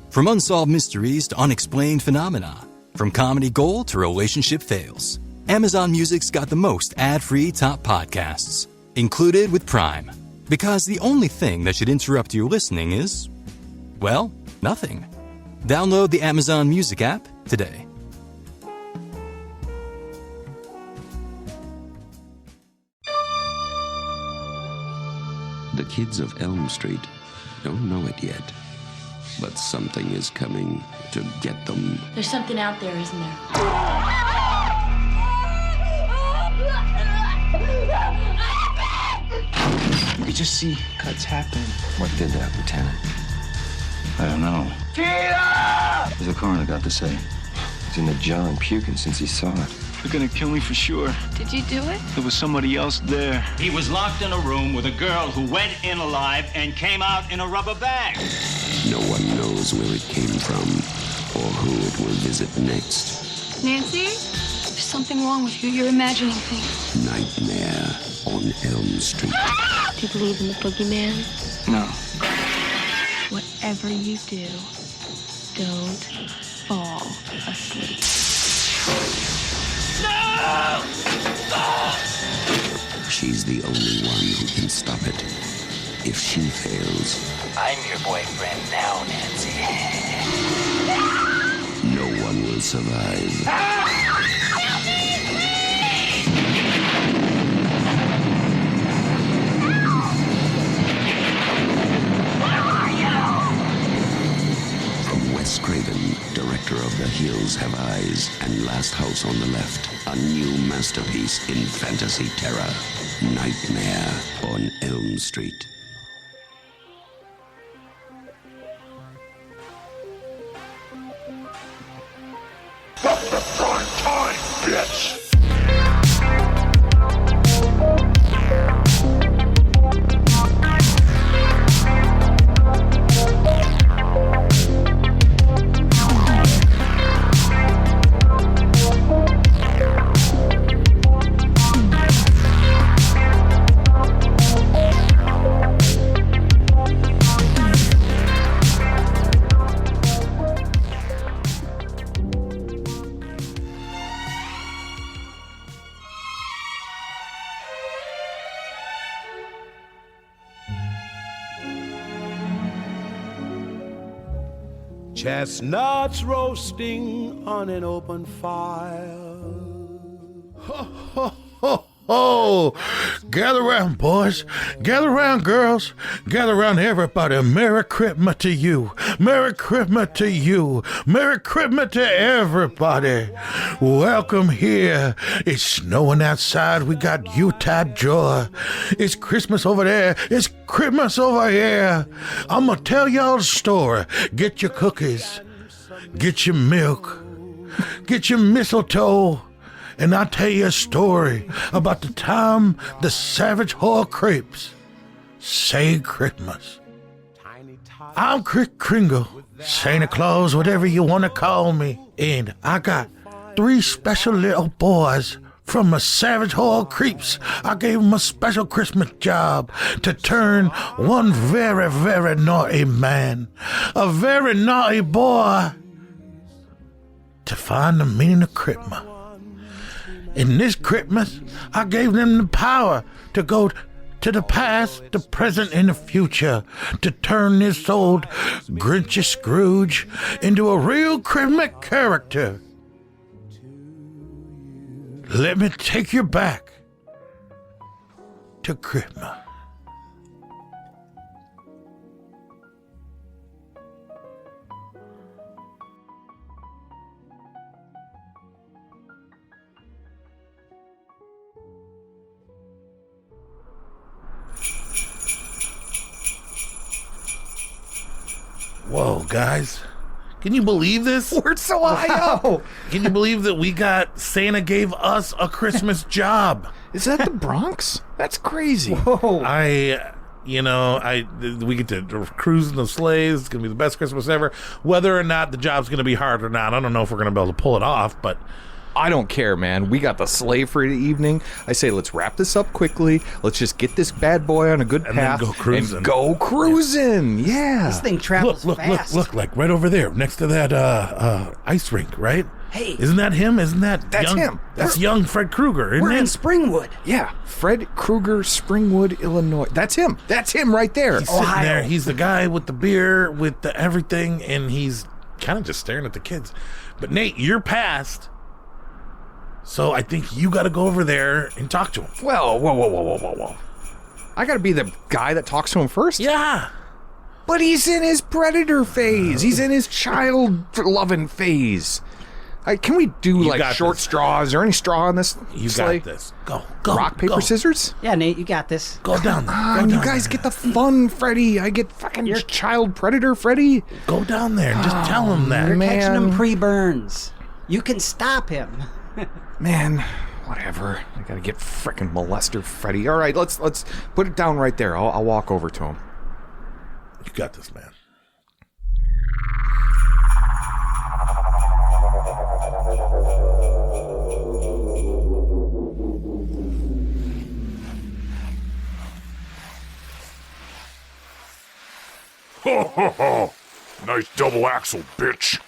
From unsolved mysteries to unexplained phenomena, from comedy gold to relationship fails, Amazon Music's got the most ad-free top podcasts, included with Prime. Because the only thing that should interrupt your listening is, well, nothing. Download the Amazon Music app today. The kids of Elm Street don't know it yet, but something is coming to get them. There's something out there, isn't there? You just see cuts happen. What did that, Lieutenant? I don't know. Tina! What's the coroner got to say? He's in the jar and puking since he saw it. They're gonna kill me for sure. Did you do it? There was somebody else there. He was locked in a room with a girl who went in alive and came out in a rubber bag. No one knows where it came from or who it will visit next. Nancy? There's something wrong with you. You're imagining things. Nightmare on Elm Street. Do you believe in the boogeyman? No. Whatever you do, don't fall asleep. No! She's the only one who can stop it. If she fails, I'm your boyfriend now, Nancy. no one will survive. From Wes Craven, director of The Hills Have Eyes and Last House on the Left, a new masterpiece in fantasy terror, Nightmare on Elm Street. Chestnuts roasting on an open fire. Ho, ho, ho, ho! Gather round, boys. Gather round, girls. Gather round, everybody. Merry Christmas to you. Merry Christmas to you. Merry Christmas to everybody. Welcome here. It's snowing outside. We got Utah joy. It's Christmas over there. It's Christmas over here. I'm gonna tell y'all a story. Get your cookies. Get your milk. Get your mistletoe. And I'll tell you a story about the time the savage whore crepes say Christmas. I'm Chris Kringle, Santa Claus, whatever you want to call me. And I got 3 special little boys from the savage whore creeps. I gave them a special Christmas job to turn one very, very naughty man, a very naughty boy, to find the meaning of Christmas. In this Christmas, I gave them the power to go to the past, the present, and the future to turn this old Grinchy Scrooge into a real Christmas character. Let me take you back to Christmas. Whoa, guys. Can you believe this? Where's Ohio? Can you believe that we got Santa gave us a Christmas job? Is that the Bronx? That's crazy. Whoa. We get to cruise in the sleighs. It's going to be the best Christmas ever. Whether or not the job's going to be hard or not, I don't know if we're going to be able to pull it off, but I don't care, man. We got the sleigh for the evening. I say, let's wrap this up quickly. Let's just get this bad boy on a good path. Then go cruising. And go cruising. Yeah. This thing travels fast. Look, like right over there, next to that ice rink, right? Hey. Isn't that him? That's young, him. That's young Fred Krueger, isn't We're it? in Springwood. Yeah. Fred Krueger, Springwood, Illinois. That's him. That's him right there. He's sitting there. He's the guy with the beer, with the everything, and he's kind of just staring at the kids. But Nate, you're past. So I think you got to go over there and talk to him. Well, whoa. I got to be the guy that talks to him first? Yeah. But he's in his predator phase. He's in his child-loving phase. Can we do, short straws? Is there any straw on this You sleigh? got this. Go. Rock, paper, go. scissors? Yeah, Nate, you got this. Go down there. And you guys get the fun, Freddy. I get fucking child predator, Freddy. Go down there and just tell him that. You're catching him Man. pre-burns. You can stop him. Man, whatever. I gotta get frickin' molester Freddy. All right, let's put it down right there. I'll walk over to him. You got this, man. Nice double axle, bitch.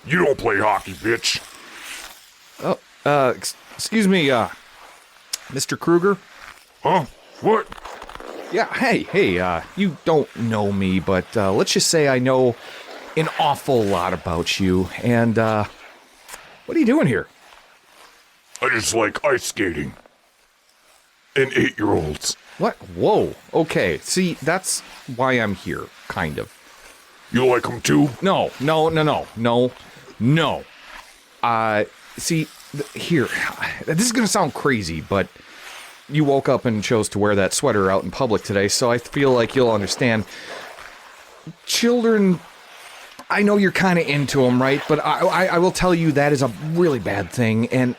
You don't play hockey, bitch. Excuse me, Mr. Krueger? Huh? What? Yeah, hey, you don't know me, but let's just say I know an awful lot about you, and, what are you doing here? I just like ice skating. And 8-year-olds. What? Whoa, okay, see, that's why I'm here, kind of. You like them too? No. See, here, this is gonna sound crazy, but you woke up and chose to wear that sweater out in public today, so I feel like you'll understand. Children, I know you're kind of into them, right? But I will tell you that is a really bad thing, and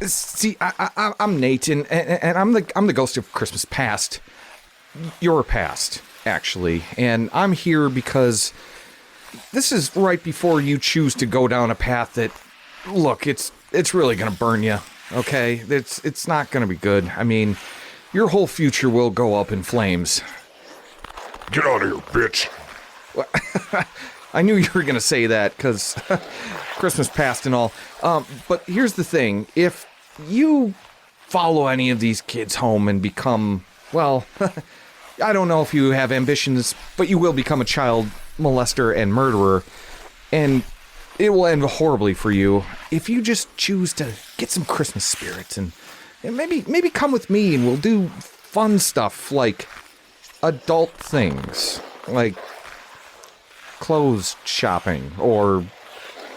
see, I'm Nate, and I'm the ghost of Christmas past. Your past, actually, and I'm here because this is right before you choose to go down a path that, look, it's really gonna burn you. Okay, it's not gonna be good. I mean, your whole future will go up in flames. Get out of here, bitch. I knew you were gonna say that because Christmas past and all. But here's the thing: if you follow any of these kids home and become, well, I don't know if you have ambitions, but you will become a child molester and murderer, and it will end horribly for you if you just choose to get some Christmas spirit and maybe come with me and we'll do fun stuff like adult things, like clothes shopping or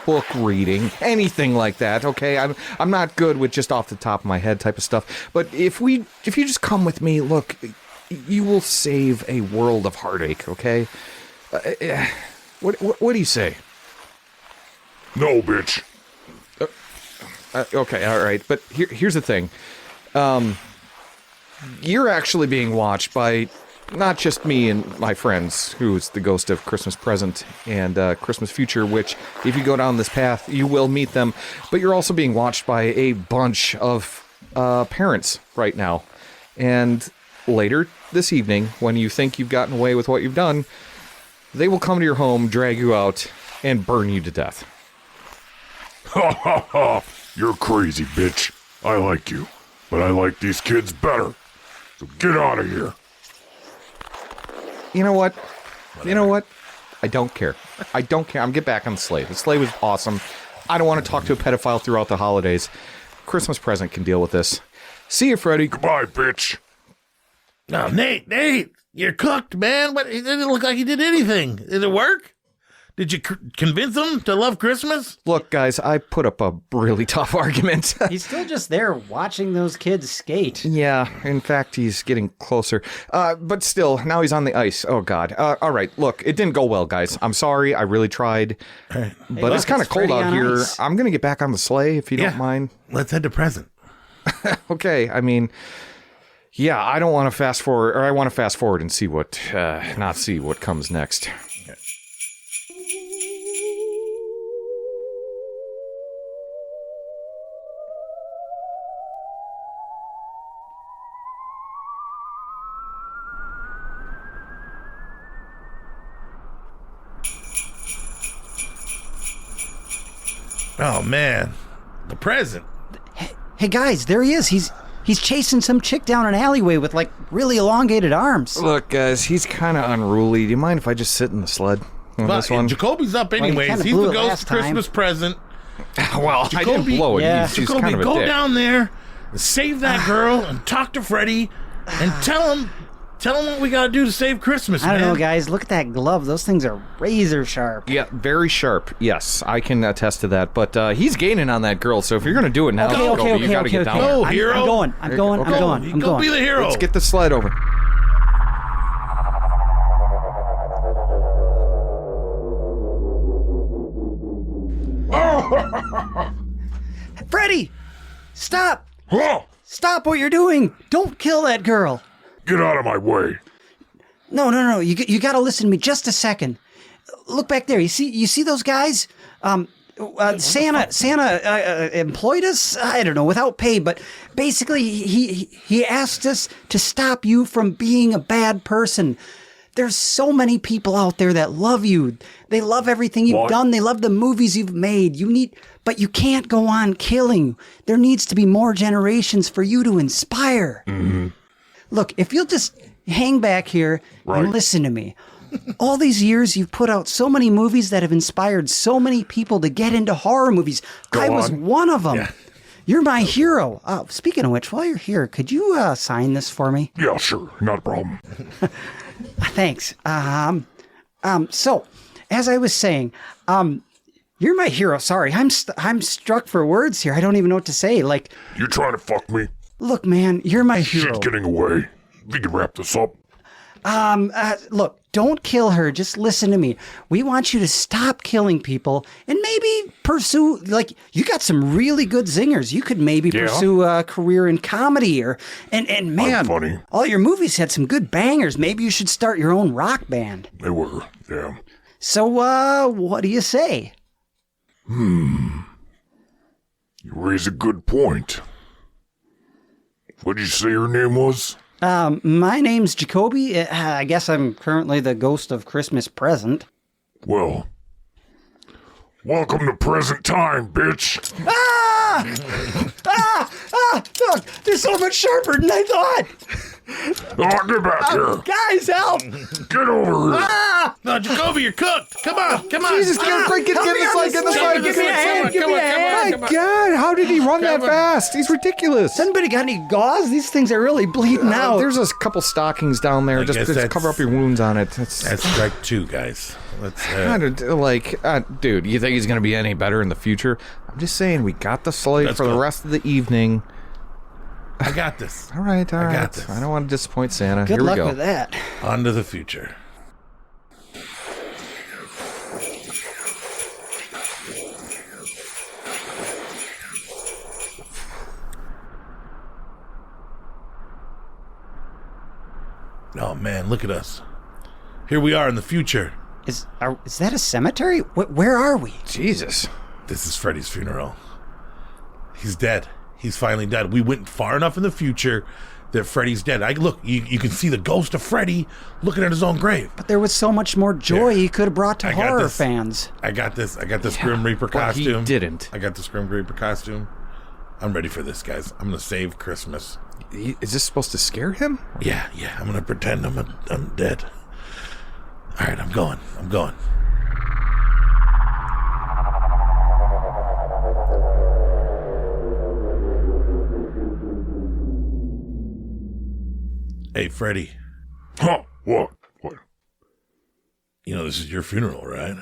book reading, anything like that. Okay, I'm not good with just off the top of my head type of stuff, but if you just come with me, look, you will save a world of heartache. Okay, what do you say? No, bitch. Okay, all right, but here's the thing. You're actually being watched by not just me and my friends, who's the ghost of Christmas present and Christmas future, which, if you go down this path, you will meet them, but you're also being watched by a bunch of parents right now. And later this evening, when you think you've gotten away with what you've done, they will come to your home, drag you out, and burn you to death. Ha ha ha! You're crazy, bitch. I like you, but I like these kids better. So get out of here. You know what? I don't care. I'm get back on the sleigh. The sleigh was awesome. I don't want to talk to a pedophile throughout the holidays. Christmas present can deal with this. See you, Freddy. Goodbye, bitch. No, Nate, you're cooked, man. But it didn't look like you did anything. Did it work? Did you convince them to love Christmas? Look, guys, I put up a really tough argument. He's still just there watching those kids skate. Yeah, in fact, he's getting closer. But still, now he's on the ice. Oh, God. All right, look, it didn't go well, guys. I'm sorry. I really tried. But it's kind of cold out here. Ice. I'm going to get back on the sleigh, if you don't mind. Let's head to present. Okay, I mean, yeah, I don't want to fast forward, or I want to fast forward and see what, not see what comes next. Oh, man. The present. Hey, guys, there he is. He's chasing some chick down an alleyway with, like, really elongated arms. Look, guys, he's kind of unruly. Do you mind if I just sit in the sled on this one? Jacoby's up anyways. Well, he's the ghost Christmas present. Well, Jacoby, I didn't blow it. Yeah. He's Jacoby, kind of a go dick. down there, save that girl, and talk to Freddy, and tell him what we gotta do to save Christmas, I don't man. know, guys. Look at that glove. Those things are razor sharp. Yeah, very sharp. Yes, I can attest to that. But he's gaining on that girl, so if you're going to do it now, Jacoby, you got to get down there. Go, hero. I'm going. Go be the hero. Let's get the sled over. Freddy! Stop! Huh? Stop what you're doing! Don't kill that girl! Get out of my way. No. You got to listen to me just a second. Look back there. You see those guys? Santa employed us. I don't know, without pay, but basically he asked us to stop you from being a bad person. There's so many people out there that love you. They love everything you've done. They love the movies you've made. But you can't go on killing. There needs to be more generations for you to inspire. Mm-hmm. Look, if you'll just hang back here and listen to me. All these years, you've put out so many movies that have inspired so many people to get into horror movies. I was one of them. Yeah. You're my hero. Speaking of which, while you're here, could you sign this for me? Yeah, sure. Not a problem. Thanks. So, as I was saying, you're my hero. Sorry, I'm struck for words here. I don't even know what to say. Like, You trying to fuck me? Look, man, you're my hero. She's getting away. We can wrap this up. Look, don't kill her. Just listen to me. We want you to stop killing people and maybe pursue, like, you got some really good zingers. You could maybe pursue a career in comedy and man, I'm funny. All your movies had some good bangers. Maybe you should start your own rock band. They were, yeah. So, what do you say? You raise a good point. What did you say your name was? My name's Jacoby. I guess I'm currently the ghost of Christmas present. Well, welcome to present time, bitch. Look, they're so much sharper than I thought. Oh, get back here. Guys, help! Get over here. No, Jacoby, you're cooked. Come on. Jesus, get the sled, get the sled. Give me a hand, give me a hand. My God, how did he run that fast? He's ridiculous. Has anybody got any gauze? These things are really bleeding out. There's a couple stockings down there. Just cover up your wounds on it. That's strike 2, guys. Let's dude, you think he's going to be any better in the future? I'm just saying, we got the slate for the rest of the evening. I got this. All right. I got this. I don't want to disappoint Santa. Good Here luck we go. with that. On to the future. Oh man, look at us. Here we are in the future. Is that a cemetery? Where are we? Jesus. This is Freddy's funeral. He's dead. He's finally dead. We went far enough in the future that Freddy's dead. Look, you can see the ghost of Freddy looking at his own grave. But there was so much more joy he could have brought to horror this. fans. I got this Grim Reaper costume. He didn't. I got this Grim Reaper costume. I'm ready for this, guys. I'm gonna save Christmas. Is this supposed to scare him? Yeah. I'm gonna pretend I'm dead. All right, I'm going. Hey, Freddy. Huh? What? You know this is your funeral, right?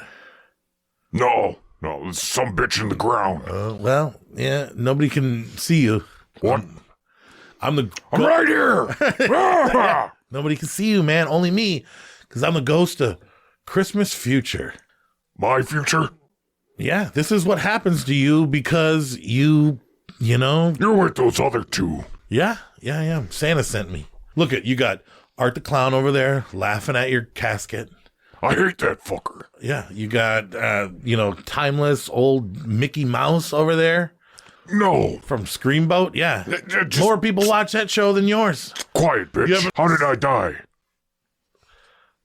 No, it's some bitch in the ground. Well, yeah, nobody can see you. What? I'm right here. Nobody can see you, man. Only me, because I'm the ghost of Christmas future. My future? Yeah, this is what happens to you because you know. You're with those other two. Yeah. Santa sent me. Look you got Art the Clown over there laughing at your casket. I hate that fucker. Yeah, you got, timeless old Mickey Mouse over there. No. From Screamboat, yeah. More people watch that show than yours. Quiet, bitch. How did I die?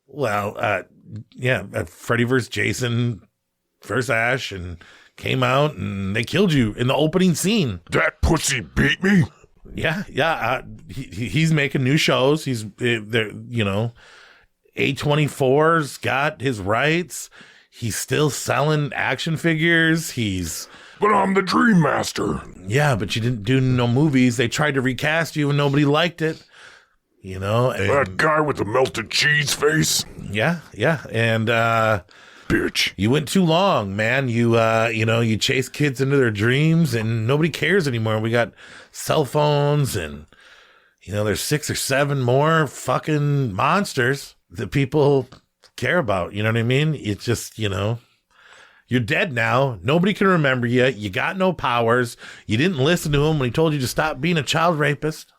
Well, Freddy vs. Jason vs. Ash and came out and they killed you in the opening scene. That pussy beat me? Yeah. He's making new shows. A24's got his rights. He's still selling action figures. But I'm the Dream Master. Yeah, but you didn't do no movies. They tried to recast you and nobody liked it. That guy with the melted cheese face? Yeah. And, bitch. You went too long, man. You chase kids into their dreams and nobody cares anymore. We got cell phones and, there's 6 or 7 more fucking monsters that people care about. You know what I mean? It's just, you're dead now. Nobody can remember you. You got no powers. You didn't listen to him when he told you to stop being a child rapist.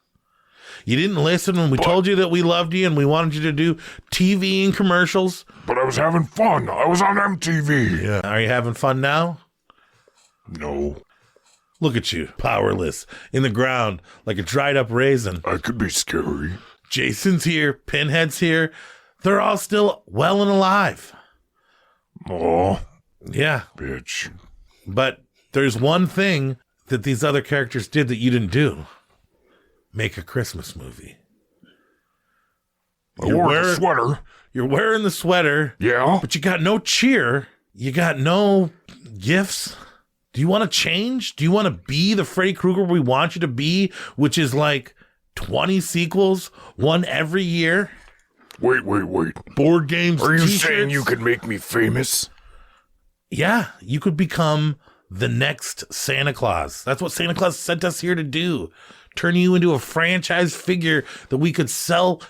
You didn't listen when we told you that we loved you and we wanted you to do TV and commercials. But I was having fun. I was on MTV. Yeah. Are you having fun now? No. Look at you, powerless, in the ground like a dried up raisin. I could be scary. Jason's here. Pinhead's here. They're all still well and alive. Aw. Yeah. Bitch. But there's one thing that these other characters did that you didn't do. Make a Christmas movie. I wore the sweater. You're wearing the sweater. Yeah. But you got no cheer. You got no gifts. Do you want to change? Do you want to be the Freddy Krueger we want you to be, which is like 20 sequels, one every year? Wait. Board games, Are you t-shirts? saying you could make me famous? Yeah, you could become the next Santa Claus. That's what Santa Claus sent us here to do. Turn you into a franchise figure that we could sell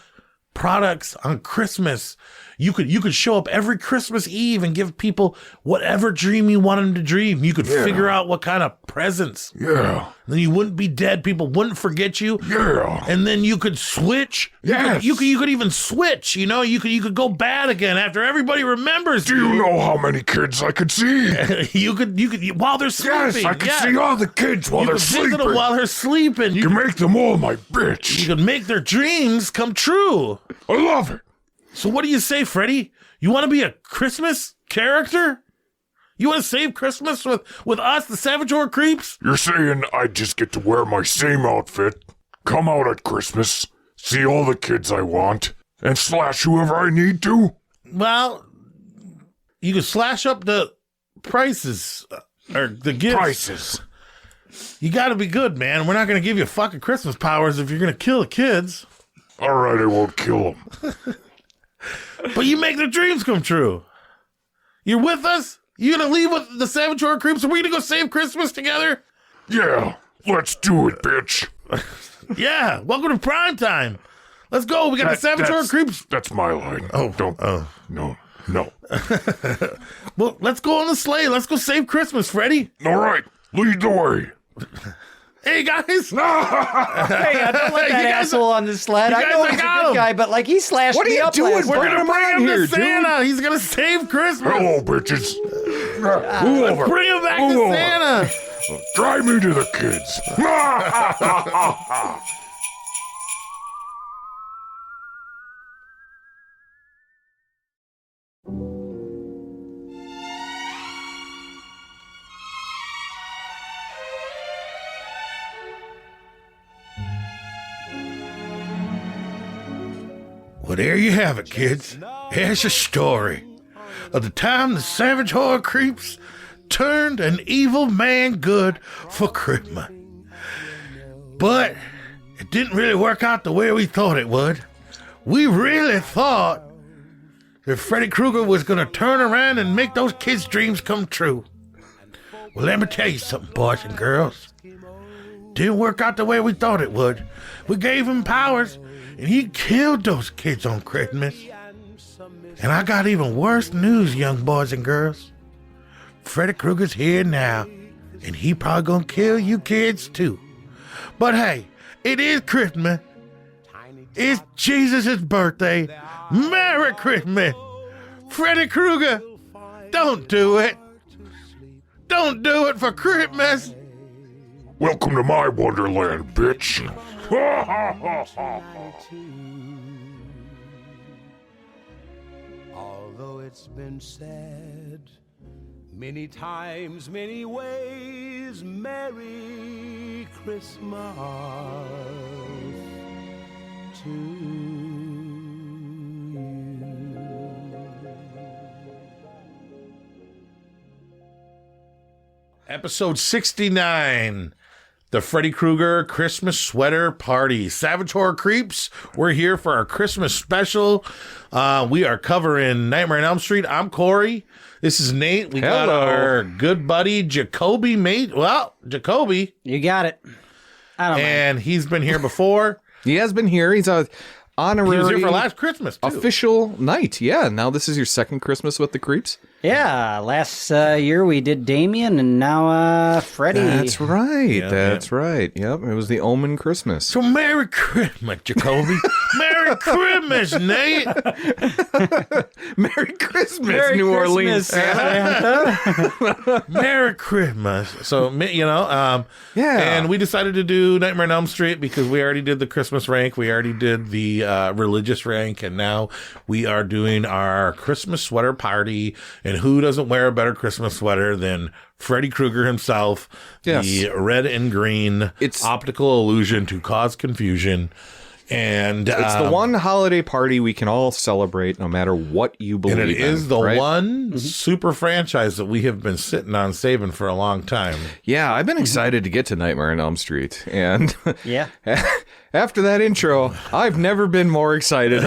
products on Christmas. You could show up every Christmas Eve and give people whatever dream you want them to dream. You could figure out what kind of presents. Yeah. Then you wouldn't be dead. People wouldn't forget you. Yeah. And then you could switch. Yes. You could even switch. You could go bad again after everybody remembers. Do you know how many kids I could see? you could while they're sleeping. Yes, I could see all the kids while they're sleeping. Visit them while they're sleeping. You can make them all my bitch. You could make their dreams come true. I love it. So what do you say, Freddy? You want to be a Christmas character? You want to save Christmas with us, the Savage Horror Creeps? You're saying I just get to wear my same outfit, come out at Christmas, see all the kids I want, and slash whoever I need to? Well, you can slash up the prices, or the gifts. Prices. You got to be good, man. We're not going to give you fucking Christmas powers if you're going to kill the kids. All right, I won't kill them. But you make their dreams come true. You're with us? You gonna leave with the Savage Horror Creeps? Are we gonna go save Christmas together? Yeah, let's do it, bitch. Yeah, welcome to prime time. Let's go. We got the Savage Horror Creeps. That's my line. No. Well, let's go on the sleigh. Let's go save Christmas, Freddy. All right, lead the way. Hey, guys. Hey, I don't let that asshole on the sled. I know he's a good guy, but he slashed me up. We're going to bring him to Santa. He's going to save Christmas. Hello, bitches. Let's bring him back to Santa. Drive me to the kids. Well, there you have it, kids. Here's a story of the time the Savage Horror Creeps turned an evil man good for Christmas. But it didn't really work out the way we thought it would. We really thought that Freddy Krueger was going to turn around and make those kids' dreams come true. Well, let me tell you something, boys and girls. Didn't work out the way we thought it would. We gave him powers, and he killed those kids on Christmas. And I got even worse news, young boys and girls. Freddy Krueger's here now, and he probably gonna kill you kids too. But hey, it is Christmas. It's Jesus' birthday. Merry Christmas. Freddy Krueger, don't do it. Don't do it for Christmas. Welcome to my wonderland, bitch. Although it's been said Many times, many ways, Merry Christmas to you. Episode 69. The Freddy Krueger Christmas Sweater Party. Savage Horror Creeps, we're here for our Christmas special. We are covering Nightmare on Elm Street. I'm Corey. This is Nate. We got our good buddy, Jacoby, mate. Well, Jacoby. You got it. I don't know. And he's been here before. He has been here. He's a honorary. He was here for last Christmas, too. Official night. Yeah, now this is your second Christmas with the Creeps. Yeah, last year we did Damien, and now Freddy. That's right. That's right. Yep, it was the Omen Christmas. So Merry Christmas, Jacoby. Merry Christmas, Nate. Merry Christmas, New Orleans. Merry Christmas. So, yeah. And we decided to do Nightmare on Elm Street because we already did the Christmas rank. We already did the religious rank. And now we are doing our Christmas sweater party. And who doesn't wear a better Christmas sweater than Freddy Krueger himself? Yes. The red and green optical illusion to cause confusion. And it's the one holiday party we can all celebrate no matter what you believe in. And it is the one super franchise that we have been sitting on saving for a long time. Yeah, I've been excited to get to Nightmare on Elm Street. And yeah. After that intro, I've never been more excited.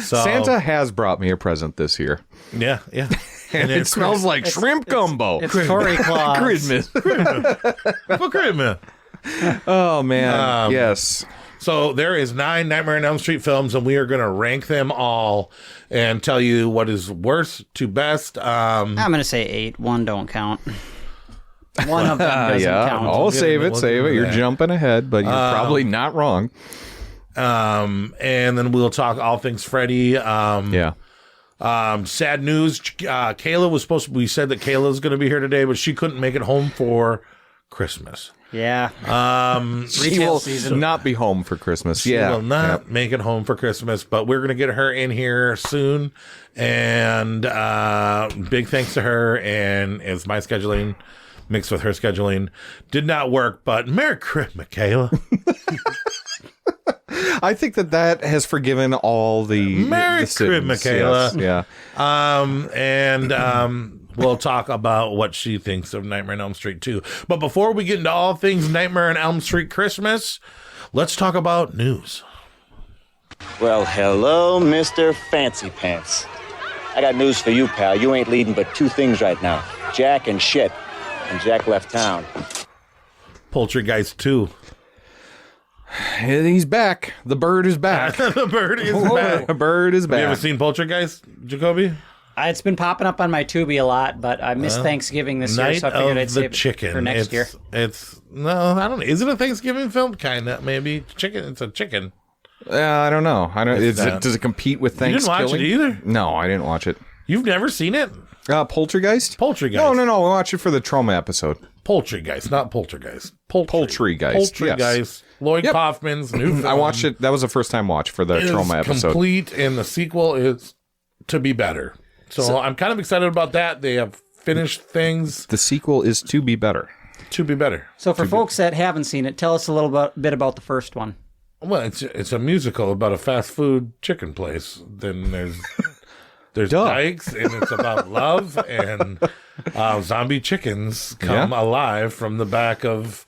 Santa has brought me a present this year. Yeah, yeah. And it smells like shrimp gumbo. It's Tory Claus. Christmas. For Christmas. Oh, man. Yes. So there is 9 Nightmare on Elm Street films, and we are going to rank them all and tell you what is worst to best. I'm going to say 8. 1 don't count. One of them doesn't count. Oh, save it. You're jumping ahead, but you're probably not wrong. And then we'll talk all things Freddy. Sad news. Kayla was supposed to, we said that Kayla's going to be here today, but she couldn't make it home for Christmas. Yeah. She will not be home for Christmas. She will not make it home for Christmas, but we're going to get her in here soon. And big thanks to her. And as my scheduling mixed with her scheduling did not work, but Merry Christmas, Kayla. I think that has forgiven all the Merry Christmas, Kayla. Yes, yeah. We'll talk about what she thinks of Nightmare on Elm Street 2. But before we get into all things Nightmare on Elm Street Christmas, let's talk about news. Well, hello, Mr. Fancy Pants. I got news for you, pal. You ain't leading but 2 things right now. Jack and shit. And Jack left town. Poultrygeist 2. He's back. The bird is back. The bird is back. The bird is back. Have you ever seen Poultrygeist, Jacoby? It's been popping up on my Tubi a lot, but I missed Thanksgiving this year, so I figured I'd save it for next year. No, I don't know. Is it a Thanksgiving film? Kind of, maybe. Chicken. It's a chicken. I don't know. Does it compete with Thanksgiving? You didn't watch it either? No, I didn't watch it. You've never seen it? Poltergeist? Poltergeist. No. We watched it for the trauma episode. Poltergeist, not Poltergeist. Poltergeist. Yes. Lloyd Kaufman's new film. I watched it. That was the first time watch for the trauma episode. Complete, and the sequel is to be better. So I'm kind of excited about that. They have finished things. The sequel is to be better. To be better. So for folks that haven't seen it, tell us a little bit about the first one. Well, it's a musical about a fast food chicken place. Then there's dykes, and it's about love, and zombie chickens come alive from the back of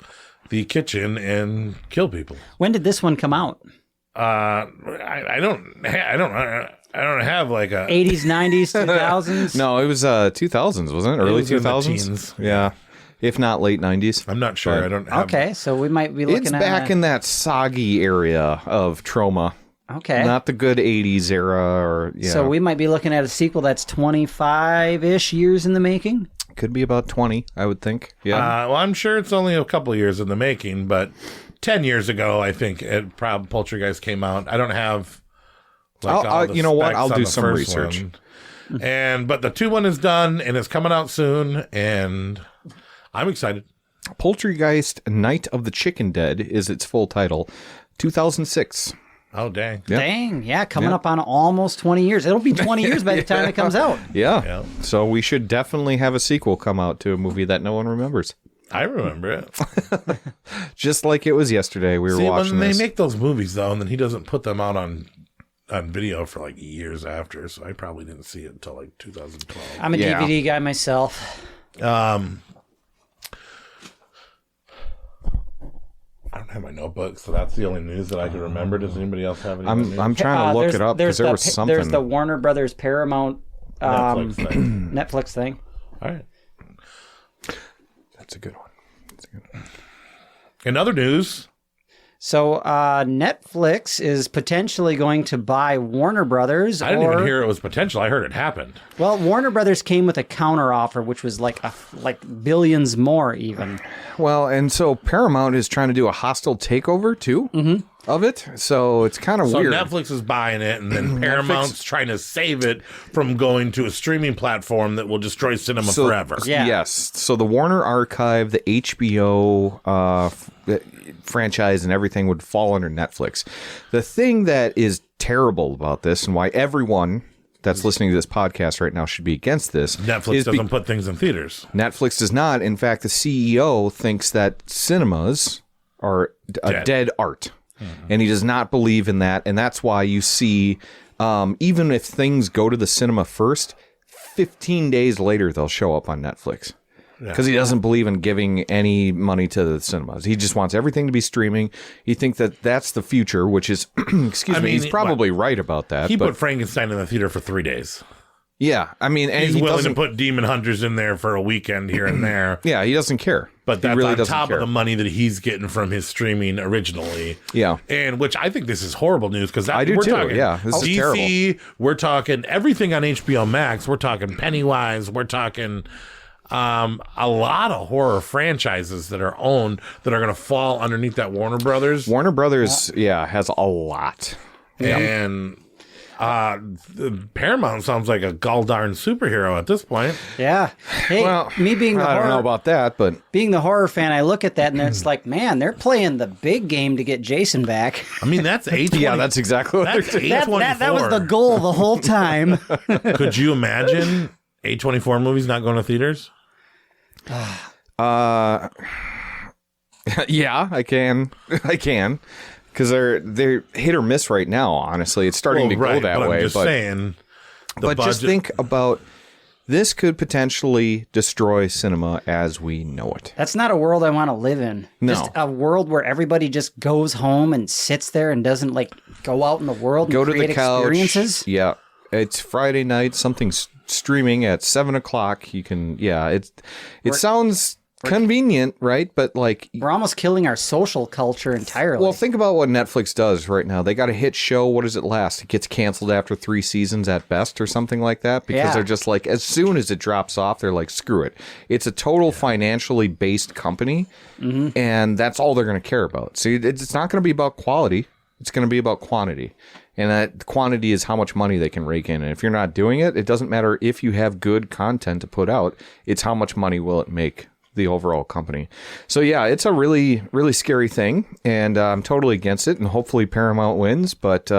the kitchen and kill people. When did this one come out? I don't have like a 80s, 90s, 2000s. No, it was 2000s, wasn't it? Early 2000s. Yeah, if not late 90s. I'm not sure. I don't have. Okay, so we might be looking it's at. It's back in that soggy area of trauma. Okay, not the good 80s era, or So we might be looking at a sequel that's 25-ish years in the making. Could be about 20, I would think. Yeah. Well, I'm sure it's only a couple of years in the making, but 10 years ago, I think Poltergeist came out. I don't have. You know what? I'll do some research. But the 2 one is done, and it's coming out soon, and I'm excited. Poltergeist: Night of the Chicken Dead is its full title. 2006. Oh, dang. Yeah. Dang. Yeah, coming up on almost 20 years. It'll be 20 years by the time it comes out. Yeah. So we should definitely have a sequel come out to a movie that no one remembers. I remember it. Just like it was yesterday. We were watching when this. they make those movies, though, and then he doesn't put them out on video for like years after, so I probably didn't see it until like 2012. I'm a DVD guy myself. I don't have my notebook, so that's the only news that I can remember. Does anybody else have any news? I'm trying to look it up because there was something. There's the Warner Brothers Paramount Netflix thing. All right. That's a good one. In other news, so Netflix is potentially going to buy Warner Brothers. I didn't even hear it was potential. I heard it happened. Well, Warner Brothers came with a counter offer, which was like billions more even. Well, and so Paramount is trying to do a hostile takeover too of it. So it's kind of weird. So Netflix is buying it, and then Paramount's trying to save it from going to a streaming platform that will destroy cinema forever. Yeah. Yes. So the Warner Archive, the HBO franchise, and everything would fall under Netflix. The thing that is terrible about this, and why everyone that's listening to this podcast right now should be against this, Netflix doesn't put things in theaters. Netflix does not. In fact, the CEO thinks that cinemas are a dead art. And he does not believe in that. And that's why you see, even if things go to the cinema first, 15 days later, they'll show up on Netflix. Because he doesn't believe in giving any money to the cinemas. He just wants everything to be streaming. He thinks that that's the future, which is, he's probably right about that. He put Frankenstein in the theater for 3 days. Yeah, I mean, and he's he willing to put Demon Hunters in there for a weekend here and there. Yeah, he doesn't care. But that's really on top care. of the money that he's getting from his streaming originally. Yeah. And which I think this is horrible news because I do we're too. Talking Yeah, this is terrible. We're talking everything on HBO Max. We're talking Pennywise. We're talking a lot of horror franchises that are owned that are going to fall underneath that Warner Brothers. Warner Brothers, has a lot. And Paramount sounds like a gall darn superhero at this point. Yeah. Hey, well, me being the I don't know about that, but being the horror fan, I look at that and it's like, man, they're playing the big game to get Jason back. I mean, that's A24. Yeah, that's exactly what that's A24. That was the goal the whole time. Could you imagine A24 movies not going to theaters? Yeah, I can. Because they're hit or miss right now, honestly. It's starting to go that way. I'm just saying. But just think about, this could potentially destroy cinema as we know it. That's not a world I want to live in. No. Just a world where everybody just goes home and sits there and doesn't go out in the world and create to the couch. experiences. Yeah. It's Friday night. Something's streaming at 7:00. You can, it sounds convenient, right? But we're almost killing our social culture entirely. Well, think about what Netflix does right now. They got a hit show. What does it last? It gets canceled after 3 seasons at best or something like that, because they're just as soon as it drops off, they're like, screw it. It's a total financially based company, and that's all they're going to care about. So it's not going to be about quality. It's going to be about quantity. And that quantity is how much money they can rake in. And if you're not doing it, it doesn't matter if you have good content to put out. It's how much money will it make the overall company. So yeah, it's a really, really scary thing, and I'm totally against it, and hopefully Paramount wins, but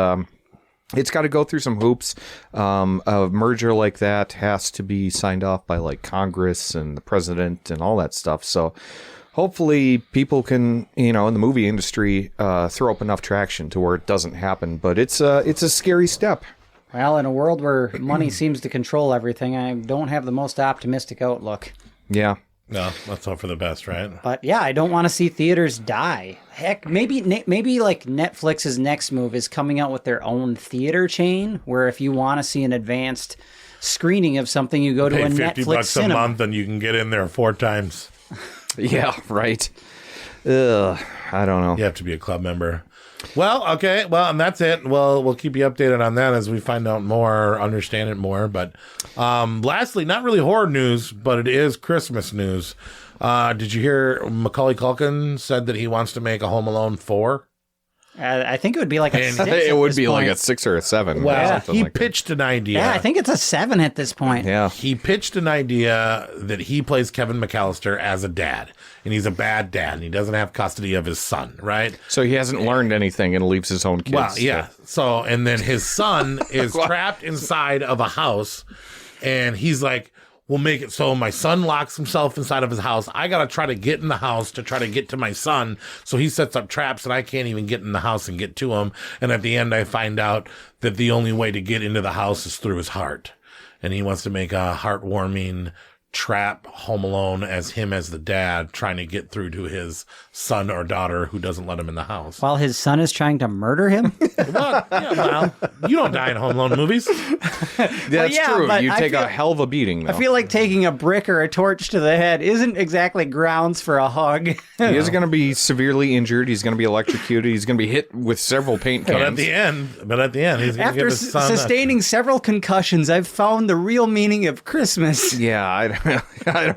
it's got to go through some hoops. A merger like that has to be signed off by Congress and the president and all that stuff. So hopefully people can, in the movie industry, throw up enough traction to where it doesn't happen, but it's a scary step. Well, in a world where money seems to control everything, I don't have the most optimistic outlook. Yeah. No, let's hope for the best, right? But yeah, I don't want to see theaters die. Heck, maybe Netflix's next move is coming out with their own theater chain, where if you want to see an advanced screening of something, you go to a Netflix $50 cinema. a month and you can get in there 4 times. Yeah, right. Ugh, I don't know. You have to be a club member. Well, okay. Well, and that's it. Well, we'll keep you updated on that as we find out more, understand it more. But lastly, not really horror news, but it is Christmas news. Did you hear Macaulay Culkin said that he wants to make a Home Alone 4? I think it would be like a 6. It would be point. like a 6 or a 7. Well, he like pitched an idea. Yeah, I think it's a 7 at this point. Yeah. He pitched an idea that he plays Kevin McAllister as a dad, and he's a bad dad, and he doesn't have custody of his son, right? So he hasn't learned anything and leaves his own kids. Well, yeah. So, and then his son is trapped inside of a house, and he's like, we'll make it so my son locks himself inside of his house. I got to try to get in the house to try to get to my son. So he sets up traps and I can't even get in the house and get to him. And at the end, I find out that the only way to get into the house is through his heart. And he wants to make a heartwarming trap Home Alone as him as the dad trying to get through to his son or daughter who doesn't let him in the house. While his son is trying to murder him? Well, you don't die in Home Alone movies. That's true. You take a hell of a beating, though. I feel like taking a brick or a torch to the head isn't exactly grounds for a hug. He is going to be severely injured. He's going to be electrocuted. He's going to be hit with several paint cans. But at the end, he's going to give After his son sustaining several concussions, I've found the real meaning of Christmas. Yeah, I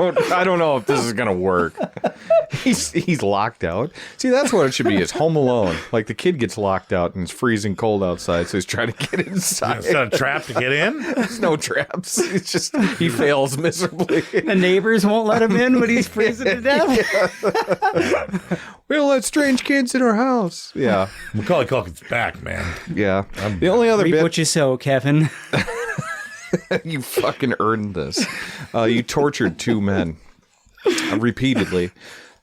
don't know if this is going to work. He's locked out. See, that's what it should be. Is Home Alone. Like the kid gets locked out and it's freezing cold outside, so he's trying to get inside. It's not a trap to get in? There's no traps. It's just he fails miserably. The neighbors won't let him in when he's freezing to death. We don't let strange kids in our house. Yeah. Macaulay Culkin's back, man. Yeah. The only other Reap bit... what you sow, Kevin. You fucking earned this. You tortured 2 men repeatedly.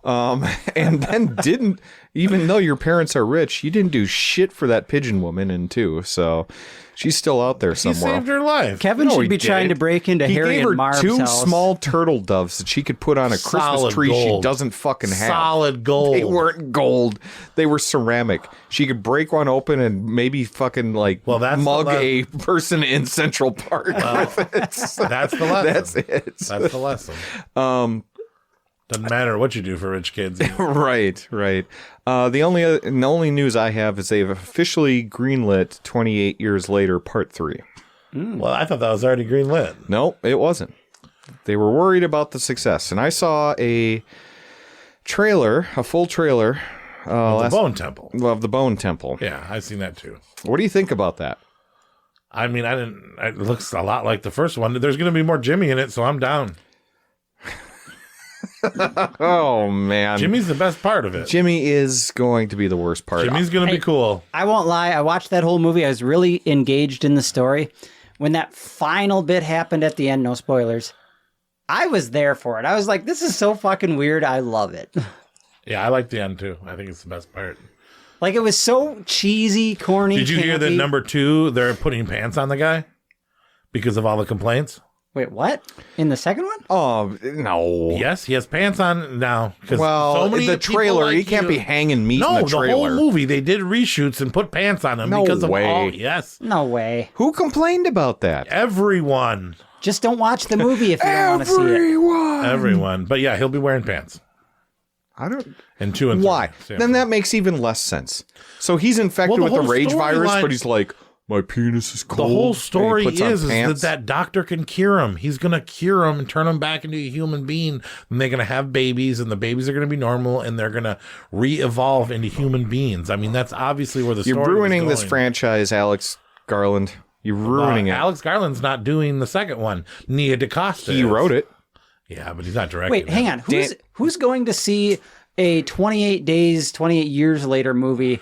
And then didn't, even though your parents are rich, you didn't do shit for that pigeon woman in 2. So she's still out there somewhere. He saved her life. Kevin should be trying to break into Harry gave her and Marv's 2 house. small turtle doves that she could put on a Christmas Solid tree she gold. doesn't fucking have. Solid gold. They weren't gold. They were ceramic. She could break one open and maybe fucking like mug a person in Central Park with it. That's the lesson. That's it. That's the lesson. Doesn't matter what you do for rich kids. Right. The only news I have is they've officially greenlit 28 years later, Part 3. Well, I thought that was already greenlit. No, it wasn't. They were worried about the success, and I saw a full trailer. The Bone Temple. Of the Bone Temple. Yeah, I've seen that too. What do you think about that? I mean, it looks a lot like the first one. There's going to be more Jimmy in it, so I'm down. Oh, man. Jimmy's the best part of it. Jimmy is going to be the worst part. Jimmy's going to be cool. I won't lie. I watched that whole movie. I was really engaged in the story. When that final bit happened at the end, no spoilers, I was there for it. I was like, this is so fucking weird. I love it. Yeah, I like the end too. I think it's the best part. Like, it was so cheesy, corny. Did you hear that campy. number 2, they're putting pants on the guy because of all the complaints? Wait, what? In the second one? Oh, no. Yes, he has pants on now. Well, so many the people trailer, like he can't be hanging meat no, in the trailer. whole movie, they did reshoots and put pants on him No because of way. all. Yes. No way. Who complained about that? Everyone. Just don't watch the movie if you don't want to see it. Everyone. But yeah, he'll be wearing pants. I don't... And 2 and 3. Why? Then that makes even less sense. So he's infected with the rage virus, but he's like, my penis is cold. The whole story and he puts on is pants. that doctor can cure him. He's going to cure him and turn him back into a human being. And they're going to have babies, and the babies are going to be normal, and they're going to re-evolve into human beings. I mean, that's obviously where the story is You're ruining this going. franchise, Alex Garland. You're ruining it. Alex Garland's not doing the second one. Nia DaCosta He wrote it. Yeah, but he's not directing Wait, hang on. Who's going to see a 28 years later movie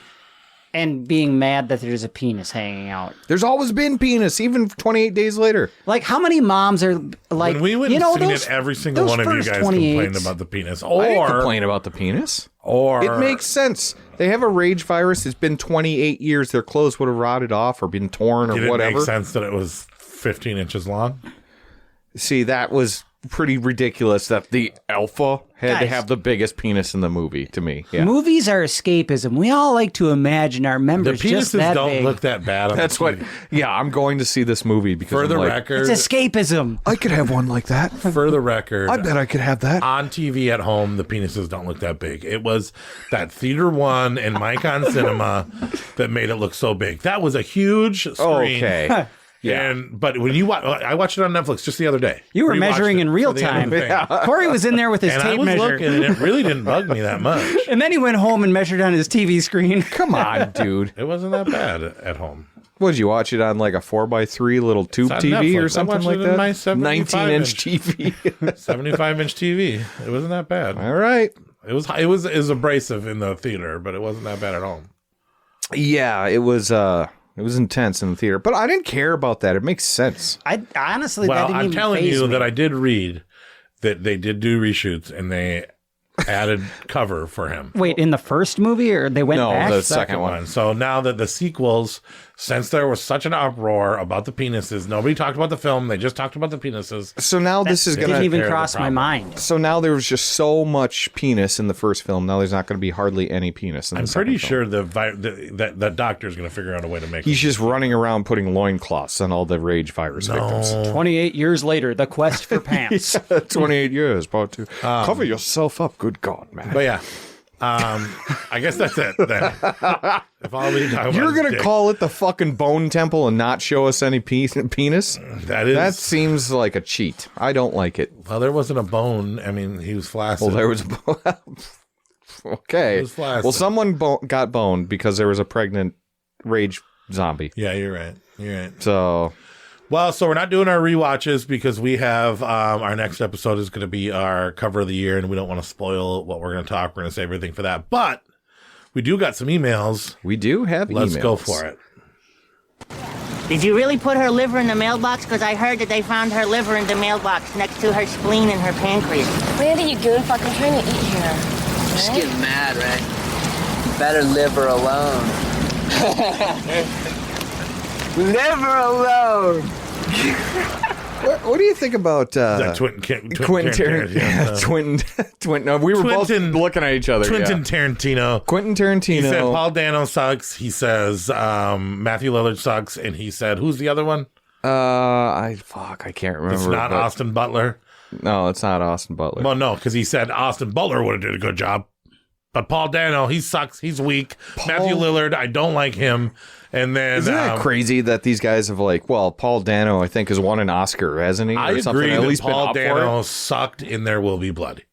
and being mad that there's a penis hanging out? There's always been penis, even 28 days later. Like, how many moms are like, When we went and seen those, it, every single those one of you first guys 28s. complained about the penis. I didn't Or complain about the penis. Or it makes sense. They have a rage virus. It's been 28 years. Their clothes would have rotted off or been torn or did it whatever. make sense that it was 15 inches long? See, that was pretty ridiculous that the alpha had to Guys. have the biggest penis in the movie, to me. Yeah. Movies are escapism. We all like to imagine our The members just penises that don't big. look that bad on That's the what, TV. yeah, I'm going to see this movie because For I'm the like, record, It's escapism. I could have one like that. for the record, I bet I could have that. on TV at home, the penises don't look that big. It was that Theater One and Micon Cinema that made it look so big. That was a huge screen. Okay. Yeah. But when you watch, I watched it on Netflix just the other day. You were measuring in real time. Corey was in there with his and tape I was measure. looking, and it really didn't bug me that much. And then he went home and measured on his TV screen. Come on, dude. It wasn't that bad at home. What, did you watch it on like a 4x3 little tube TV Netflix. or something like that? My 19-inch TV. 75-inch TV. It wasn't that bad. All right. It was abrasive in the theater, but it wasn't that bad at home. Yeah, it was intense in the theater, but I didn't care about that. It makes sense. I honestly, that Well, didn't I'm even telling faze you me. that I did read that they did do reshoots and they added cover for him. Wait, in the first movie, or they went back? the second one. So now that the sequels, since there was such an uproar about the penises, nobody talked about the film. They just talked about the penises. So now this is going to didn't even cross my mind. So now there was just so much penis in the first film. Now there's not going to be hardly any penis in the I'm second pretty film. sure that doctor is going to figure out a way to make He's just running around putting loincloths on all the rage virus victims. 28 years later, the quest for pants. 28 years, part 2. Cover yourself up, good God, man. But yeah, I guess that's it. Then. If all we talk about You're is going to dick. call it the fucking Bone Temple and not show us any penis? That seems like a cheat. I don't like it. Well, there wasn't a bone. I mean, he was flaccid. Well, there was a bone. Okay. He was flaccid. Well, someone got boned because there was a pregnant rage zombie. Yeah, you're right. You're right. So... Well, so we're not doing our rewatches because we have our next episode is going to be our cover of the year, and we don't want to spoil what we're going to talk. We're going to save everything for that. But we do got some emails. We do have Let's emails. go for it. Did you really put her liver in the mailbox? Because I heard that they found her liver in the mailbox next to her spleen and her pancreas. Randy, you good? Fucking trying to eat here. Just getting mad, right? Better live her alone. Live her alone. What do you think about Quentin Tarantino? No, we were both looking at each other. Quentin Tarantino. Quentin Tarantino. He said Paul Dano sucks. He says Matthew Lillard sucks, and he said who's the other one? I can't remember. It's not Austin Butler. No, it's not Austin Butler. Well, no, because he said Austin Butler would have did a good job, but Paul Dano, he sucks. He's weak. Matthew Lillard, I don't like him. And then isn't that crazy that these guys have Paul Dano, I think, has won an Oscar, hasn't he? I or agree at that least Paul been up Dano for it? sucked in There Will Be Blood.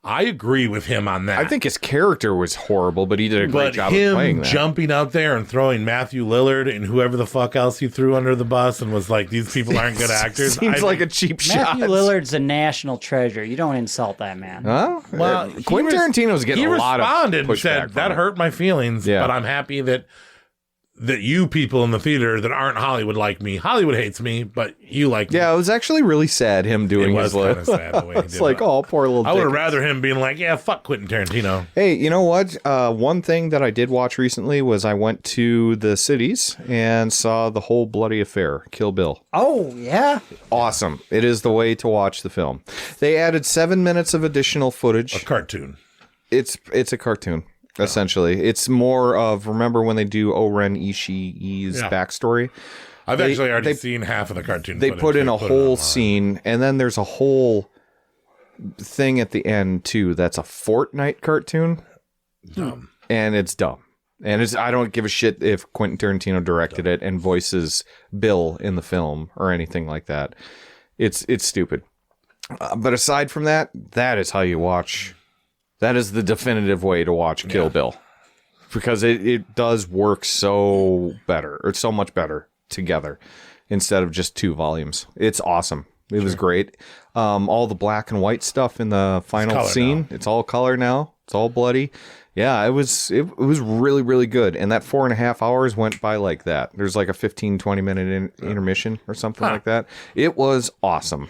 I agree with him on that. I think his character was horrible, but he did a great job him of playing that. jumping out there and throwing Matthew Lillard and whoever the fuck else he threw under the bus and was like, these people aren't good actors. Seems like a cheap shot. Matthew Lillard's a national treasure. You don't insult that man. Huh? Well, Quentin Tarantino's getting a lot of He responded and said, pushback that from it. hurt my feelings, Yeah. but I'm happy that you people in the theater that aren't Hollywood like me. Hollywood hates me, but you like me. Yeah, it was actually really sad him doing It his was list. kind of sad the way he It's did like, it. oh, poor little I would have Dickens. rather him being like, yeah, fuck Quentin Tarantino. Hey, you know what? One thing that I did watch recently was I went to the cities and saw the whole bloody affair, Kill Bill. Oh, yeah? Awesome. It is the way to watch the film. They added 7 minutes of additional footage. A cartoon. It's a cartoon, essentially. It's more of, remember when they do O-Ren Ishii's backstory? I've actually already seen half of the cartoon They footage. put in a it whole online. scene, and then there's a whole thing at the end, too, that's a Fortnite cartoon. Dumb. And it's dumb. And I don't give a shit if Quentin Tarantino directed it and voices Bill in the film or anything like that. It's stupid. But aside from that, that is how you watch. That is the definitive way to watch Kill Bill. Because it does work so much better together instead of just 2 volumes. It's awesome. It was great. All the black and white stuff in the final scene, it's all color now. It's all bloody. Yeah, it was really, really good. And that 4.5 hours went by like that. There's like a 15-20 minute intermission or something like that. It was awesome.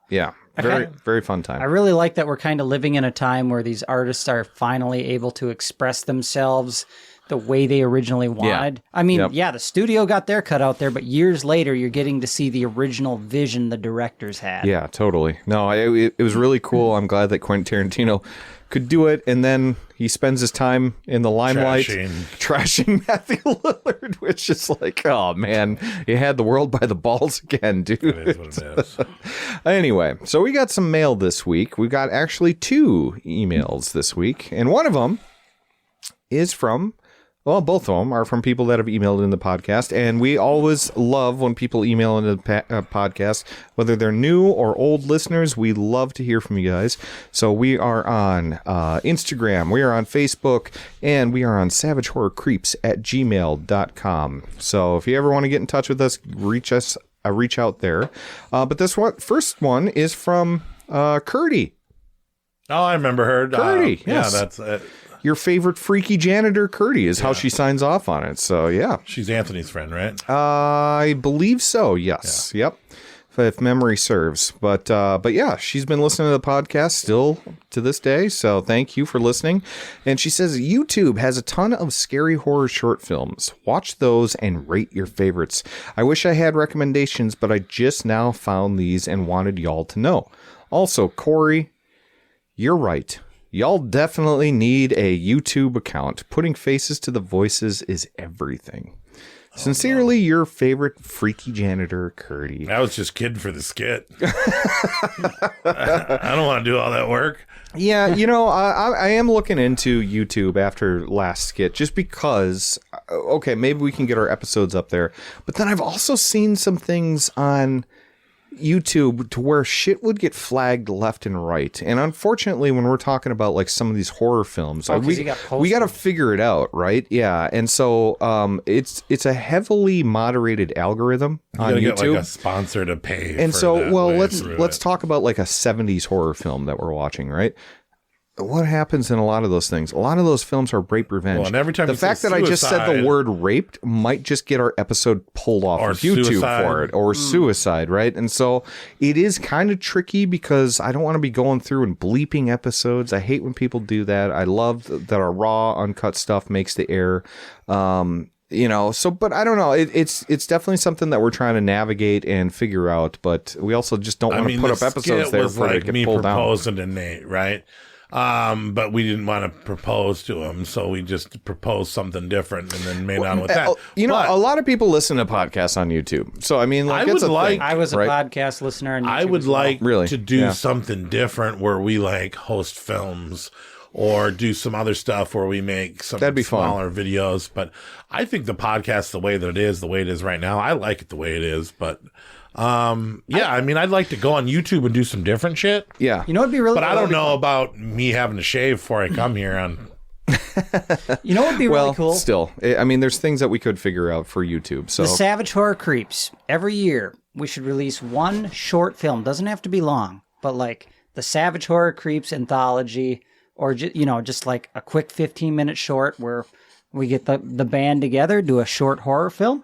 Yeah. Very, very fun time. I really like that we're kind of living in a time where these artists are finally able to express themselves the way they originally wanted. I mean, the studio got their cut out there, but years later, you're getting to see the original vision the directors had. Yeah, totally. No, it was really cool. I'm glad that Quentin Tarantino could do it, and then he spends his time in the limelight trashing Matthew Lillard, which is like, oh man, you had the world by the balls again, dude. It is what it is. Anyway, so we got some mail this week. We got actually 2 emails this week, and one of them is from Well, both of them are from people that have emailed in the podcast, and we always love when people email into the podcast, whether they're new or old listeners. We love to hear from you guys. So we are on Instagram, we are on Facebook, and we are on savagehorrorcreeps@gmail.com. So if you ever want to get in touch with us, reach out there. But this first one is from Kirdy. Oh, I remember her. Kirdy, yes. Yeah, that's it. Your favorite freaky janitor, Kirdy, is how she signs off on it. So, yeah. She's Anthony's friend, right? I believe so, yes. Yeah. Yep. If memory serves. But yeah, she's been listening to the podcast still to this day. So thank you for listening. And she says, YouTube has a ton of scary horror short films. Watch those and rate your favorites. I wish I had recommendations, but I just now found these and wanted y'all to know. Also, Corey, you're right. Y'all definitely need a YouTube account. Putting faces to the voices is everything. Sincerely, your favorite freaky janitor, Kirdy. I was just kidding for the skit. I don't want to do all that work. Yeah, I am looking into YouTube after last skit just because, okay, maybe we can get our episodes up there. But then I've also seen some things on YouTube to where shit would get flagged left and right, and unfortunately when we're talking about like some of these horror films, we got to figure it out, right? Yeah. And so it's a heavily moderated algorithm on YouTube. Get like a sponsor to pay, and for so that let's talk about like a 70s horror film that we're watching, right? What happens in a lot of those things? A lot of those films are rape revenge. Well, and every time the fact that I just said the word raped might just get our episode pulled off of YouTube for it, or suicide, right? And so it is kind of tricky because I don't want to be going through and bleeping episodes. I hate when people do that. I love that our raw, uncut stuff makes the air. But I don't know. It's definitely something that we're trying to navigate and figure out. But we also just don't want to put up episodes there for it to get pulled down. Proposing to Nate, right? But we didn't want to propose to him, so we just proposed something different and then made on with that. A lot of people listen to podcasts on YouTube. So, I mean, like, I was a podcast listener on YouTube. I would like really to do something different where we like host films or do some other stuff where we make some smaller videos. But I think the podcast, the way it is right now, I like it the way it is. But I'd like to go on YouTube and do some different shit. Yeah. It'd be really. But I don't know about me having to shave before I come here on. It'd be really cool. Still, I mean, there's things that we could figure out for YouTube. So the Savage Horror Creeps. Every year we should release one short film. Doesn't have to be long, but like the Savage Horror Creeps anthology, or just like a quick 15-minute short where we get the band together, do a short horror film.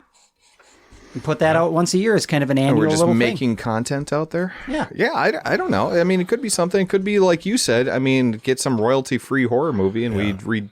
And put that out once a year as kind of an annual little thing. We're just making content out there? Yeah. Yeah, I don't know. I mean, it could be something. It could be, like you said, I mean, get some royalty-free horror movie and we'd read...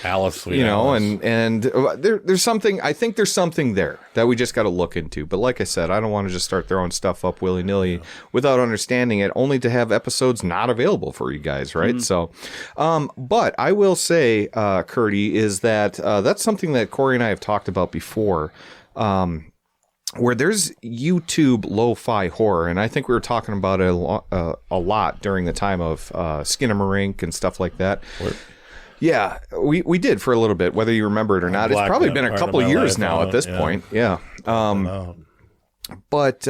Alice, Alice. And there's something, I think there's something there that we just got to look into. But like I said, I don't want to just start throwing stuff up willy-nilly without understanding it, only to have episodes not available for you guys, right? So, but I will say, Kirdy, is that that's something that Corey and I have talked about before, where there's YouTube lo-fi horror, and I think we were talking about it a lot during the time of Skinamarink and stuff like that. Yeah, we did for a little bit, whether you remember it or not. It's probably been a couple years now at this point. Yeah. But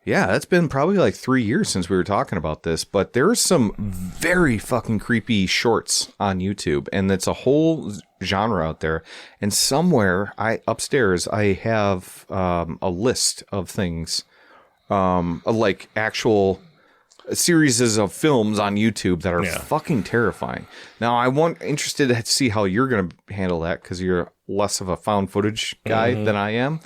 it's been probably like 3 years since we were talking about this. But there's some very fucking creepy shorts on YouTube, and it's a whole genre out there. And somewhere upstairs, I have a list of things, like actual series of films on YouTube that are fucking terrifying. Now, I'm interested to see how you're going to handle that because you're less of a found footage guy than I am.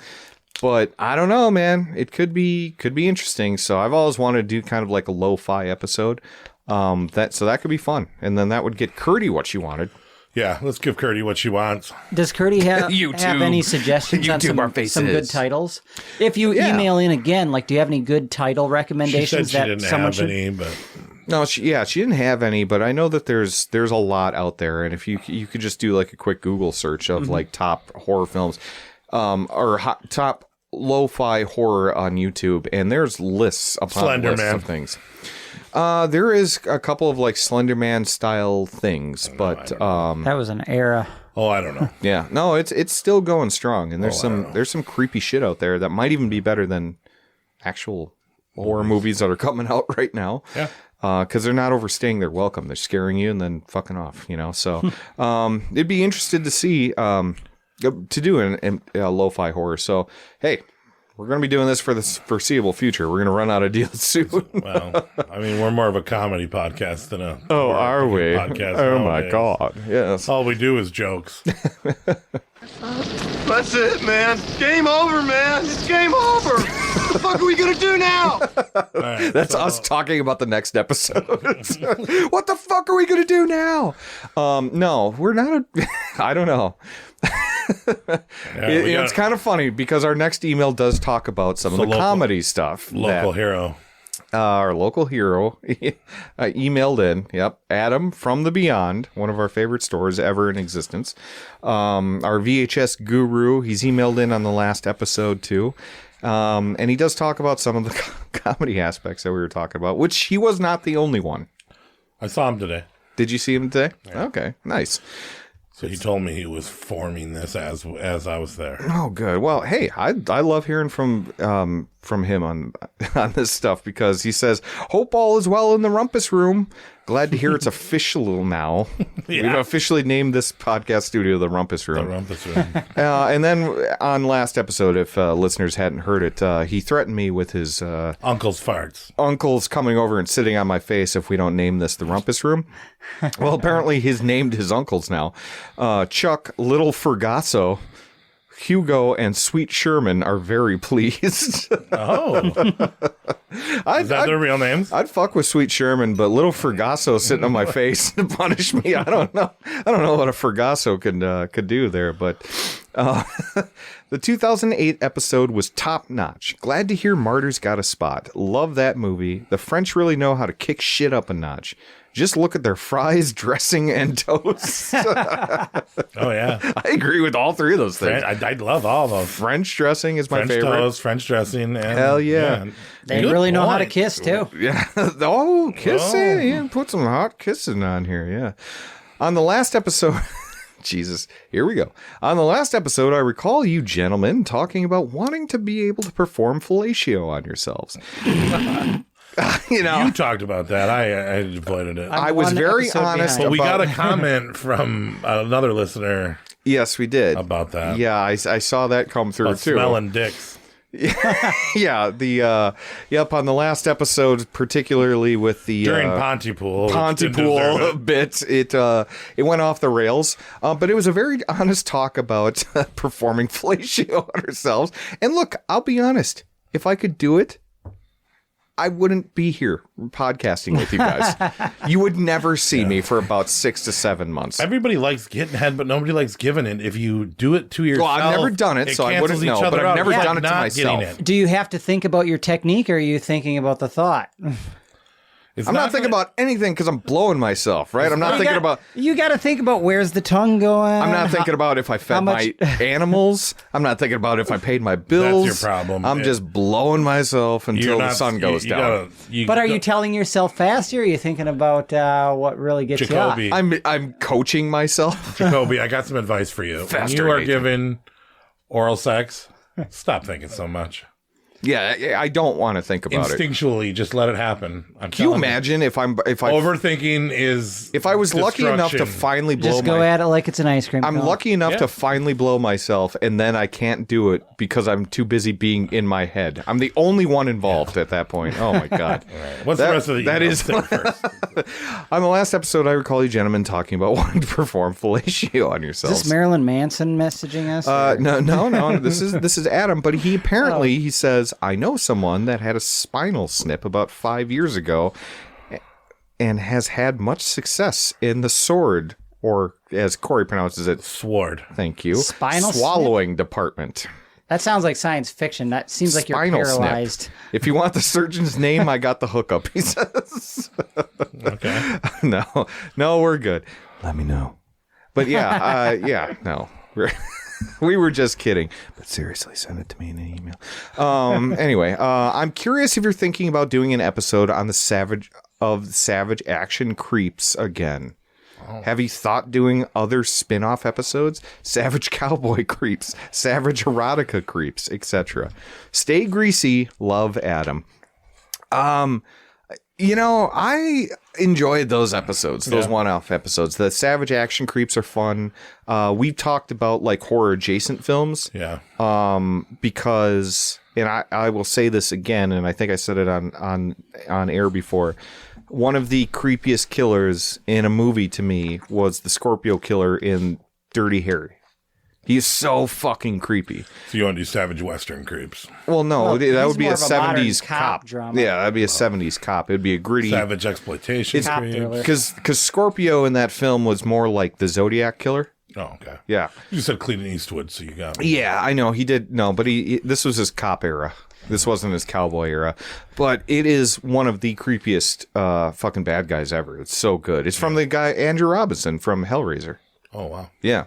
But I don't know, man. It could be interesting. So I've always wanted to do kind of like a lo-fi episode. That could be fun, and then that would get Kirdy what she wanted. Yeah, let's give Kirdy what she wants. Does Kirdy have any suggestions on some good titles? If you email in again, like, do you have any good title recommendations? She said she didn't have any, but... No, she didn't have any, but I know that there's a lot out there, and if you could just do like a quick Google search of like top horror films, or top lo-fi horror on YouTube, and there's lists upon lists of things. There is a couple of like Slender Man style things, but that was an era. Oh, I don't know. Yeah, no, it's still going strong, and there's some creepy shit out there that might even be better than actual horror movies that are coming out right now. Yeah. Because they're not overstaying their welcome. They're scaring you and then fucking off, So it'd be interested to see to do a lo-fi horror. So, hey, we're going to be doing this for the foreseeable future. We're going to run out of deals soon. Well, I mean, we're more of a comedy podcast than a are we? podcast. Oh, nowadays. my God. Yes. All we do is jokes. That's it, man. Game over, man. It's game over. What the fuck are we going to do now? Right, That's us talking about the next episode. What the fuck are we going to do now? No, we're not. I don't know. It's kind of funny because our next email does talk about some of the comedy stuff. Local hero. Our local hero emailed in. Yep. Adam from the Beyond, one of our favorite stores ever in existence. Our VHS guru. He's emailed in on the last episode too. And he does talk about some of the comedy aspects that we were talking about, which he was not the only one. I saw him today. Did you see him today? Yeah. Okay. Nice. So he told me he was forming this as I was there. Oh, good. Well, hey, I love hearing from him on this stuff because he says, "Hope all is well in the Rumpus Room. Glad to hear it's official now. Yeah. We've officially named this podcast studio the Rumpus Room." The Rumpus Room. And then on last episode, if listeners hadn't heard it, he threatened me with his uncle's farts. Uncle's coming over and sitting on my face if we don't name this the Rumpus Room. Well, apparently he's named his uncles now. Chuck, Little Fergasso, Hugo, and Sweet Sherman are very pleased. Oh. Is that their real names? I'd fuck with Sweet Sherman, but Little Fergasso sitting on my face to punish me. I don't know what a Fergasso could do there, but the 2008 episode was top notch. Glad to hear Martyrs got a spot. Love that movie. The French really know how to kick shit up a notch. Just look at their fries, dressing, and toast. Oh, yeah. I agree with all three of those things. I love all of those. French dressing is my favorite. French toast, French dressing. And, hell yeah. They really know how to kiss, too. Yeah. Oh, kissing. Yeah, put some hot kissing on here. Yeah. On the last episode... Jesus, here we go. On the last episode, I recall you gentlemen talking about wanting to be able to perform fellatio on yourselves. You talked about that. I avoided it. I was very honest. But we got a comment from another listener. Yes, we did About that. Yeah, I saw that come through About too. Smelling dicks. Yeah, on the last episode, particularly with the during Pontypool bit, it went off the rails. But it was a very honest talk about performing fellatio on ourselves. And look, I'll be honest, if I could do it, I wouldn't be here podcasting with you guys. You would never see me for about 6 to 7 months. Everybody likes getting head, but nobody likes giving it. If you do it to yourself, well, I've never done it, so I wouldn't know. But I've never done it to myself. Do you have to think about your technique, or are you thinking about the thought? I'm not thinking about anything because I'm blowing myself, right? I'm not thinking about... You got to think about where's the tongue going. I'm not thinking about if I fed my animals. I'm not thinking about if I paid my bills. That's your problem. I'm just blowing myself until the sun goes down. But are you telling yourself faster, or are you thinking about what really gets Jacoby. you up? I'm coaching myself. Jacoby, I got some advice for you. Faster, when you are Nathan. given oral sex, stop thinking so much. Yeah, I don't want to think about it. Instinctually, just let it happen. Can you imagine if I overthinking is if I was lucky enough to finally blow just go at it like it's an ice cream I'm cone. lucky enough to finally blow myself, and then I can't do it because I'm too busy being in my head. I'm the only one involved at that point. Oh my god! Right. What's the rest of the that email? is Say it first. On the last episode, I recall you gentlemen talking about wanting to perform fellatio on yourselves. Is this Marilyn Manson messaging us? No. This is Adam, but he apparently he says, I know someone that had a spinal snip about 5 years ago and has had much success in the sword, or as Corey pronounces it, sword. Thank you. Spinal swallowing department. That sounds like science fiction. That seems like you're paralyzed. Snip. If you want the surgeon's name, I got the hookup, he says. Okay. No, we're good. Let me know. But no. We were just kidding. But seriously, send it to me in an email. Anyway, I'm curious if you're thinking about doing an episode on the Savage Action Creeps again. Have you thought doing other spin-off episodes? Savage Cowboy Creeps, Savage Erotica Creeps, etc. Stay greasy. Love, Adam. You know, I enjoyed those episodes, those one-off episodes. The Savage Action Creeps are fun. We talked about like horror adjacent films. Yeah. Because, and I will say this again, and I think I said it on air before. One of the creepiest killers in a movie to me was the Scorpio killer in Dirty Harry. He's so fucking creepy. So you want to do Savage Western Creeps? Well, no, that would be a 70s cop drama. Yeah, that'd be a 70s cop. It would be a gritty Savage Exploitation Creeps. Because Scorpio in that film was more like the Zodiac killer. Oh, okay. Yeah. You said Clint Eastwood, so you got me. Yeah, I know. He did. No, but this was his cop era. This wasn't his cowboy era. But it is one of the creepiest fucking bad guys ever. It's so good. It's from the guy Andrew Robinson from Hellraiser. Oh, wow. Yeah.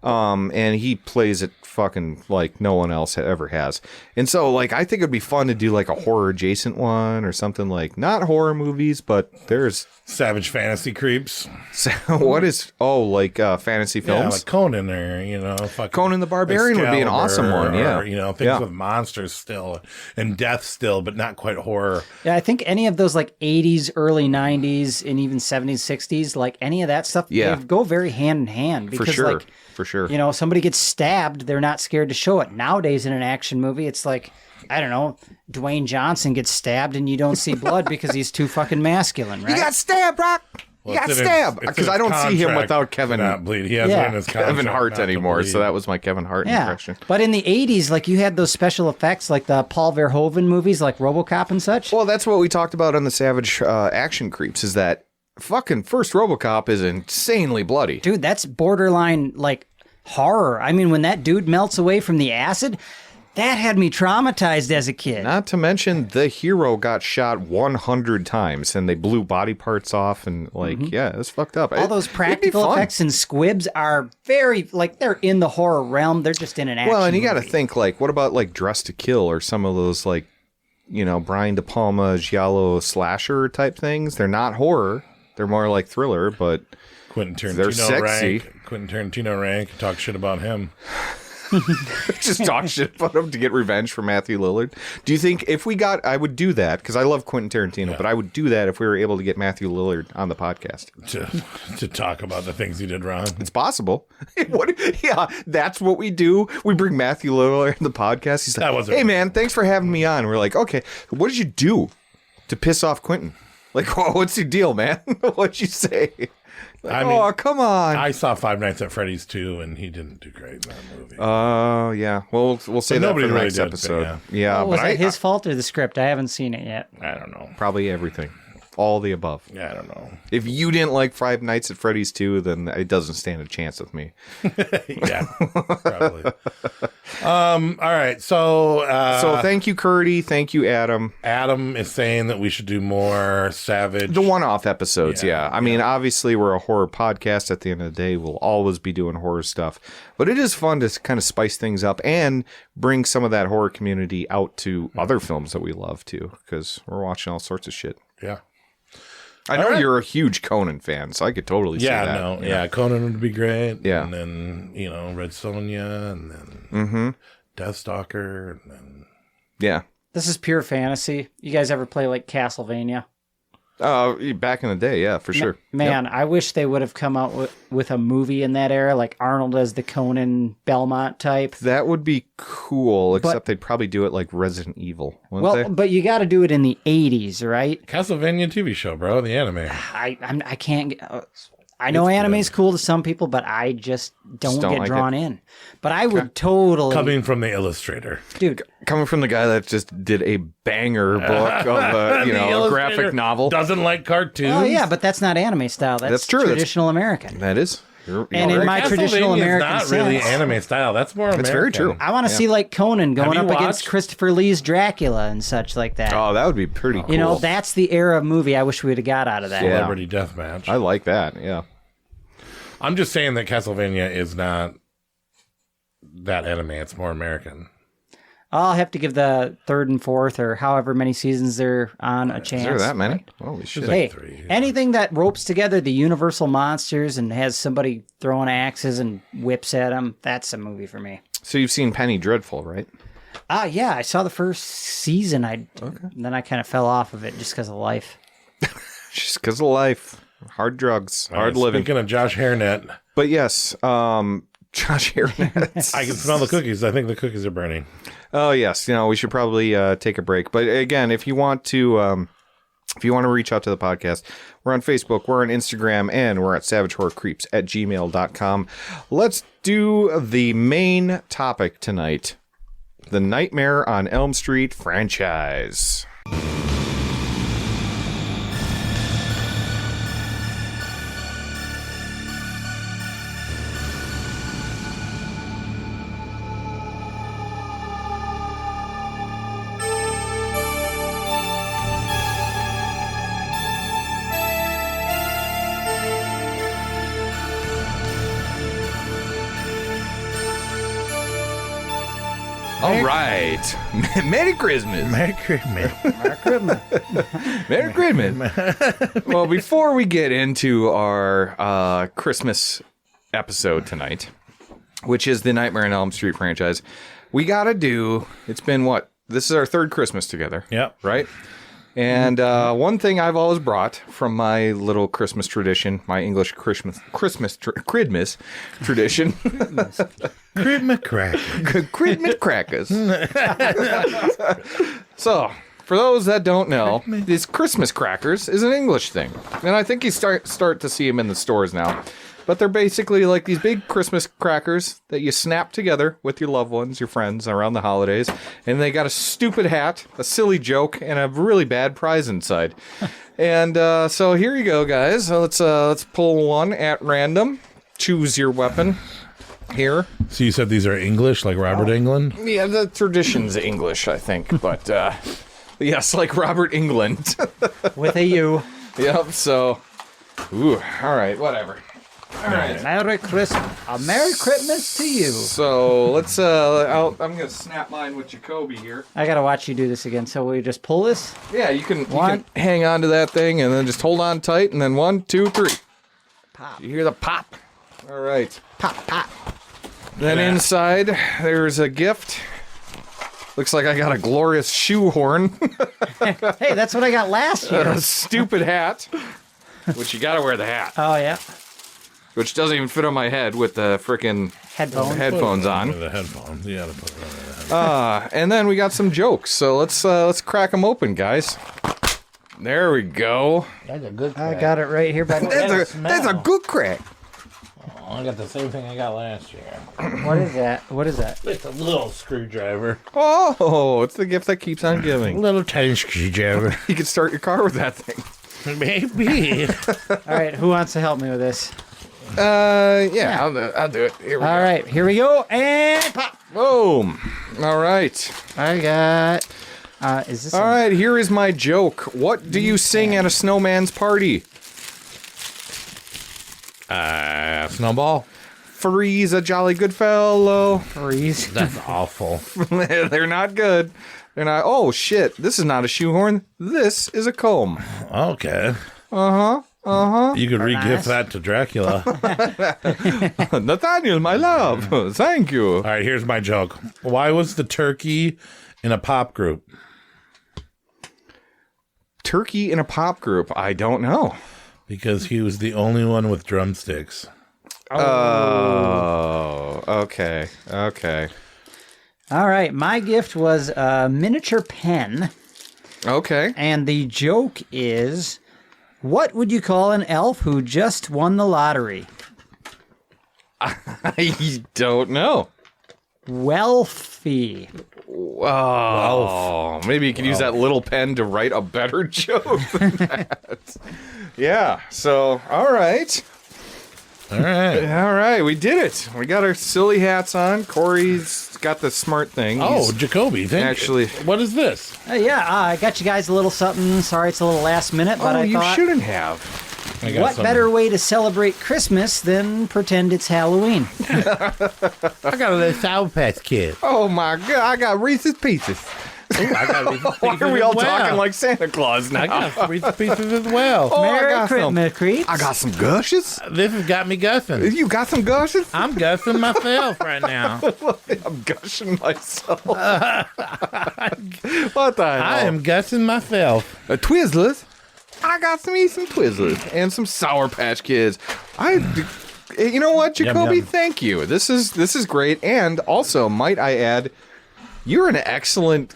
And he plays it fucking like no one else ever has. And so, like, I think it'd be fun to do like a horror adjacent one or something like not horror movies, but there's Savage Fantasy Creeps. What is, fantasy films? Yeah, like Conan or, fucking Conan the Barbarian would be an awesome one, yeah. Or, things with monsters still and death still, but not quite horror. Yeah, I think any of those like 80s, early 90s, and even 70s, 60s, like any of that stuff, they go very hand in hand. Because, For sure. Somebody gets stabbed, they're not scared to show it. Nowadays in an action movie, it's like, I don't know, Dwayne Johnson gets stabbed and you don't see blood because he's too fucking masculine, right? You got stabbed, Brock! You got stabbed! Because I don't see him without Kevin. He has it in his Kevin Hart anymore, so that was my Kevin Hart impression. But in the 80s, like you had those special effects like the Paul Verhoeven movies like RoboCop and such. Well, that's what we talked about on the Savage Action Creeps, is that fucking first RoboCop is insanely bloody. Dude, that's borderline like horror. I mean, when that dude melts away from the acid, that had me traumatized as a kid. Not to mention the hero got shot 100 times and they blew body parts off and yeah, it's fucked up. All those practical effects and squibs are very, like, they're in the horror realm. They're just in an action Well, and you got to movie. think, like, what about like Dress to Kill or some of those like, Brian De Palma, giallo slasher type things? They're not horror. They're more like thriller, but Quentin Tarantino they're sexy. Quentin Tarantino rank. Talk shit about him. Just talk shit about him to get revenge for Matthew Lillard. Do you think if we got, I would do that because I love Quentin Tarantino, but I would do that if we were able to get Matthew Lillard on the podcast to talk about the things he did wrong. It's possible. Yeah, that's what we do. We bring Matthew Lillard on the podcast. He's like, "Hey man, thanks for having me on." We're like, "Okay, what did you do to piss off Quentin? Like, what's your deal, man? What'd you say?" Like, come on. I saw Five Nights at Freddy's too, and he didn't do great in that movie. Oh, yeah. Well, we'll say that for the next episode. Yeah, was that his fault or the script? I haven't seen it yet. I don't know. Probably everything. All the above. Yeah, I don't know. If you didn't like Five Nights at Freddy's 2, then it doesn't stand a chance with me. Yeah, probably. All right, so thank you, Kirdy. Thank you, Adam. Adam is saying that we should do more Savage. The one-off episodes, yeah. I mean, obviously, we're a horror podcast. At the end of the day, we'll always be doing horror stuff. But it is fun to kind of spice things up and bring some of that horror community out to other films that we love, too, because we're watching all sorts of shit. Yeah. I know you're a huge Conan fan, so I could totally see that. Yeah, Conan would be great. Yeah. And then, Red Sonja, and then Deathstalker, and then... Yeah. This is pure fantasy. You guys ever play like Castlevania? Back in the day, yeah, for sure. Man, I wish they would have come out with a movie in that era, like Arnold as the Conan Belmont type. That would be cool, except they'd probably do it like Resident Evil, wouldn't they? But you got to do it in the 80s, right? Castlevania TV show, bro, the anime. I can't... I know anime's cool to some people, but I just don't get like drawn in. But I would totally... Coming from the illustrator. Dude. Coming from the guy that just did a banger book of a graphic novel. Doesn't like cartoons. Oh, yeah, but that's not anime style. That's true. Traditional American. That is. And in my traditional American not sense, really anime style. That's more American. That's very true. I want to see like Conan going up against Christopher Lee's Dracula and such like that. Oh, that would be pretty cool. You know, that's the era of movie I wish we would have got out of that. Celebrity Deathmatch. I like that, yeah. I'm just saying that Castlevania is not that anime. It's more American. I'll have to give the third and fourth or however many seasons they're on a chance. Is there that many? Holy shit. Hey, anything that ropes together the Universal monsters and has somebody throwing axes and whips at them, that's a movie for me. So you've seen Penny Dreadful, right? Yeah, I saw the first season. Then I kind of fell off of it just because of life. Just because of life. Hard drugs. Hard living. Speaking of Josh Hairnet. But yes, Josh Hairnet. I can smell the cookies. I think the cookies are burning. Oh yes, we should probably take a break. But again, if you want to reach out to the podcast, we're on Facebook, we're on Instagram, and we're at savagehorrorcreeps@gmail.com. Let's do the main topic tonight: the Nightmare on Elm Street franchise. All right. Merry Christmas. Merry Christmas. Merry Christmas. Merry Christmas. Well, before we get into our Christmas episode tonight, which is the Nightmare on Elm Street franchise, we got to do, it's been what? This is our third Christmas together. Yep. Right? And one thing I've always brought from my little Christmas tradition, my English Christmas tradition. Christmas crackers. Christmas crackers. So, for those that don't know, these Christmas crackers is an English thing. And I think you start to see them in the stores now. But they're basically like these big Christmas crackers that you snap together with your loved ones, your friends around the holidays. And they got a stupid hat, a silly joke, and a really bad prize inside. And so here you go, guys. Let's pull one at random. Choose your weapon here. So you said these are English, like Robert England? Yeah, the tradition's English, I think. But yes, like Robert England. With a U. Yep, so... Ooh, all right, whatever. All right. Merry Christmas. A Merry Christmas to you. So let's. I'm gonna snap mine with Jacoby here. I gotta watch you do this again. So we just pull this. Yeah, you can hang on to that thing and then just hold on tight, and then 1, 2, 3. Pop. You hear the pop? All right. Pop, pop. Then inside there's a gift. Looks like I got a glorious shoehorn. Hey, that's what I got last year. A stupid hat. Which you gotta wear the hat. Oh yeah. Which doesn't even fit on my head with the frickin' headphones on. The headphones. You gotta put it on the headphones. And then we got some jokes. So let's crack them open, guys. There we go. That's a good crack. I got it right here. That's a good crack. Oh, I got the same thing I got last year. What is that? What is that? It's a little screwdriver. Oh, it's the gift that keeps on giving. Little tiny screwdriver. You can start your car with that thing. Maybe. All right, who wants to help me with this? Yeah. I'll do it. Here we go. All right, here we go, and pop. Boom. All right. I got. Is this? All right. Here is my joke. What do you sing at a snowman's party? Snowball. Freeze, a jolly good fellow. Freeze. That's awful. They're not good. They're not. Oh shit! This is not a shoehorn. This is a comb. Okay. You could re-gift that to Dracula. Nathaniel, my love. Thank you. All right, here's my joke. Why was the turkey in a pop group? Turkey in a pop group? I don't know. Because he was the only one with drumsticks. Oh, okay. Okay. All right, my gift was a miniature pen. Okay. And the joke is, what would you call an elf who just won the lottery? I don't know. Wealthy. Oh, maybe you could use that little pen to write a better joke than that. Yeah, so, all right. All right, we did it. We got our silly hats on. Corey's got the smart thing. Oh, Jacoby, actually, what is this? I got you guys a little something. Sorry it's a little last minute, but I you thought... shouldn't have. What better way to celebrate Christmas than pretend it's Halloween? I got a little Sour Patch Kid. Oh my God! I got Reese's Pieces. Ooh, I got Reese's Pieces. Why are we all as well. talking like Santa Claus now? I got Reese's Pieces as well. Oh, Merry Christmas, creeps. I got some gushes. This has got me gussing. You got some gushes? I'm gussing myself right now. I'm gushing myself. What the hell? I am gussing myself. Twizzlers. I got some Twizzlers and some Sour Patch Kids. You know what, Jacoby? Yum. Thank you. This is great. And also, might I add, you're an excellent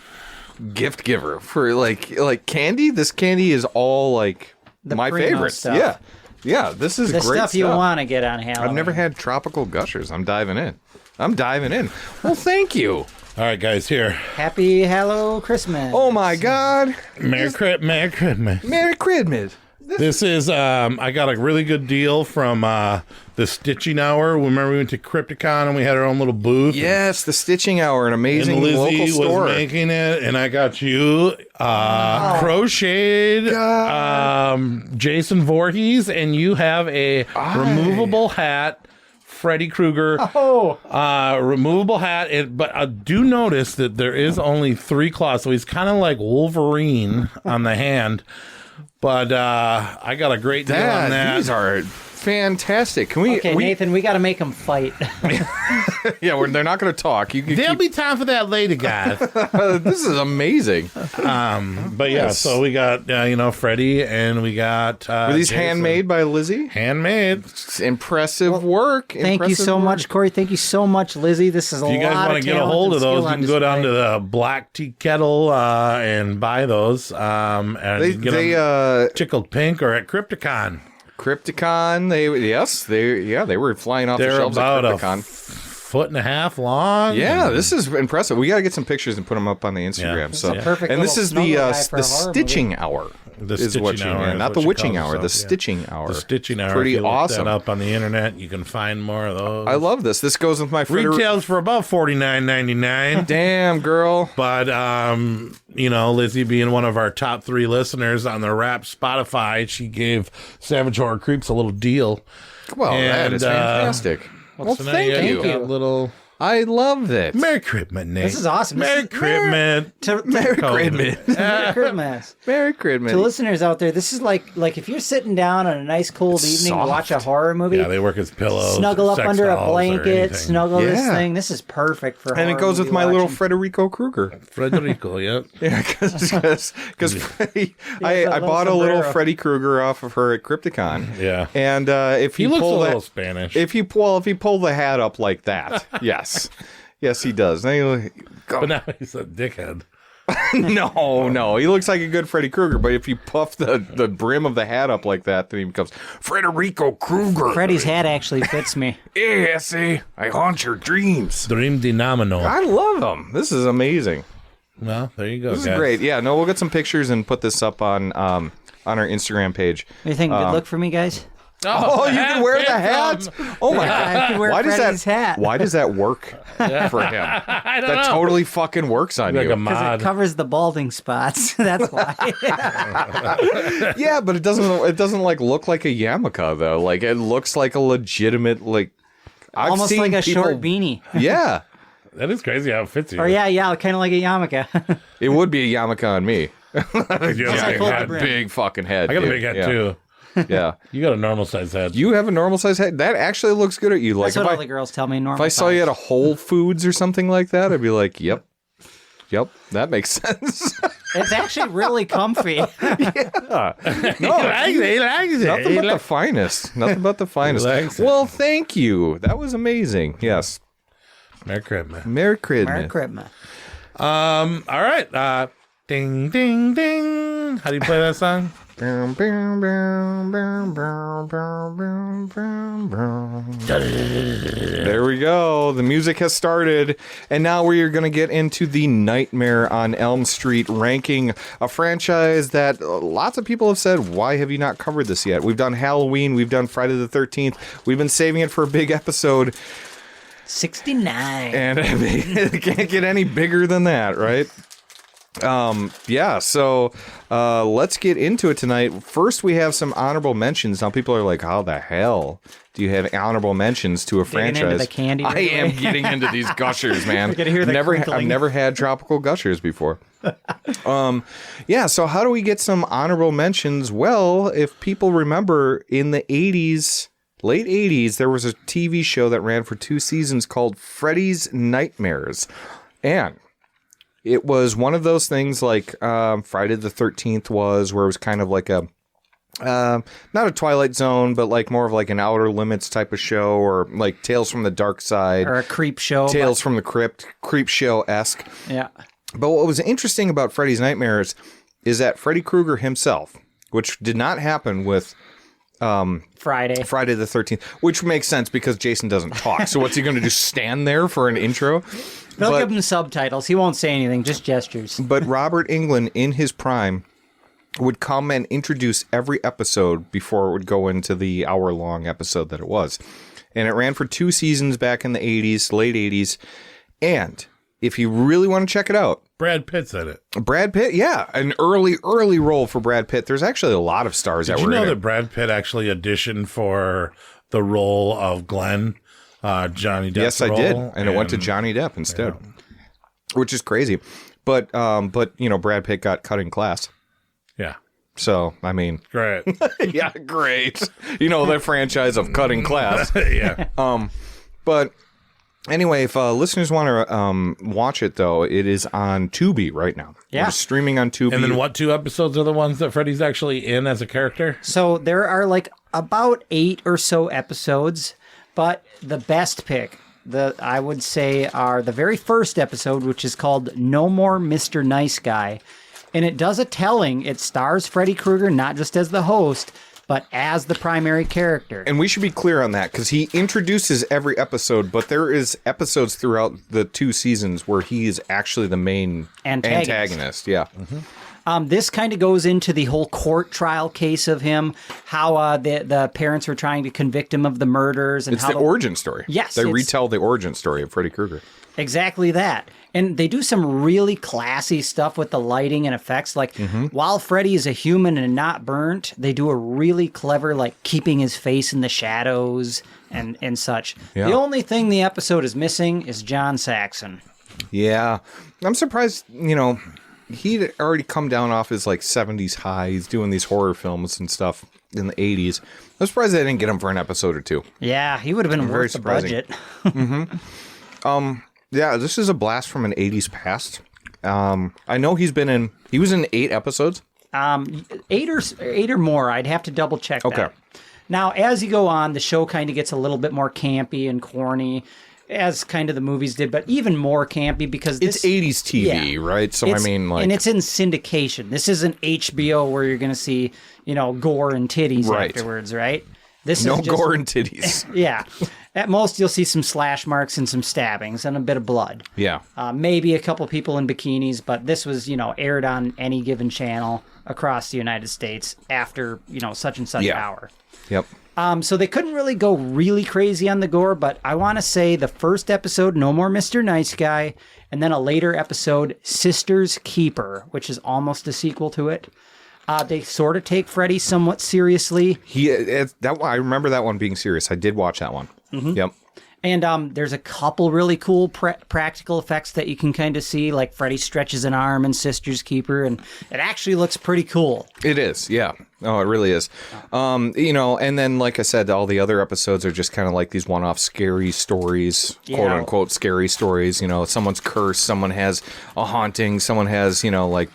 gift giver for like candy. This candy is all like my favorites. Stuff. Yeah. This is the great stuff you want to get on Halloween. I've never had tropical gushers. I'm diving in. Well, thank you. All right, guys, here. Happy Hello Christmas. Oh my God. Merry Christmas. Merry Christmas. This is, I got a really good deal from the Stitching Hour. Remember we went to Crypticon and we had our own little booth? Yes, the Stitching Hour, an amazing and Lizzie local store. was making it, and I got you crocheted Jason Voorhees, and you have a removable hat. Freddy Krueger removable hat, but do notice that there is only 3 claws, so he's kind of like Wolverine on the hand. But I got a great deal on that. These are fantastic. Can we? Okay, Nathan, we got to make them fight. Yeah, they're not going to talk. There'll be time for that later, guys. This is amazing. But yeah, so we got Freddy, and we got were these Jason. handmade by Lizzie? Handmade. It's impressive work. Thank you so much, Corey. Thank you so much, Lizzie. This is a lot of If you guys want to get a hold of those, you can go down to the Black Tea Kettle and buy those. And you can get them tickled pink or at Crypticon. They were flying off the shelves about at Crypticon. 1.5 feet long. Yeah, this is impressive. We got to get some pictures and put them up on the Instagram. Perfect. And this is the Stitching movie. Hour. The is Stitching what you Hour, mean. Not the Witching Hour, the Stitching Hour. The Stitching Hour. Pretty if you look awesome. that up on the internet, you can find more of those. I love this. This goes with my retails for about $49.99. Damn, girl. But Lizzie being one of our top 3 listeners on the Rap Spotify, she gave Savage Horror Creeps a little deal. Well, that is fantastic. Well, thank you. I love that. Merry Christmas, Nate. This is awesome. Merry Christmas. Merry Christmas. Merry Christmas. Merry Christmas. To listeners out there, this is like if you're sitting down on a nice cold evening to watch a horror movie. Yeah, they work as pillows. Snuggle up under a blanket, snuggle this thing. This is perfect for horror And it goes with my watching. little Federico Krueger. Federico, yep. Yeah, because I bought a little Freddy Krueger off of her at Crypticon. Yeah. And if you he looks pull a that, little Spanish. If you pull the hat up like that, yes. Yes, he does. But now he's a dickhead. No. He looks like a good Freddy Krueger, but if you puff the brim of the hat up like that, then he becomes Federico Krueger. Freddy's hat actually fits me. Yeah, see? I haunt your dreams. Dream Denominal. I love him. This is amazing. Well, there you go, This guys. is great. Yeah, no, we'll get some pictures and put this up on our Instagram page. You think good look for me, guys? Oh, you can wear the hat? Oh my Yeah, I God. can wear Freddy's hat. Why does that work for him? I don't That know. totally fucking works on Like you. a Because mod. it covers the balding spots. That's why. Yeah, but it doesn't like look like a yarmulke though. Like it looks like a legitimate I've Almost seen like a people- short beanie. Yeah. That is crazy how it fits you. Or yeah, kind of like a yarmulke. It would be a yarmulke on me. You have a big head. Big fucking head. I got a dude. big head Yeah. too. Yeah. You got a normal size head. You have a normal size head? That actually looks good at you. Like That's what if all the girls tell me. Normal if I saw you at a Whole Foods or something like that, I'd be like, yep, that makes sense. It's actually really comfy. No, he likes it. Nothing but the finest. Nothing but the finest. likes it. Well, thank you. That was amazing. Yes. Merry Christmas. Merry Christmas. Merry Christmas. All right. Ding, ding, ding. How do you play that song? There we go. The music has started. And now we are going to get into the Nightmare on Elm Street ranking, a franchise that lots of people have said, why have you not covered this yet? We've done Halloween. We've done Friday the 13th. We've been saving it for a big episode. 69. And it can't get any bigger than that, right? Yeah, so let's get into it tonight. First, we have some honorable mentions. Now, people are like, how the hell do you have honorable mentions to a franchise? Into the candy I am getting into these gushers, man. I've never had tropical gushers before. Yeah, so how do we get some honorable mentions? Well, if people remember, in the 80s, late 80s, there was a TV show that ran for 2 seasons called Freddy's Nightmares. And it was one of those things like Friday the 13th was, where it was kind of like a, not a Twilight Zone, but like more of like an Outer Limits type of show, or like Tales from the Dark Side. Or a Creep Show. Tales from the Crypt, Creep Show-esque. Yeah. But what was interesting about Freddy's Nightmares is that Freddy Krueger himself, which did not happen with Friday the 13th, which makes sense because Jason doesn't talk. So what's he going to do, stand there for an intro? They'll give him subtitles. He won't say anything, just gestures. But Robert Englund, in his prime, would come and introduce every episode before it would go into the hour-long episode that it was. And it ran for 2 seasons back in the 80s, late 80s. And if you really want to check it out, Brad Pitt's in it. Brad Pitt, yeah. An early role for Brad Pitt. There's actually a lot of stars that were in it. Did you know that Brad Pitt actually auditioned for the role of Glenn? Johnny Depp's Yes, I role, did, and it went to Johnny Depp instead, which is crazy. But you know, Brad Pitt got cut in class. Yeah. So I mean, great. Yeah, great. You know, the franchise of cutting class. Yeah. But anyway, if listeners want to watch it, though, it is on Tubi right now. Yeah. We're streaming on Tubi. And then what 2 episodes are the ones that Freddy's actually in as a character? So there are like about 8 or so episodes. But the best pick, I would say, are the very first episode, which is called No More Mr. Nice Guy. And it does a telling. It stars Freddy Krueger, not just as the host, but as the primary character. And we should be clear on that, because he introduces every episode, but there is episodes throughout the 2 seasons where he is actually the main antagonist. Yeah. Mm-hmm. This kind of goes into the whole court trial case of him, how the parents were trying to convict him of the murders. And it's the origin story. Yes. They retell the origin story of Freddy Krueger. Exactly that. And they do some really classy stuff with the lighting and effects. Like, while Freddy is a human and not burnt, they do a really clever, like, keeping his face in the shadows and such. Yeah. The only thing the episode is missing is John Saxon. Yeah. I'm surprised, you know, he'd already come down off his like 70s high. He's doing these horror films and stuff in the 80s. I'm surprised they didn't get him for an episode or 2. Yeah, he would have been worth the budget. Yeah, this is a blast from an 80s past. I know he was in 8 episodes. 8 or more. I'd have to double check that. Okay. Now, as you go on, the show kind of gets a little bit more campy and corny, as kind of the movies did, but even more campy because it's 80s TV, right? So I mean, like, and it's in syndication. This isn't HBO where you're going to see, you know, gore and titties afterwards, right? This no is just, gore and titties. Yeah. At most, you'll see some slash marks and some stabbings and a bit of blood. Yeah. Maybe a couple people in bikinis, but this was, you know, aired on any given channel across the United States after, you know, such and such hour. Yep. So they couldn't really go really crazy on the gore, but I want to say the first episode, No More Mr. Nice Guy, and then a later episode, Sister's Keeper, which is almost a sequel to it. They sort of take Freddy somewhat seriously. I remember that one being serious. I did watch that one. Mm-hmm. Yep. And there's a couple really cool practical effects that you can kind of see, like Freddy stretches an arm in Sister's Keeper, and it actually looks pretty cool. It is, yeah. Oh, it really is. You know, and then, like I said, all the other episodes are just kind of like these one-off scary stories, quote-unquote scary stories. You know, someone's cursed, someone has a haunting, someone has, you know, like,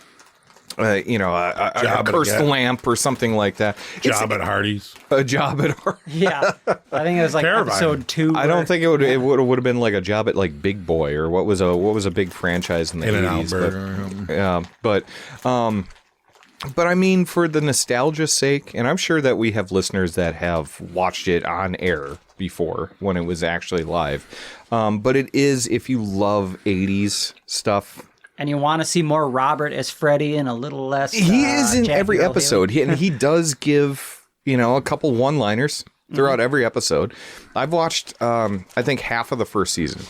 a cursed lamp or something like that. Job at Hardee's. A job at Hardee's. Yeah. I think it was like episode 2. I don't think it would have been like a job at like Big Boy or what was a big franchise in the 80s. But I mean, for the nostalgia's sake, and I'm sure that we have listeners that have watched it on air before when it was actually live. But it is, if you love 80s stuff, and you want to see more Robert as Freddy and a little less. He is in Jackie every Earle episode, and he does give, you know, a couple one-liners throughout every episode. I've watched, I think, half of the first season,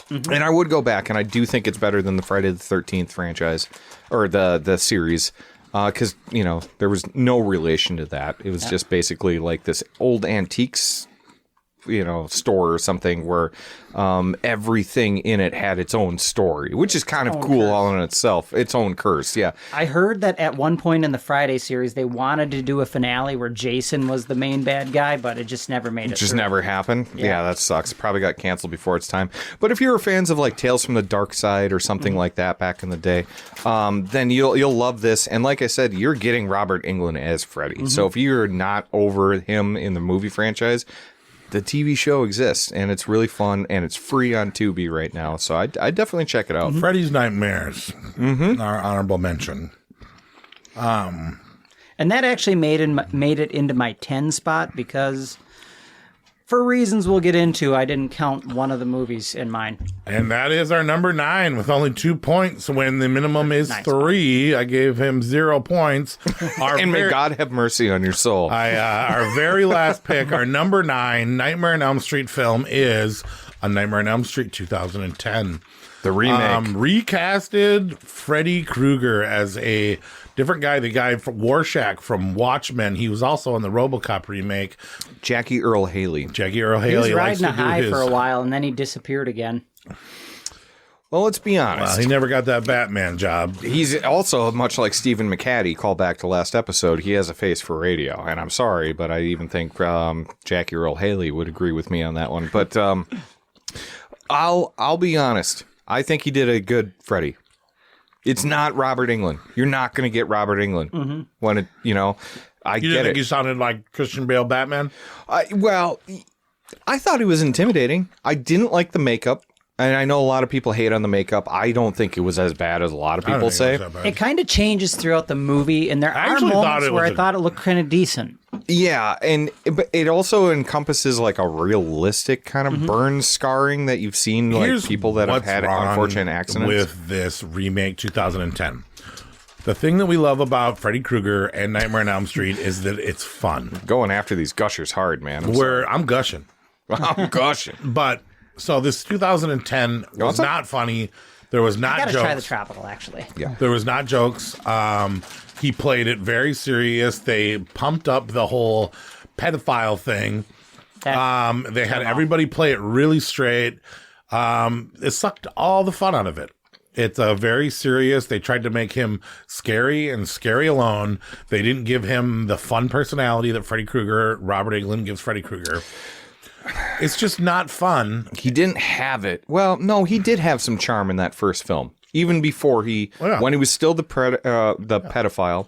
And I would go back, and I do think it's better than the Friday the 13th franchise, or the series, because, there was no relation to that. It was just basically like this old antiques, store or something where everything in it had its own story, which is kind of cool all in itself. Its own curse, yeah. I heard that at one point in the Friday series, they wanted to do a finale where Jason was the main bad guy, but it just never made it. Just never happened. Yeah, that sucks. Probably got canceled before its time. But if you were fans of like Tales from the Dark Side or something like that back in the day, then you'll love this. And like I said, you're getting Robert Englund as Freddy. So if you're not over him in the movie franchise, the TV show exists, and it's really fun, and it's free on Tubi right now. So I definitely check it out. Freddy's Nightmares, our honorable mention. And that actually made it into my 10 spot because, for reasons we'll get into, I didn't count one of the movies in mine. And that is our number 9 with only 2 points when the minimum is 3. I gave him 0 points. And may God have mercy on your soul. Our very last pick, our number 9 Nightmare on Elm Street film is A Nightmare on Elm Street 2010. The remake. Recasted Freddy Krueger as a different guy, the guy from Rorschach from Watchmen. He was also in the RoboCop remake. Jackie Earl Haley. Jackie Earl He Haley was riding a high his... for a while, and then he disappeared again. Well, let's be honest. Well, he never got that Batman job. He's also, much like Stephen McCaddy, call back to last episode, he has a face for radio. And I'm sorry, but I even think Jackie Earl Haley would agree with me on that one. But I'll be honest. I think he did a good Freddy. It's not Robert Englund. You're not going to get Robert Englund when it, I you get didn't think it. he sounded like Christian Bale Batman? Well, I thought he was intimidating. I didn't like the makeup. And I know a lot of people hate on the makeup. I don't think it was as bad as a lot of people say. It kind of changes throughout the movie, and there are moments where I thought it looked kind of decent. Yeah, but it also encompasses like a realistic kind of burn scarring that you've seen like people that have had unfortunate accidents. With this remake 2010. The thing that we love about Freddy Krueger and Nightmare on Elm Street is that it's fun. Going after these gushers hard, man. I'm gushing. I'm gushing. But so this 2010 was not funny. There was not jokes. I gotta try the tropical, actually. Yeah. There was not jokes. He played it very serious. They pumped up the whole pedophile thing. They had everybody play it really straight. It sucked all the fun out of it. It's very serious. They tried to make him scary and scary alone. They didn't give him the fun personality that Robert Englund gives Freddy Krueger. It's just not fun. He didn't have it. Well, no, he did have some charm in that first film. Even before when he was still the pedophile,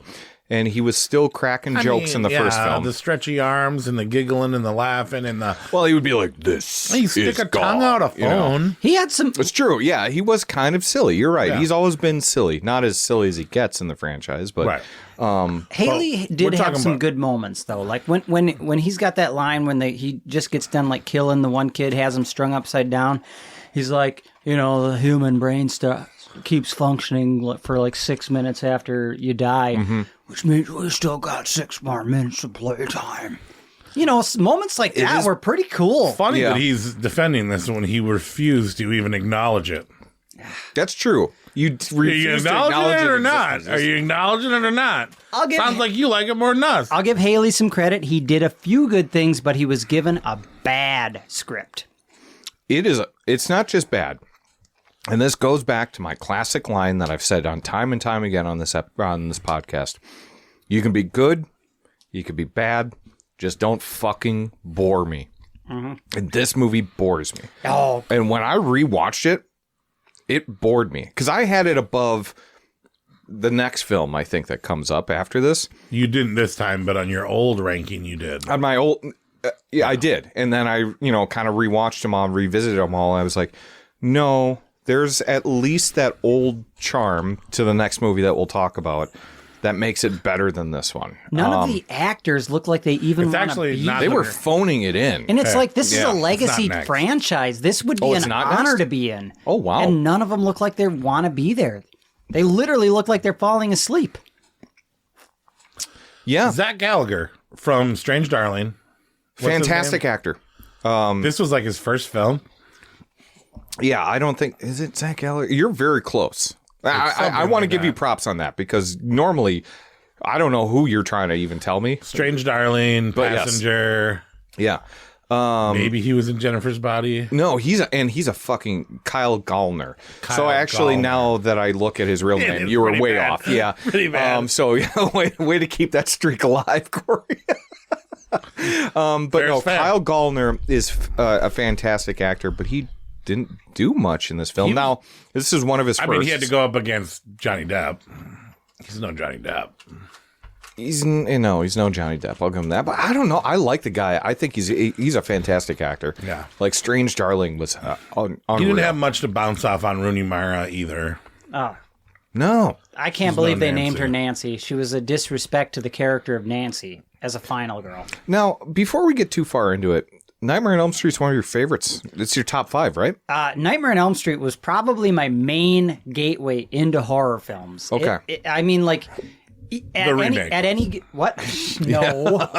and he was still cracking jokes in the first film. The stretchy arms and the giggling and the laughing and the... Well, he would be like, this He stick a tongue out a phone. He had some... It's true, yeah. He was kind of silly. You're right. Yeah. He's always been silly. Not as silly as he gets in the franchise, but... Right. Haley did have some good moments though, like when he's got that line when he just gets done like killing the one kid, has him strung upside down. He's like, the human brain keeps functioning for like 6 minutes after you die, which means we still got 6 more minutes of playtime. Moments like that were pretty cool. Funny that he's defending this when he refused to even acknowledge it. That's true. Are you acknowledging it or not? Are you acknowledging it or not? Sounds like you like it more than us. I'll give Haley some credit. He did a few good things, but he was given a bad script. It's not just bad. And this goes back to my classic line that I've said on time and time again on this podcast. You can be good, you can be bad, just don't fucking bore me. And this movie bores me. Oh. And when I rewatched it, it bored me because I had it above the next film, I think, that comes up after this. You didn't this time, but on your old ranking, you did. On my old, I did. And then I, kind of rewatched them all, revisited them all. And I was like, no, there's at least that old charm to the next movie that we'll talk about that makes it better than this one. None of the actors look like they even want to be They were phoning it in. And it's like, this is a legacy franchise. This would be an honor to be in. Oh, wow. And none of them look like they want to be there. They literally look like they're falling asleep. Yeah. Zach Gallagher from Strange Darling. Fantastic actor. This was like his first film. Yeah, I don't think... Is it Zach Gallagher? You're very close. I want to give you props on that because normally I don't know who you're trying to even tell me. Strange Darling, Passenger. Yes. Yeah. Maybe he was in Jennifer's Body. No, he's a fucking Kyle Gallner. So actually, now that I look at his real name, you were way off. Yeah, pretty bad. So yeah, way to keep that streak alive, Corey. But no, Kyle Gallner is a fantastic actor, but he didn't do much in this film. Now, this is one of his first. I mean, he had to go up against Johnny Depp. He's no Johnny Depp. He's no Johnny Depp. I'll give him that. But I don't know. I like the guy. I think he's a fantastic actor. Yeah. Like Strange Darling was unreal. He didn't have much to bounce off on Rooney Mara either. Oh. No. I can't believe they named her Nancy. She was a disrespect to the character of Nancy as a final girl. Now, before we get too far into it, Nightmare on Elm Street is one of your favorites. It's your top 5, right? Nightmare on Elm Street was probably my main gateway into horror films. Okay. I mean, like... The remake. What? No.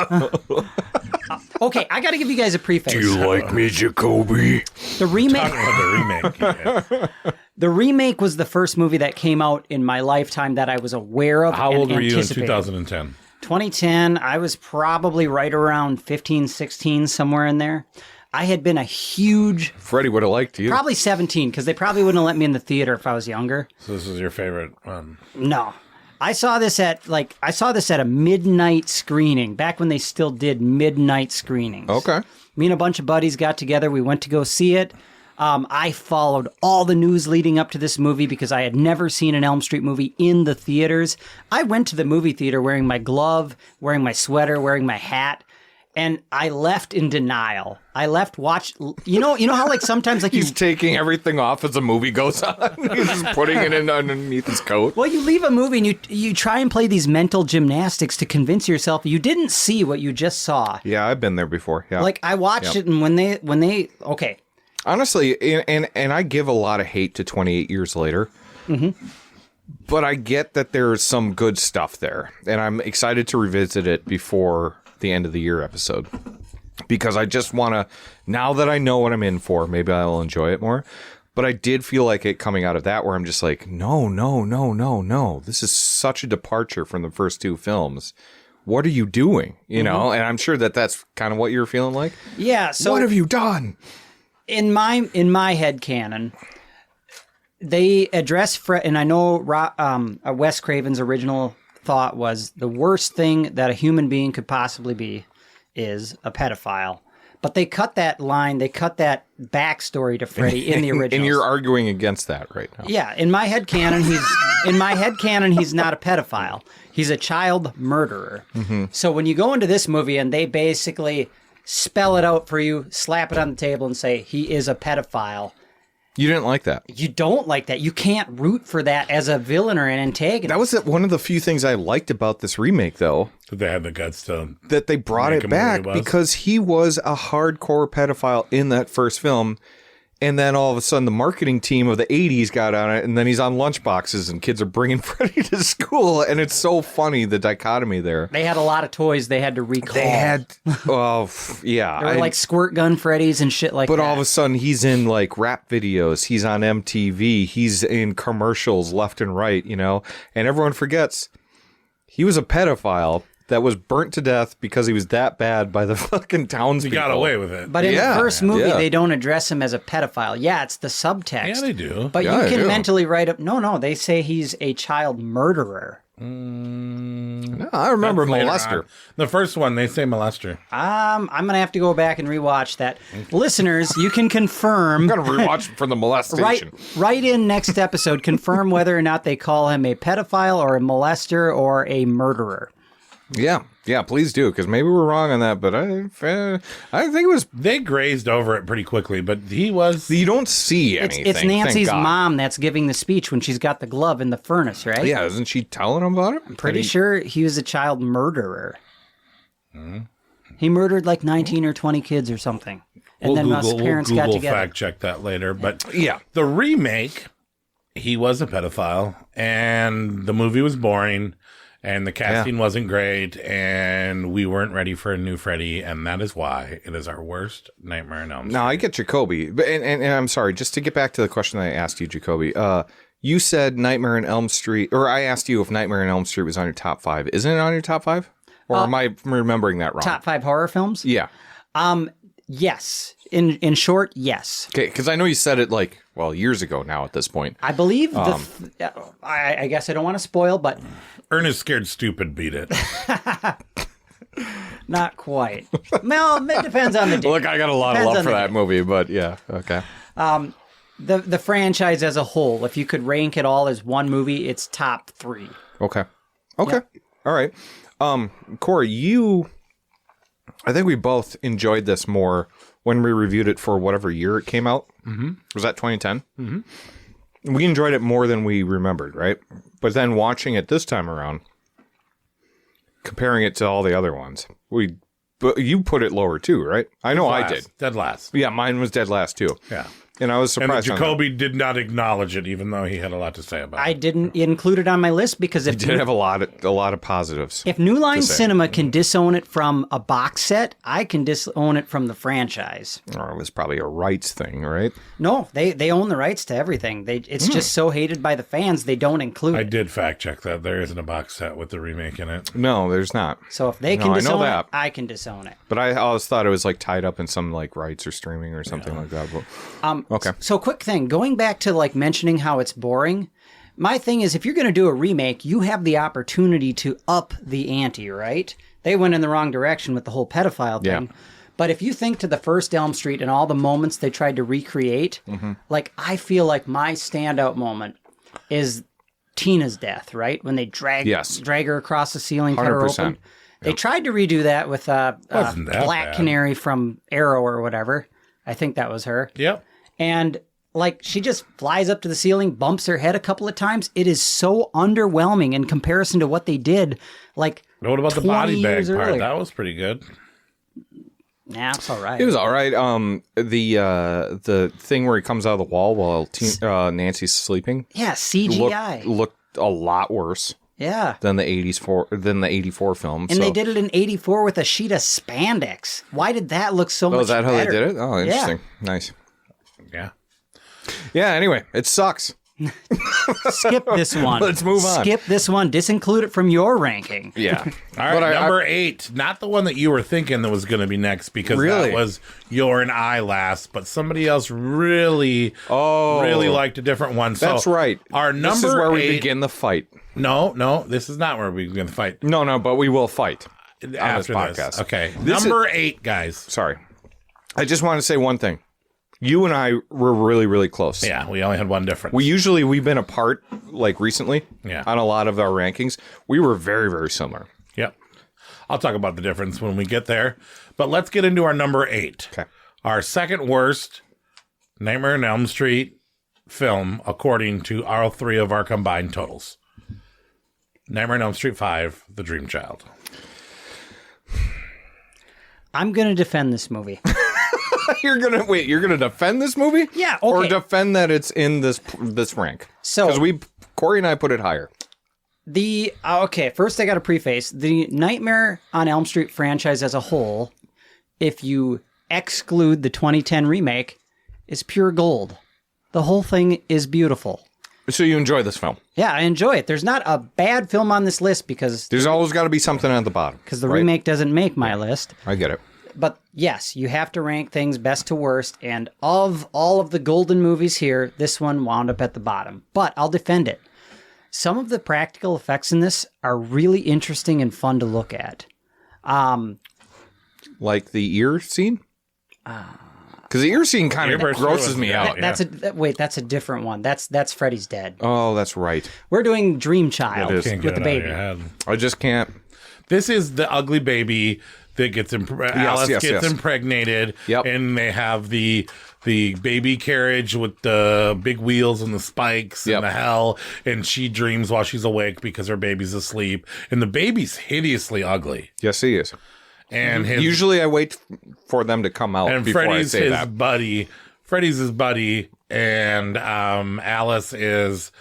Okay, I got to give you guys a preface. Do you like me, Jacoby? The remake. Talking about the remake. The remake was the first movie that came out in my lifetime that I was aware of. How old were you in anticipated. 2010? 2010, I was probably right around 15, 16, somewhere in there. I had been a huge... Freddie would have liked you. Probably 17, because they probably wouldn't have let me in the theater if I was younger. So this is your favorite one? No. I saw this at a midnight screening, back when they still did midnight screenings. Okay. Me and a bunch of buddies got together. We went to go see it. I followed all the news leading up to this movie because I had never seen an Elm Street movie in the theaters. I went to the movie theater wearing my glove, wearing my sweater, wearing my hat. And I left in denial. I left you know how like sometimes like he's taking everything off as the movie goes on. He's just putting it in underneath his coat. Well, you leave a movie and you try and play these mental gymnastics to convince yourself you didn't see what you just saw. Yeah, I've been there before. Yeah. Like I watched it and when they okay. Honestly, and I give a lot of hate to 28 years later. Mm-hmm. But I get that there's some good stuff there, and I'm excited to revisit it before the end of the year episode, because I just want to, now that I know what I'm in for, maybe I'll enjoy it more. But I did feel like it coming out of that where I'm just like, no. This is such a departure from the first two films. What are you doing? You know, and I'm sure that's kind of what you're feeling like. Yeah. So what have you done? In my head canon, they address Fred, and I know Wes Craven's original thought was the worst thing that a human being could possibly be is a pedophile. But they cut that line, they cut that backstory to Freddy in the original. And you're arguing against that right now. Yeah, in my head canon, he's not a pedophile. He's a child murderer. Mm-hmm. So when you go into this movie and they basically spell it out for you, slap it on the table and say he is a pedophile. You didn't like that. You don't like that. You can't root for that as a villain or an antagonist. That was one of the few things I liked about this remake, though. That they had the guts to... That they brought it back because he was a hardcore pedophile in that first film. And then all of a sudden the marketing team of the 80s got on it, and then he's on lunchboxes and kids are bringing Freddy to school. And it's so funny, the dichotomy there. They had a lot of toys they had to recall. They had, yeah. There were like squirt gun Freddys and shit like that. But all of a sudden he's in like rap videos. He's on MTV. He's in commercials left and right, you know. And everyone forgets he was a pedophile that was burnt to death because he was that bad by the fucking townspeople. He got away with it. But in the first movie, they don't address him as a pedophile. Yeah, it's the subtext. Yeah, they do. But you can mentally write up... No, they say he's a child murderer. No, I remember molester. The first one, they say molester. I'm going to have to go back and rewatch that. Listeners, you can confirm... I'm going to rewatch for the molestation. Write in next episode, confirm whether or not they call him a pedophile or a molester or a murderer. Yeah, please do, because maybe we're wrong on that, but I think it was... They grazed over it pretty quickly, but he was... You don't see anything. It's Nancy's mom that's giving the speech when she's got the glove in the furnace, right? Yeah, isn't she telling him about it? I'm pretty sure he was a child murderer. Mm-hmm. He murdered like 19 or 20 kids or something. And then his parents got together. We'll fact check that later, but yeah, the remake, he was a pedophile, and the movie was boring. And the casting wasn't great, and we weren't ready for a new Freddy, and that is why it is our worst Nightmare on Elm Street. No, I get Jacoby. But and I'm sorry, just to get back to the question I asked you, Jacoby. You said Nightmare on Elm Street, or I asked you if Nightmare on Elm Street was on your top 5. Isn't it on your top 5? Or am I remembering that wrong? Top 5 horror films? Yeah. Yes. In short, yes. Okay, because I know you said it years ago now at this point. I believe I guess I don't want to spoil, but Ernest Scared Stupid beat it. not quite. Well, it depends on the day. Look, I got a lot of love for that movie, but yeah, okay. The franchise as a whole, if you could rank it all as one movie, it's top 3. Okay. Yep. All right. Corey, I think we both enjoyed this more when we reviewed it for whatever year it came out. Mm-hmm. Was that 2010? Mm-hmm. We enjoyed it more than we remembered, right? But then watching it this time around, comparing it to all the other ones, but you put it lower too, right? I know I did. Dead last. Yeah, mine was dead last too. Yeah. And I was surprised. And Jacoby did not acknowledge it, even though he had a lot to say about it. I didn't include it on my list because it did have a lot of positives. If New Line Cinema can disown it from a box set, I can disown it from the franchise. Oh, it was probably a rights thing, right? No, they own the rights to everything. It's just so hated by the fans, they don't include it. I did fact check that. There isn't a box set with the remake in it. No, there's not. So if they can disown it, I can disown it. But I always thought it was tied up in some rights or streaming or something like that. But, okay. So quick thing, going back to mentioning how it's boring, my thing is if you're going to do a remake, you have the opportunity to up the ante, right? They went in the wrong direction with the whole pedophile thing. Yeah. But if you think to the first Elm Street and all the moments they tried to recreate, I feel like my standout moment is Tina's death, right? When they drag her across the ceiling, cut her open. They tried to redo that with Black Canary from Arrow or whatever. I think that was her. Yep. And she just flies up to the ceiling, bumps her head a couple of times. It is so underwhelming in comparison to what they did. What about the body bag part? Earlier. That was pretty good. Nah, it's all right. It was all right. The thing where he comes out of the wall while Nancy's sleeping. Yeah, CGI looked a lot worse. Yeah. Than the 84 film. And they did it in 84 with a sheet of spandex. Why did that look so much better? Is that how they did it? Oh, interesting. Yeah. Nice. Yeah. Yeah, anyway, it sucks. Skip this one. Let's move on. Skip this one. Disinclude it from your ranking. Yeah. All right, number 8. Not the one that you were thinking that was going to be next because that was your and I last, but somebody else really liked a different one. That's right. Our number 8. This is where we begin the fight. No, this is not where we begin the fight. No, but we will fight after on this podcast. This. Okay. Number 8, guys. Sorry. I just want to say one thing. You and I were really, really close. Yeah, we only had one difference. We've been apart recently on a lot of our rankings. We were very, very similar. Yep. I'll talk about the difference when we get there. But let's get into our number 8. Okay. Our second worst Nightmare on Elm Street film, according to all 3 of our combined totals. Nightmare on Elm Street 5, The Dream Child. I'm going to defend this movie. You're gonna defend this movie? Yeah, okay. Or defend that it's in this rank? So because Corey and I put it higher. First I got to preface the Nightmare on Elm Street franchise as a whole. If you exclude the 2010 remake, is pure gold. The whole thing is beautiful. So you enjoy this film? Yeah, I enjoy it. There's not a bad film on this list because there's always got to be something at the bottom. Because the remake doesn't make my list. I get it. But yes, you have to rank things best to worst, and of all of the golden movies here, this one wound up at the bottom. But I'll defend it. Some of the practical effects in this are really interesting and fun to look at. Like the ear scene? Because the ear scene kind of grosses me out. That's a different one. That's Freddy's Dead. Oh, that's right. We're doing Dream Child with the baby. I just can't. This is the ugly baby that gets Alice gets impregnated, and they have the baby carriage with the big wheels and the spikes and the hell, and she dreams while she's awake because her baby's asleep, and the baby's hideously ugly. Yes, he is. And usually I wait for them to come out before I say that. Freddy's his buddy, and Alice is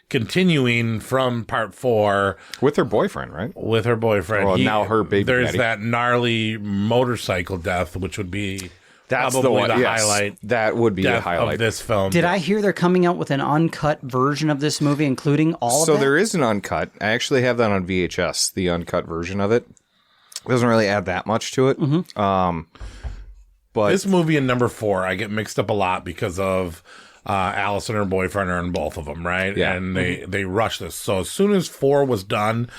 continuing from part 4 with her boyfriend, right? With her boyfriend. Well, now her baby There's daddy. that gnarly motorcycle death, which would be That's probably the one. the yes. highlight. That would be the death highlight of this film. Did I hear they're coming out with an uncut version of this movie, including all of So that? there is an uncut. I actually have that on VHS, the uncut version of it. It doesn't really add that much to it. But this movie and number 4, I get mixed up a lot because of Alice and her boyfriend are in both of them, right? Yeah. And they rushed this. So as soon as 4 was done,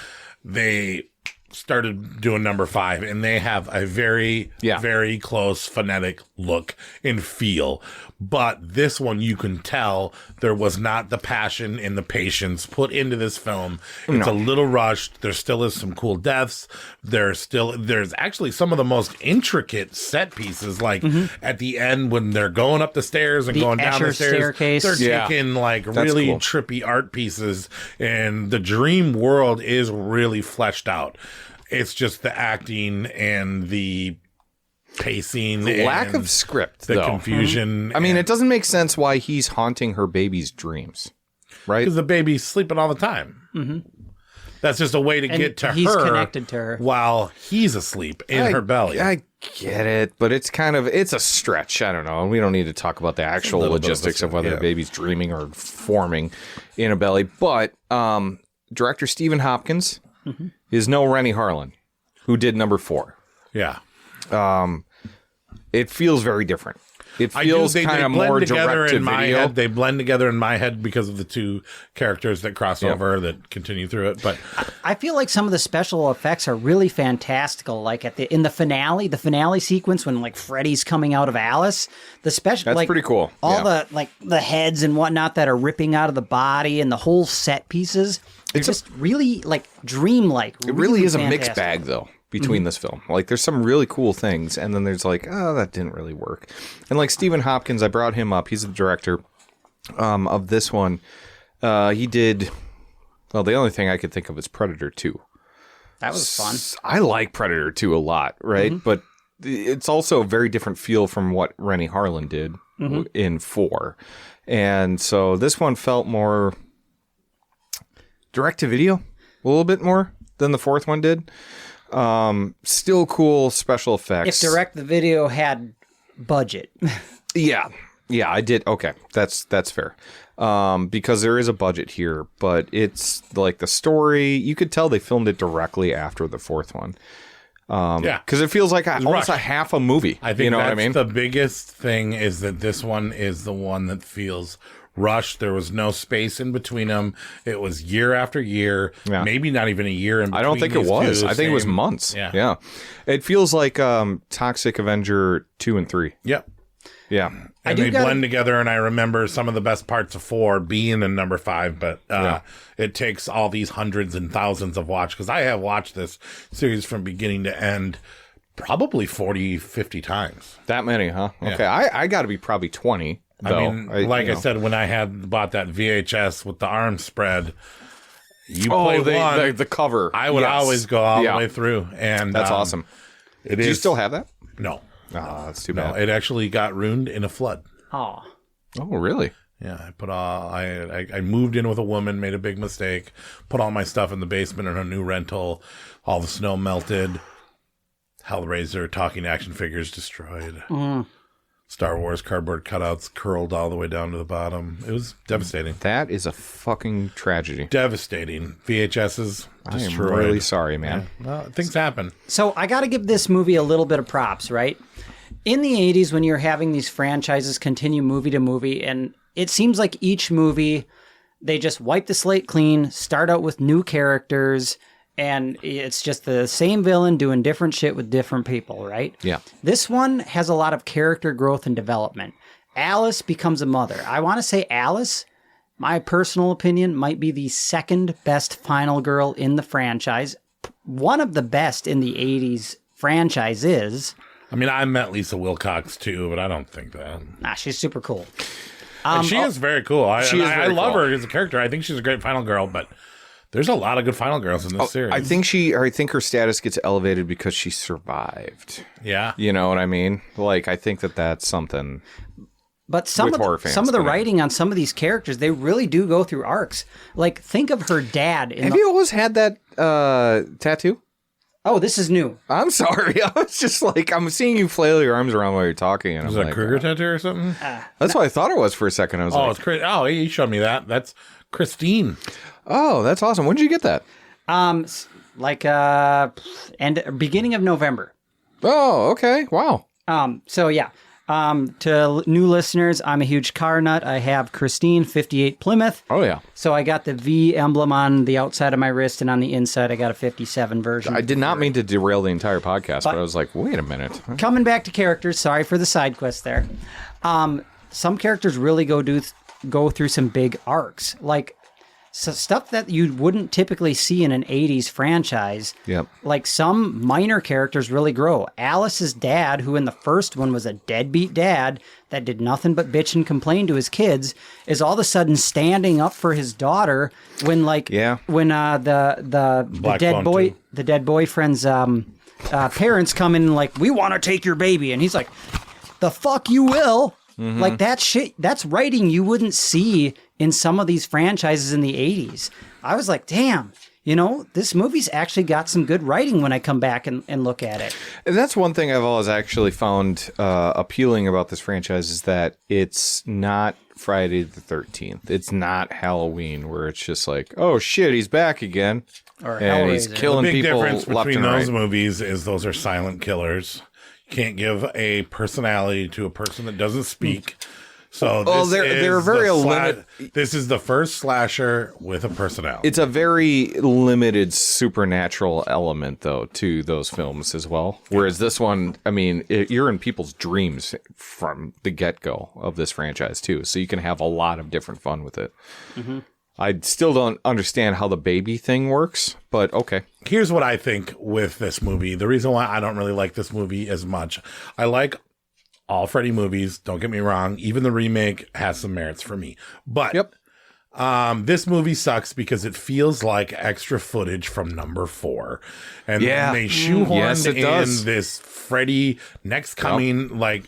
they started doing number 5, and they have a very, very close phonetic look and feel. But this one, you can tell there was not the passion and the patience put into this film. It's a little rushed. There still is some cool deaths. There's actually some of the most intricate set pieces, like at the end when they're going up the stairs and going down the stairs. Staircase. They're taking like really cool. trippy art pieces, and the dream world is really fleshed out. It's just the acting and the pacing, the lack and of script, the confusion. I mean, it doesn't make sense why he's haunting her baby's dreams, right? Because the baby's sleeping all the time. That's just a way to get to he's her. connected to her while he's asleep in her belly. I get it, but it's a stretch. I don't know. We don't need to talk about the actual logistics of whether the baby's dreaming or forming in a belly. But director Stephen Hopkins is no Rennie Harlan, who did number 4. Yeah. It feels very different. It feels kind of more direct to video. They blend together in my head because of the two characters that cross over that continue through it. But I feel like some of the special effects are really fantastical. Like in the finale sequence when like Freddy's coming out of Alice, that's pretty cool. All the heads and whatnot that are ripping out of the body and the whole set pieces. It's just really like dreamlike. It really is a mixed bag though. Between this film. Like, there's some really cool things, and then there's like, oh, that didn't really work. And like Stephen Hopkins, I brought him up. He's the director of this one. He did, well, the only thing I could think of is Predator 2. That was fun. I like Predator 2 a lot, right? But it's also a very different feel from what Rennie Harlan did in 4. And so this one felt more direct to video, a little bit more than the 4th one did. Still cool special effects. If direct the video had budget. Yeah, I did. Okay, that's fair. Because there is a budget here, but it's like the story, you could tell they filmed it directly after the 4th one. Because it feels like almost a half a movie. I think you know that's what I mean? The biggest thing is that this one is the one that feels rushed. There was no space in between them. It was year after year, maybe not even a year in between. I don't think it was. I think it was months. Yeah. It feels like Toxic Avenger 2 and 3. Yep. Yeah. And they blend together, and I remember some of the best parts of 4 being in number 5, but it takes all these hundreds and thousands of watch, because I have watched this series from beginning to end probably 40, 50 times. That many, huh? Yeah. Okay. I got to be probably 20. I mean, I said, when I had bought that VHS with the arm spread, you play the cover. I would always go all the way through, and that's awesome. Do you still have that? No. Oh, that's too bad. It actually got ruined in a flood. Oh, really? Yeah, I moved in with a woman, made a big mistake, put all my stuff in the basement in a new rental. All the snow melted. Hellraiser talking action figures destroyed. Star Wars cardboard cutouts curled all the way down to the bottom. It was devastating. That is a fucking tragedy. Devastating. VHSs destroyed. I am really sorry, man. Yeah. Well, things happen. So I got to give this movie a little bit of props, right? In the 80s, when you're having these franchises continue movie to movie, and it seems like each movie, they just wipe the slate clean, start out with new characters, and it's just the same villain doing different shit with different people, right? Yeah. This one has a lot of character growth and development. Alice becomes a mother. I want to say Alice, my personal opinion, might be the second best final girl in the franchise. One of the best in the 80s franchise is... I mean, I met Lisa Wilcox too, but I don't think that. Nah, she's super cool. She is very cool. I love her as a character. I think she's a great final girl, but... There's a lot of good final girls in this series. I think her status gets elevated because she survived. Yeah. You know what I mean? Like, I think that's something. But some of the writing on some of these characters, they really do go through arcs. Like, think of her dad. Have you always had that tattoo? Oh, this is new. I'm sorry. I was just like, I'm seeing you flail your arms around while you're talking. And Is I'm it a like, Kruger tattoo or something? That's what I thought it was for a second. I was like, it's crazy. Oh, he showed me that. That's Christine. Oh, that's awesome. When did you get that? Beginning of November. Oh, okay. Wow. So yeah. To new listeners, I'm a huge car nut. I have Christine 58 Plymouth. Oh yeah. So I got the V emblem on the outside of my wrist, and on the inside I got a 57 version. I did not mean to derail the entire podcast, but I was like, wait a minute. Coming back to characters, sorry for the side quest there. Some characters really go through some big arcs, like stuff that you wouldn't typically see in an 80s franchise. Yep. Like some minor characters really grow. Alice's dad, who in the first one was a deadbeat dad that did nothing but bitch and complain to his kids, is all of a sudden standing up for his daughter when the dead boyfriend's parents come in and like, we want to take your baby, and he's like, the fuck you will. Mm-hmm. Like that shit, that's writing you wouldn't see in some of these franchises in the 80s. I was like, damn, this movie's actually got some good writing when I come back and look at it. And that's one thing I've always actually found appealing about this franchise is that it's not Friday the 13th. It's not Halloween where it's just like, oh shit, he's back again. And he's killing people left and right. The big difference between those movies is those are silent killers. You can't give a personality to a person that doesn't speak. So they're very limited. This is the first slasher with a personality. It's a very limited supernatural element, though, to those films as well. Whereas this one, I mean, you're in people's dreams from the get-go of this franchise, too. So you can have a lot of different fun with it. Mm-hmm. I still don't understand how the baby thing works, but okay. Here's what I think with this movie. The reason why I don't really like this movie as much, I like all Freddy movies, don't get me wrong. Even the remake has some merits for me. But this movie sucks because it feels like extra footage from number 4. And they shoehorned in this Freddy next coming, like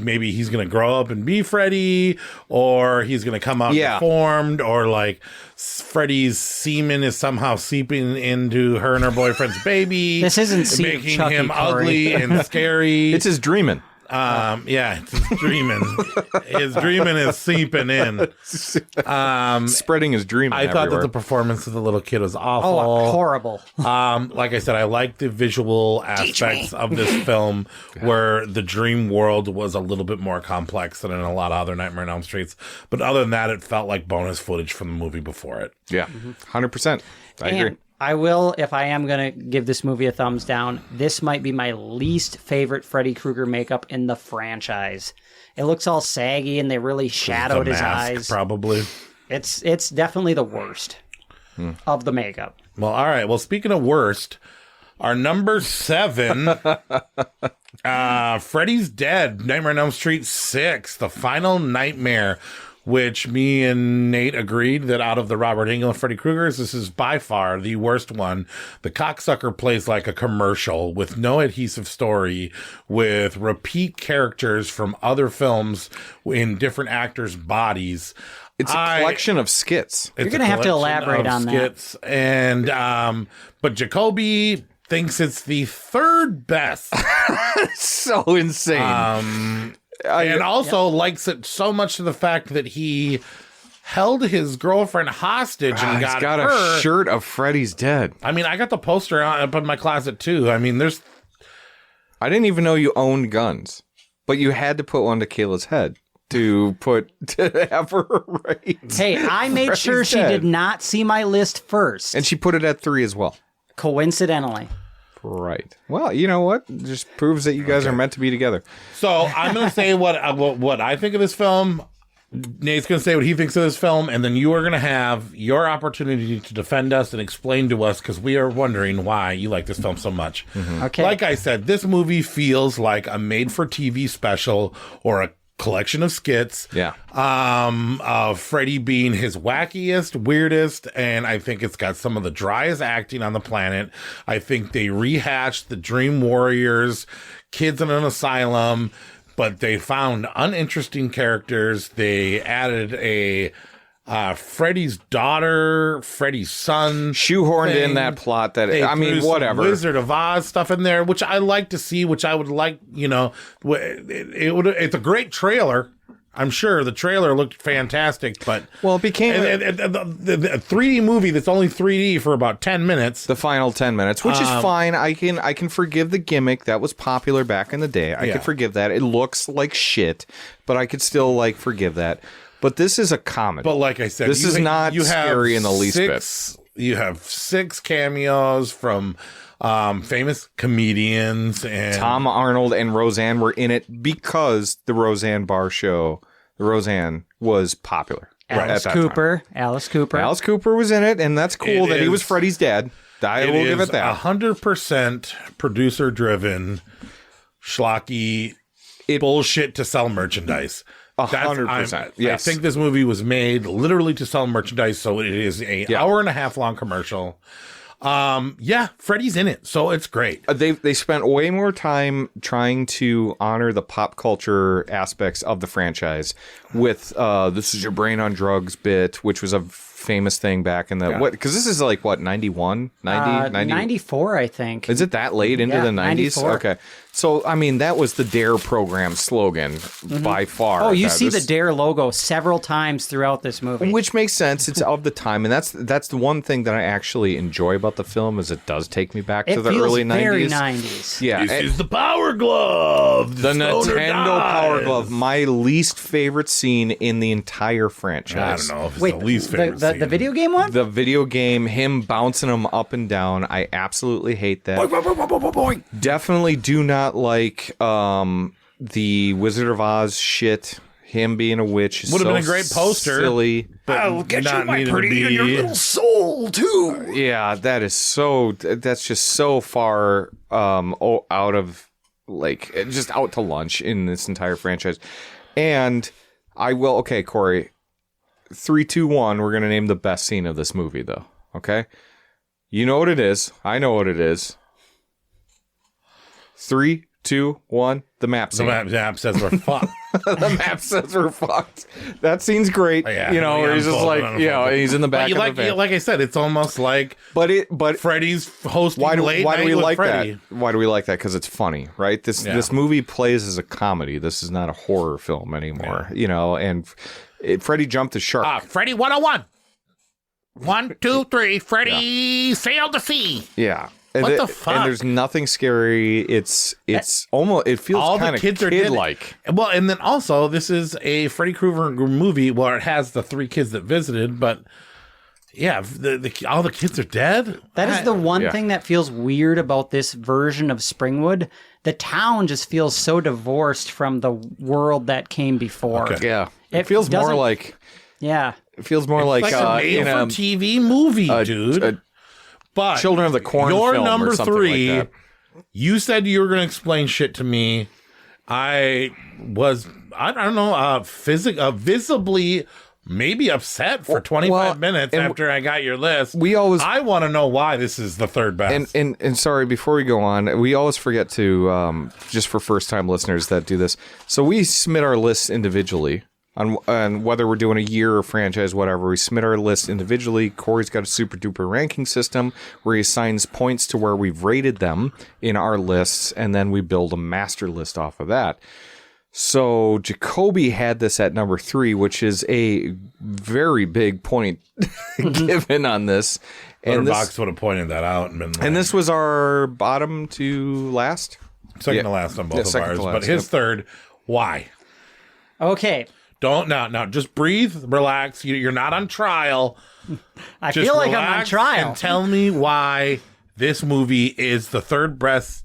maybe he's going to grow up and be Freddy, or he's going to come out deformed, or like Freddy's semen is somehow seeping into her and her boyfriend's baby. This isn't making him ugly and scary. It's his dreaming. It's his dreaming. His dreaming is seeping in. Spreading his dreaming I thought everywhere. that the performance of the little kid was awful. Oh, horrible. Like I said, I like the visual aspects of this film where the dream world was a little bit more complex than in a lot of other Nightmare on Elm Streets. But other than that, it felt like bonus footage from the movie before it. Yeah, 100%. I agree. I will, if I am going to give this movie a thumbs down, this might be my least favorite Freddy Krueger makeup in the franchise. It looks all saggy and they really shadowed his eyes. Probably. It's definitely the worst of the makeup. Well, all right. Well, speaking of worst, our number 7, Freddy's Dead, Nightmare on Elm Street 6, The Final Nightmare, which me and Nate agreed that out of the Robert Englund and Freddy Kruegers, this is by far the worst one. The cocksucker plays like a commercial with no adhesive story, with repeat characters from other films in different actors' bodies. It's a collection of skits. You're going to have to elaborate on skits. That. And, but Jacoby thinks it's the third best. So insane. And also likes it so much to the fact that he held his girlfriend hostage and got a shirt of Freddy's Dead. I mean, I got the poster up in my closet too. I mean, I didn't even know you owned guns, but you had to put one to Kayla's head to have her right. Hey, I made sure she did not see my list first. And she put it at 3 as well. Coincidentally. Right. Well, you know what? It just proves that you guys are meant to be together. So I'm going to say what I think of this film. Nate's going to say what he thinks of this film, and then you are going to have your opportunity to defend us and explain to us, because we are wondering why you like this film so much. Mm-hmm. Okay. Like I said, this movie feels like a made-for-TV special or a collection of skits. Yeah. Freddy being his wackiest, weirdest, and I think it's got some of the driest acting on the planet. I think they rehashed the Dream Warriors, kids in an asylum, but they found uninteresting characters. They added a Freddy's daughter, Freddy's son, shoehorned in that plot. That they I mean, whatever Wizard of Oz stuff in there, which I like to see. Which I would like, it's a great trailer. I'm sure the trailer looked fantastic, but it became the 3D movie that's only 3D for about 10 minutes. The final 10 minutes, which is fine. I can forgive the gimmick that was popular back in the day. I can forgive that. It looks like shit, but I could still forgive that. But this is a comedy. But like I said, this is not scary in the least bit. You have 6 cameos from famous comedians, and Tom Arnold and Roseanne were in it because the Roseanne Barr show, the Roseanne, was popular. Alice Cooper was in it, and that's cool that he was Freddy's dad. I will give it that. 100% producer driven, schlocky bullshit to sell merchandise. 100%. Yes. I think this movie was made literally to sell merchandise, so it is an hour and a half long commercial. Freddy's in it, so it's great. They spent way more time trying to honor the pop culture aspects of the franchise with this is your brain on drugs bit, which was a famous thing back in the because this is 91 90 94 I think. Is it that late into the 90s? 94. Okay, so I mean that was the DARE program slogan by far. Oh, you see the DARE logo several times throughout this movie, which makes sense. It's of the time, and that's the one thing that I actually enjoy about the film is it does take me back to the early 90s. Very 90s. Yeah, this is the Power Glove, the Nintendo Power Glove. My least favorite scene in the entire franchise. I don't know if it's the least favorite scene. The video game one? The video game, him bouncing him up and down. I absolutely hate that. Definitely do not like the Wizard of Oz shit. Him being a witch is would have so been a great poster. Silly. I'll get you my pretty and your little soul too. Yeah, that's just so far out of just out to lunch in this entire franchise. And I will Corey. 3, 2, 1, we're going to name the best scene of this movie, though. Okay? You know what it is. I know what it is. 3, 2, 1, the map scene. The map says we're fucked. The map says we're fucked. That scene's great. Where he's just he's in the back of the van. Like I said, it's almost like but Freddy's hosting why do we like Freddy. that? Why do we like that? Because it's funny, right? This movie plays as a comedy. This is not a horror film anymore, and... Freddy jumped the shark. Freddy 101. 1, 2, 3. Freddy sailed the sea. Yeah. What the fuck? And there's nothing scary. It's almost, it feels kind of kid-like. Well, and then also, this is a Freddy Krueger movie where it has the 3 kids that visited, but yeah, all the kids are dead. That is the one thing that feels weird about this version of Springwood. The town just feels so divorced from the world that came before. Okay. Yeah. It feels more like... Yeah. It feels more like a made-for-TV movie, dude. But Children of the Corn your film number or something 3, like that. You said you were going to explain shit to me. I don't know, visibly... maybe upset for 25 minutes after I got your list. I want to know why this is the third best. And sorry, before we go on, we always forget to, just for first-time listeners that do this, so we submit our lists individually on whether we're doing a year or franchise, whatever. We submit our list individually. Corey's got a super-duper ranking system where he assigns points to where we've rated them in our lists, and then we build a master list off of that. So Jacoby had this at number 3, which is a very big point given on this. And Box would have pointed that out. And this was our bottom to last? Second to last on both of ours. But his third, why? Okay. Don't, now, just breathe, relax. You're not on trial. I feel like I'm on trial. And tell me why this movie is the third best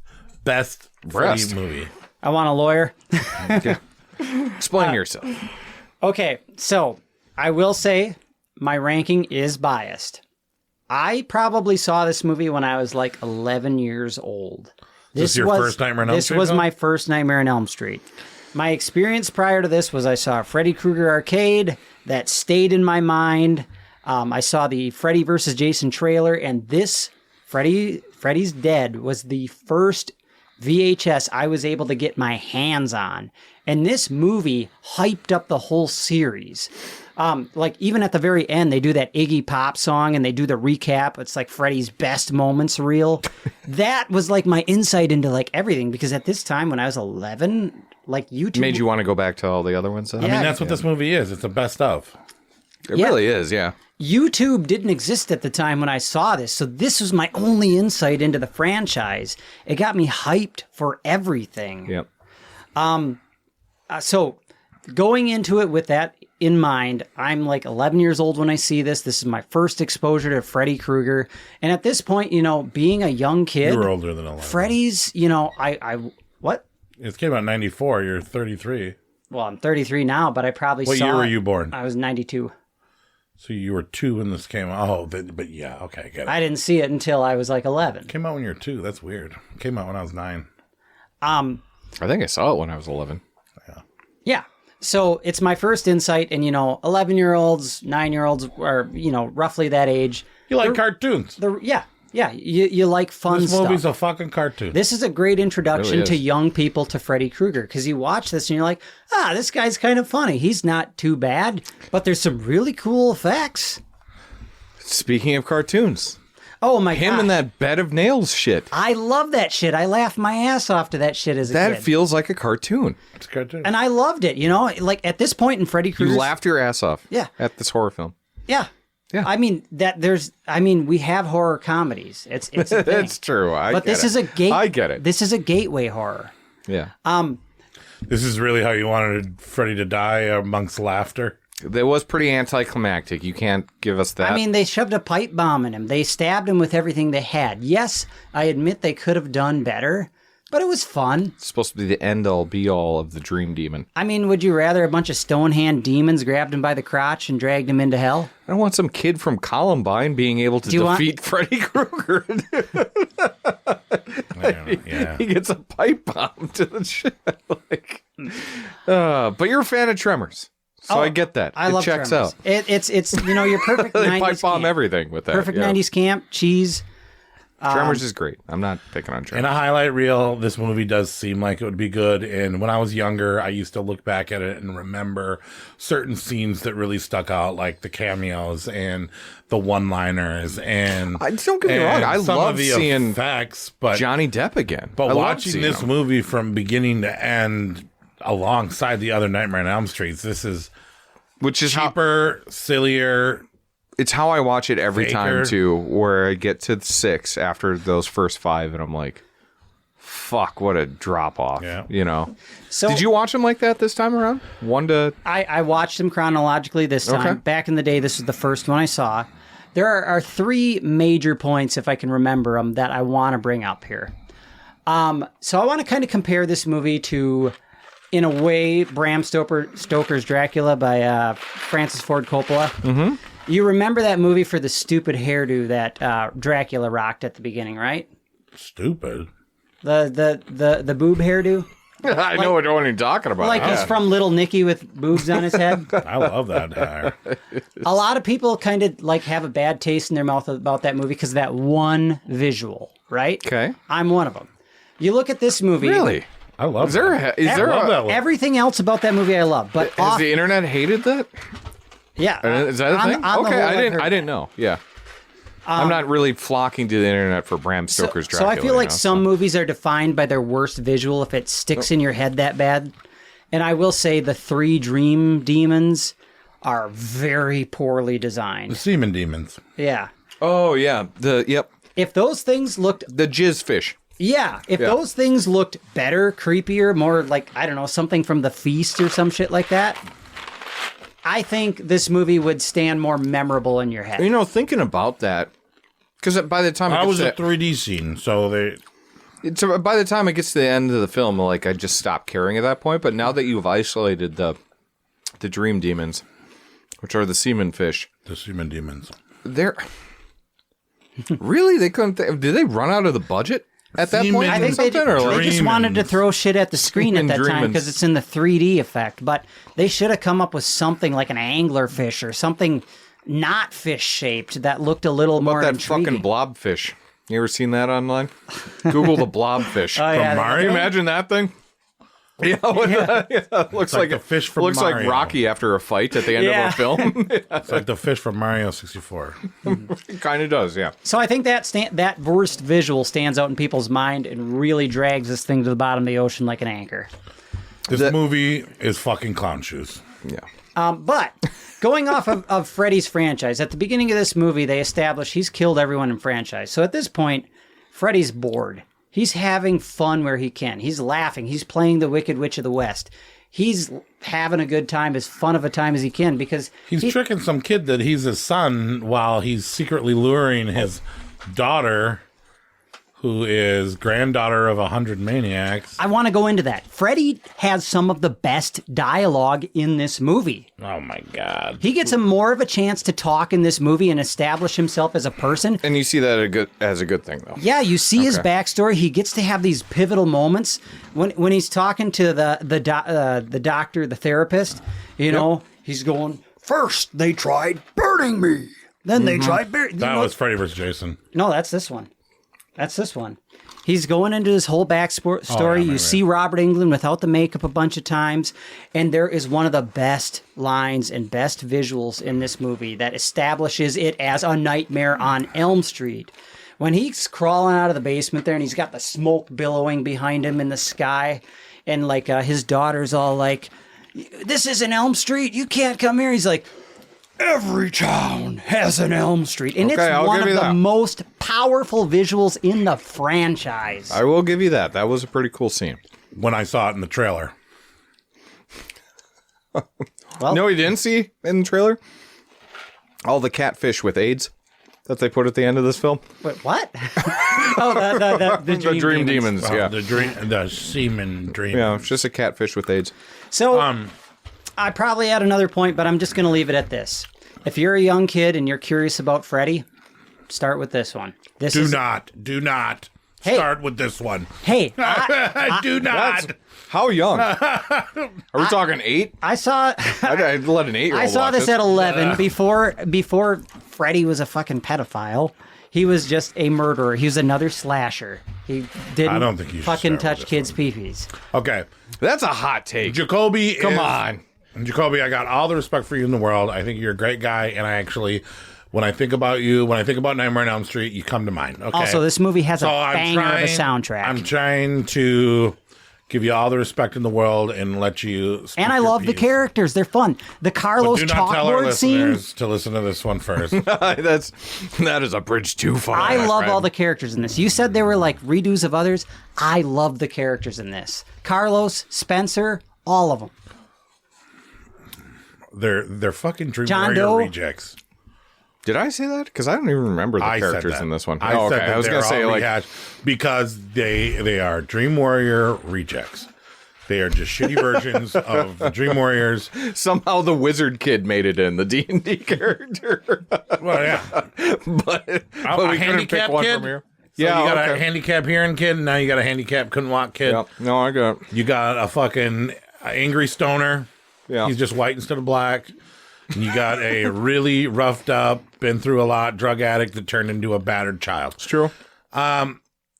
Freddy movie. I want a lawyer. Explain yourself. Okay, so I will say my ranking is biased. I probably saw this movie when I was 11 years old. This was your first Nightmare on Elm Street? This was my first Nightmare on Elm Street. My experience prior to this was I saw a Freddy Krueger arcade that stayed in my mind. I saw the Freddy vs. Jason trailer, and this Freddy's Dead was the first VHS I was able to get my hands on. And this movie hyped up the whole series. Like even at the very end, they do that Iggy Pop song and they do the recap. It's like Freddy's best moments reel. That was like my insight into like everything, because at this time when I was 11, like YouTube made you want to go back to all the other ones. I mean, that's what this movie is. It's a best of. It really is, yeah. YouTube didn't exist at the time when I saw this, so this was my only insight into the franchise. It got me hyped for everything. Yep. So going into it with that in mind, I'm like 11 years old when I see this. This is my first exposure to Freddy Krueger. And at this point, you know, being a young kid... You were older than 11. Freddy's, you know, what? It came out in 94. You're 33. Well, I'm 33 now, but I probably What saw year were it- you born? I was 92. So you were 2 when this came out. Oh, but yeah, okay, get it. I didn't see it until I was like 11. Came out when you were 2. That's weird. Came out when I was 9. I think I saw it when I was 11. Yeah. So it's my first insight, and, you know, 11-year-olds, 9-year-olds are, you know, roughly that age. You like cartoons. Yeah. You like fun This stuff. movie's a fucking cartoon. This is a great introduction Really to is. young people to Freddy Krueger, because you watch this and you're like, this guy's kind of funny. He's not too bad, but there's some really cool effects. Speaking of cartoons. Oh my god. Him and that bed of nails shit. I love that shit. I laughed my ass off to that shit as a That kid. feels like a cartoon. It's a cartoon. And I loved it, you know? Like at this point in Freddy You Krueger's... laughed your ass off. Yeah. At this horror film. Yeah. Yeah. I mean, we have horror comedies. It's a thing. It's true. I get it. This is a gateway horror. Yeah. This is really how you wanted Freddy to die amongst laughter. That was pretty anticlimactic. You can't give us that. I mean, they shoved a pipe bomb in him. They stabbed him with everything they had. Yes, I admit they could have done better, but it was fun. It's supposed to be the end-all, be-all of the Dream Demon. I mean, would you rather a bunch of stone-hand demons grabbed him by the crotch and dragged him into hell? I don't want some kid from Columbine being able to defeat Freddy Krueger. Yeah. He gets a pipe bomb to the shit. But you're a fan of Tremors. So I get that. I love checks Tremors. out. It's you know, your perfect They 90s pipe bomb camp. everything with that. Perfect yeah. 90s camp, cheese. Tremors is great. I'm not picking on Tremors. In a highlight reel, this movie does seem like it would be good. And when I was younger, I used to look back at it and remember certain scenes that really stuck out, like the cameos and the one-liners. And don't get me wrong, I some love of the seeing effects, but Johnny Depp again. But I love watching seeing this him. movie from beginning to end, alongside the other Nightmare on Elm Streets, this is cheaper, sillier. It's how I watch it every faker. time too, where I get to 6 after those first 5 and I'm like, fuck, what a drop off. Yeah. You know. So- did you watch them like that this time around? I watched them chronologically this time. Okay. Back in the day, this was the first one I saw. There are 3 major points, if I can remember them, that I want to bring up here. So I want to kind of compare this movie to, in a way, Bram Stoker's Dracula by Francis Ford Coppola. Mm-hmm. You remember that movie for the stupid hairdo that Dracula rocked at the beginning, right? Stupid? The boob hairdo? I know what you're talking about. Like he's from Little Nicky with boobs on his head. I love that hair. A lot of people kind of like have a bad taste in their mouth about that movie because of that one visual, right? Okay. I'm one of them. You look at this movie. Really? I love Is there everything else about that movie I love, but Has the internet hated that? Yeah. Is that a thing? on the Okay, whole, I didn't know. Yeah. I'm not really flocking to the internet for Bram Stoker's So Dracula. I feel like you know, some movies are defined by their worst visual if it sticks in your head that bad. And I will say the 3 dream demons are very poorly designed. The semen demons. Yeah. Oh yeah. If those things looked the jizz fish. Yeah, if those things looked better, creepier, more like, I don't know, something from The Feast or some shit like that, I think this movie would stand more memorable in your head. You know, thinking about that, because by the time That was a 3D scene, so by the time it gets to the end of the film, like I just stopped caring at that point. But now that you've isolated the dream demons, which are the semen fish, the semen demons, they're really they couldn't. Did they run out of the budget at that point? I think they just wanted to throw shit at the screen at that time because it's in the 3D effect. But they should have come up with something like an anglerfish or something not fish shaped that looked a little more that intriguing. fucking blobfish. You ever seen that online? Google the blobfish Oh, yeah, from Mario. Can you imagine that thing? Yeah, it looks like the fish from looks Mario. like Rocky after a fight at the end of a film. It's like the fish from Mario 64. It kind of does, yeah. So I think that worst visual stands out in people's mind and really drags this thing to the bottom of the ocean like an anchor. This movie is fucking clown shoes. Yeah. But going off of Freddy's franchise, at the beginning of this movie, they establish he's killed everyone in franchise. So at this point, Freddy's bored. He's having fun where he can. He's laughing. He's playing the Wicked Witch of the West. He's having a good time, as fun of a time as he can, because he's tricking some kid that he's his son while he's secretly luring his daughter, who is granddaughter of 100 maniacs. I want to go into that. Freddy has some of the best dialogue in this movie. Oh my God. He gets more of a chance to talk in this movie and establish himself as a person. And you see that as a good thing, though. Yeah, you see his backstory. He gets to have these pivotal moments when he's talking to the doctor, the therapist. You know, he's going, first they tried burning me. Then they tried burying me. That was Freddy vs. Jason. No, that's this one. That's this one. He's going into his whole backstory. You see Robert Englund without the makeup a bunch of times. And there is one of the best lines and best visuals in this movie that establishes it as a nightmare on Elm Street. When he's crawling out of the basement there and he's got the smoke billowing behind him in the sky. And like his daughter's all like, this isn't Elm Street. You can't come here. He's like, every town has an Elm Street. And it's one of the most powerful visuals in the franchise. I will give you that. That was a pretty cool scene. When I saw it in the trailer. Well, no, you didn't see in the trailer? All the catfish with AIDS that they put at the end of this film. Wait, what? the dream demons. Yeah. The semen dream. Yeah, it's just a catfish with AIDS. So I probably had another point, but I'm just going to leave it at this. If you're a young kid and you're curious about Freddy, start with this one. Do not start with this one. Hey, do not. How young? Are we talking 8? I saw. I'd let an 8-year-old. I saw watch this it. at 11 before Freddy was a fucking pedophile. He was just a murderer. He was another slasher. He didn't I don't think you should fucking start with touch kids' peepees. Okay. That's a hot take. Jacoby, come on. Jacoby, I got all the respect for you in the world. I think you're a great guy, and I actually, when I think about you, when I think about Nightmare on Elm Street, you come to mind. Okay. Also, this movie has a banger of a soundtrack. I'm trying to give you all the respect in the world and let you speak and I your love the piece. characters. They're fun. The Carlos But do not tell our chalkboard scene. listeners to listen to this one first. that is a bridge too far. I love all the characters in this. You said they were like redos of others. I love the characters in this. Carlos, Spencer, all of them. They're fucking Dream John Warrior Doe. rejects. Did I say that? Because I don't even remember the characters in this one. I said that I was going to say, like, rehashed because they are Dream Warrior rejects. They are just shitty versions of the Dream Warriors. Somehow the wizard kid made it in, the D&D character. Well, yeah. but we couldn't pick one from here. So Yeah, you got okay. a handicap hearing kid, and now you got a handicap couldn't walk kid. Yep. No, I got it. You got a fucking angry stoner. Yeah. He's just white instead of black. And you got a really roughed up, been through a lot, drug addict that turned into a battered child. It's true.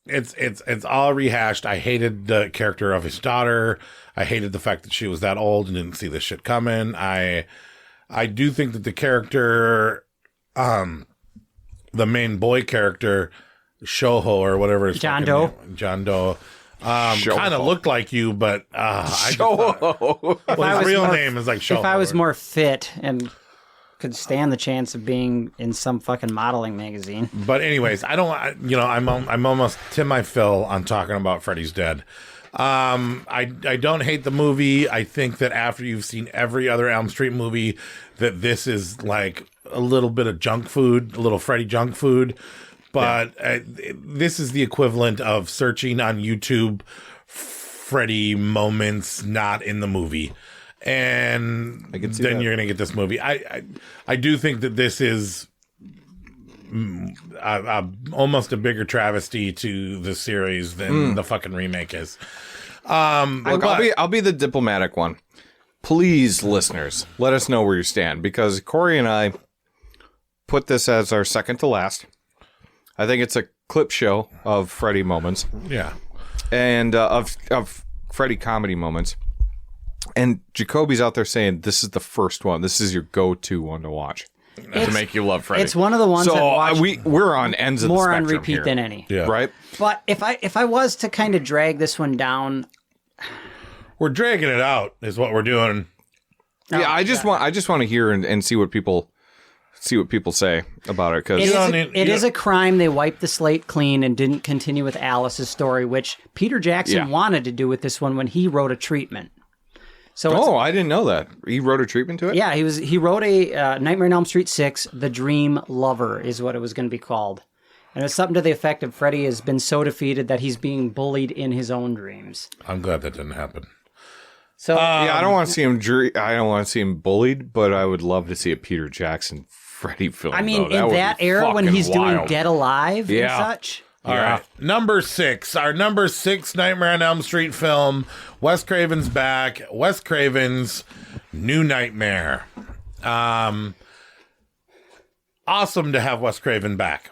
It's all rehashed. I hated the character of his daughter. I hated the fact that she was that old and didn't see this shit coming. I do think that the character, the main boy character, Shoho or whatever his John fucking Doe. name- John Doe. Kind of looked like you, but I just thought, well, his real name is like Shoho. If I was more fit and could stand the chance of being in some fucking modeling magazine. But anyways, I'm almost to my fill on talking about Freddy's Dead. I don't hate the movie. I think that after you've seen every other Elm Street movie, that this is like a little bit of junk food, a little Freddy junk food. But this is the equivalent of searching on YouTube Freddy moments not in the movie. And then you're going to get this movie. I do think that this is almost a bigger travesty to the series than the fucking remake is. Look, I'll be the diplomatic one. Please, listeners, let us know where you stand, because Corey and I put this as our second to last. I think it's a clip show of Freddy moments. Yeah. And of Freddy comedy moments. And Jacoby's out there saying, this is the first one. This is your go-to one to watch. To make you love Freddy. It's one of the ones that we're on ends of the spectrum more on repeat here. than any. Yeah. Right? But if I was to kind of drag this one down, we're dragging it out is what we're doing. Yeah, I just want to hear and see what people say about it, because it is a crime they wiped the slate clean and didn't continue with Alice's story, which Peter Jackson wanted to do with this one when he wrote a treatment. So I didn't know that. He wrote a treatment to it? Yeah, he wrote a Nightmare on Elm Street 6, The Dream Lover is what it was going to be called. And it's something to the effect of Freddy has been so defeated that he's being bullied in his own dreams. I'm glad that didn't happen. So I don't want to see him. I don't want to see him bullied, but I would love to see a Peter Jackson Freddy film. I mean, in that era when he's doing Get Alive and such. All right. Number 6. Our number 6 Nightmare on Elm Street film. Wes Craven's back. Wes Craven's New Nightmare. Awesome to have Wes Craven back.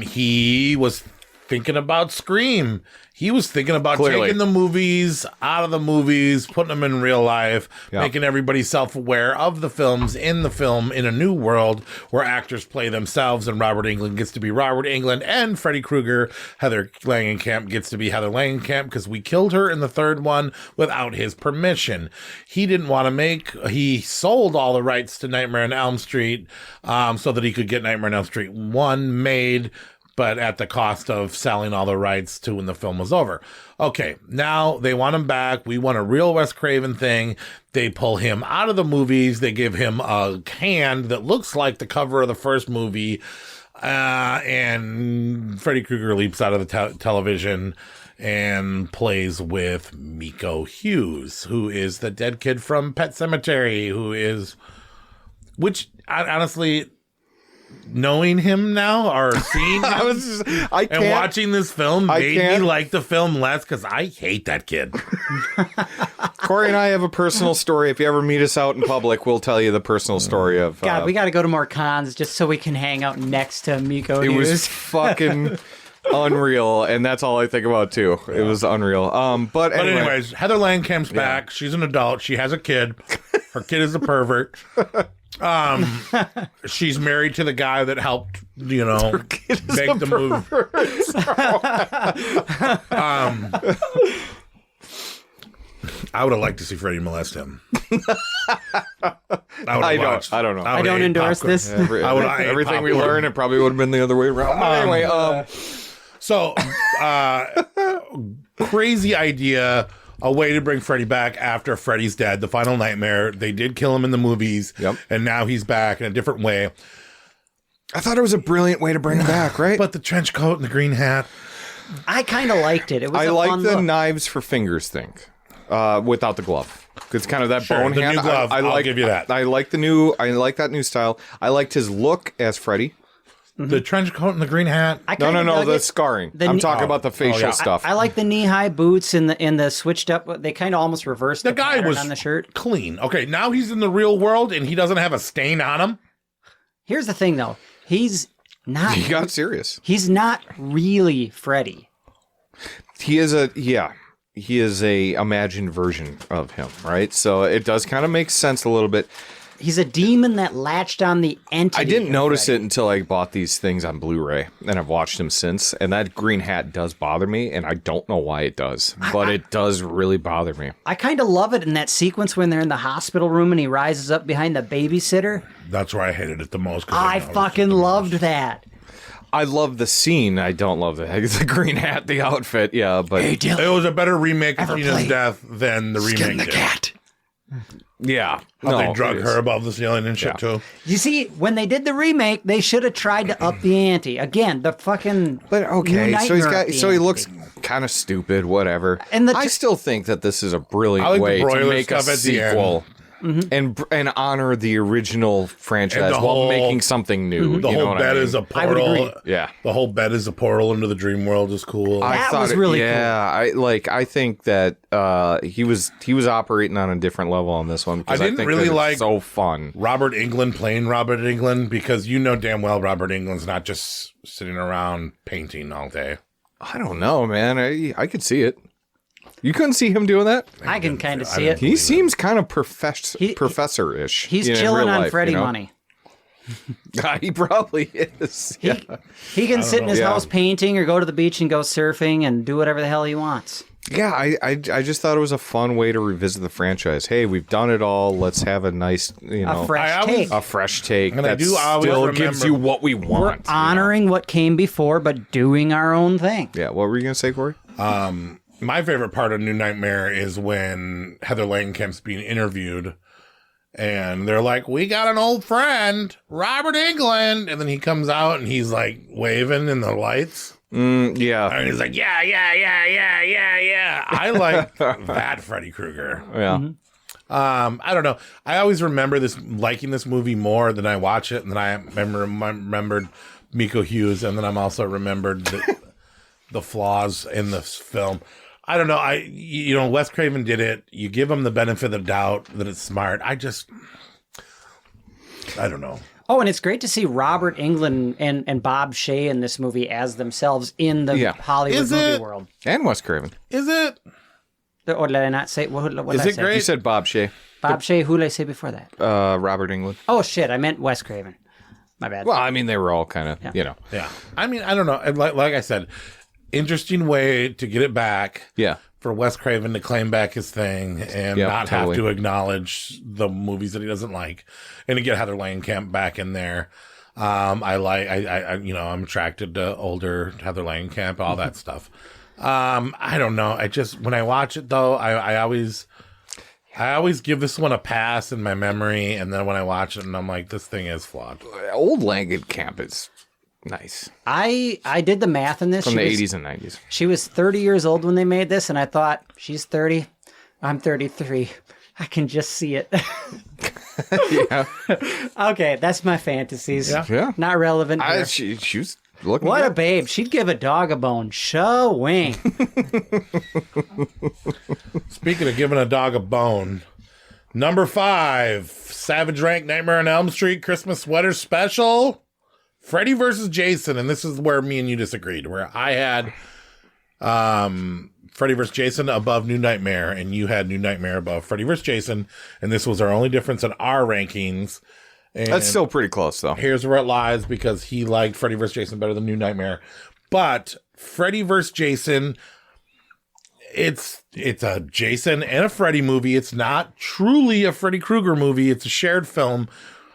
He was thinking about Scream. He was thinking about taking the movies out of the movies, putting them in real life, making everybody self-aware of the films in the film in a new world where actors play themselves and Robert Englund gets to be Robert Englund and Freddy Krueger, Heather Langenkamp gets to be Heather Langenkamp because we killed her in the third one without his permission. He didn't want to he sold all the rights to Nightmare on Elm Street so that he could get Nightmare on Elm Street 1 made, but at the cost of selling all the rights to when the film was over. Okay, now they want him back. We want a real Wes Craven thing. They pull him out of the movies. They give him a hand that looks like the cover of the first movie. And Freddy Krueger leaps out of the television and plays with Miko Hughes, who is the dead kid from Pet Sematary, which honestly, knowing him now or seeing him and watching this film made me like the film less because I hate that kid. Corey and I have a personal story. If you ever meet us out in public, we'll tell you the personal story of... God, we got to go to more cons just so we can hang out next to Miko Hughes. It was fucking unreal, and that's all I think about, too. It was unreal. But anyways, Heather Langenkamp's back. She's an adult. She has a kid. Her kid is a pervert. She's married to the guy that helped, make the movie. I would have liked to see Freddy molest him. I don't know. I don't endorse this. Everything we learned, it probably would have been the other way around. Anyway, crazy idea. A way to bring Freddy back after Freddy's dead. The final nightmare. They did kill him in the movies. Yep. And now he's back in a different way. I thought it was a brilliant way to bring him back, right? But the trench coat and the green hat. I kind of liked it. It was I a like fun the look. knives for fingers thing. Without the glove. It's kind of that bone the hand. new glove. I'll give you that. I like that new style. I liked his look as Freddy. The trench coat and the green hat. No, the scarring. I'm talking about the facial stuff. I like the knee-high boots and the switched up. They kind of almost reversed the guy was on the shirt. Clean. Okay, now he's in the real world and he doesn't have a stain on him. Here's the thing, though. He's not. He got serious. He's not really Freddy. He is a imagined version of him, right? So it does kind of make sense a little bit. He's a demon that latched on the entity. I didn't notice it until I bought these things on Blu-ray, and I've watched them since. And that green hat does bother me, and I don't know why it does, but it does really bother me. I kind of love it in that sequence when they're in the hospital room and he rises up behind the babysitter. That's where I hated it the most. I fucking loved that. I love the scene. I don't love the green hat, the outfit. Yeah, but it was a better remake of Tina's death than the remake did. Cat. Yeah. They drug her above the ceiling and shit too. You see, when they did the remake, they should have tried to up the ante. Again, the fucking so he looks kind of stupid, whatever. And I still think that this is a brilliant way to make a sequel. and honor the original franchise while making something new. The whole bed is a portal. Yeah, the whole bed is a portal into the dream world is cool. I thought was really cool. I think that he was operating on a different level on this one. I didn't really like so fun. Robert Englund playing Robert Englund because you know damn well Robert Englund's not just sitting around painting all day. I don't know, man. I could see it. You couldn't see him doing that? I can kind of see it. He seems kind of professor-ish. He's chilling on Freddy money. He probably is. He can sit in his house painting or go to the beach and go surfing and do whatever the hell he wants. Yeah, I just thought it was a fun way to revisit the franchise. Hey, we've done it all. Let's have a nice, a fresh take. And that still gives you what we want. We're honoring what came before, but doing our own thing. Yeah, what were you going to say, Corey? My favorite part of New Nightmare is when Heather Langenkamp's being interviewed and they're like, we got an old friend, Robert Englund. And then he comes out and he's like waving in the lights. Yeah. And he's like, yeah. I like that Freddy Krueger. Yeah. I don't know. I always remember liking this movie more than I watch it. And then I remembered Miko Hughes. And then I'm also remembered the flaws in this film. I don't know. Wes Craven did it. You give him the benefit of the doubt that it's smart. I don't know. Oh, and it's great to see Robert Englund and Bob Shea in this movie as themselves in the Hollywood movie world. And Wes Craven. Is it? Or did I not say? What did I say? Great? You said Bob Shea. Bob Shea. Who did I say before that? Robert Englund. Oh, shit. I meant Wes Craven. My bad. Well, I mean, they were all kind of, Yeah. I mean, I don't know. Like I said, interesting way to get it back. Yeah. For Wes Craven to claim back his thing and not have to acknowledge the movies that he doesn't like, and to get Heather Langenkamp back in there. I'm attracted to older Heather Langenkamp, all that stuff. I don't know. When I watch it though, I always give this one a pass in my memory, and then when I watch it, and I'm like, this thing is flawed. Old Langenkamp is nice. I did the math in this. From the 80s and 90s. She was 30 years old when they made this, and I thought, she's 30, I'm 33. I can just see it. Yeah. Okay, that's my fantasies. Yeah. Not relevant here. She was looking What good. a babe. She'd give a dog a bone. Showing. Speaking of giving a dog a bone, number 5, Savage Rank Nightmare on Elm Street Christmas Sweater Special. Freddy versus Jason, and this is where me and you disagreed, where I had Freddy vs. Jason above New Nightmare, and you had New Nightmare above Freddy vs. Jason, and this was our only difference in our rankings. And that's still pretty close, though. Here's where it lies, because he liked Freddy vs. Jason better than New Nightmare. But Freddy vs. Jason, it's a Jason and a Freddy movie. It's not truly a Freddy Krueger movie. It's a shared film.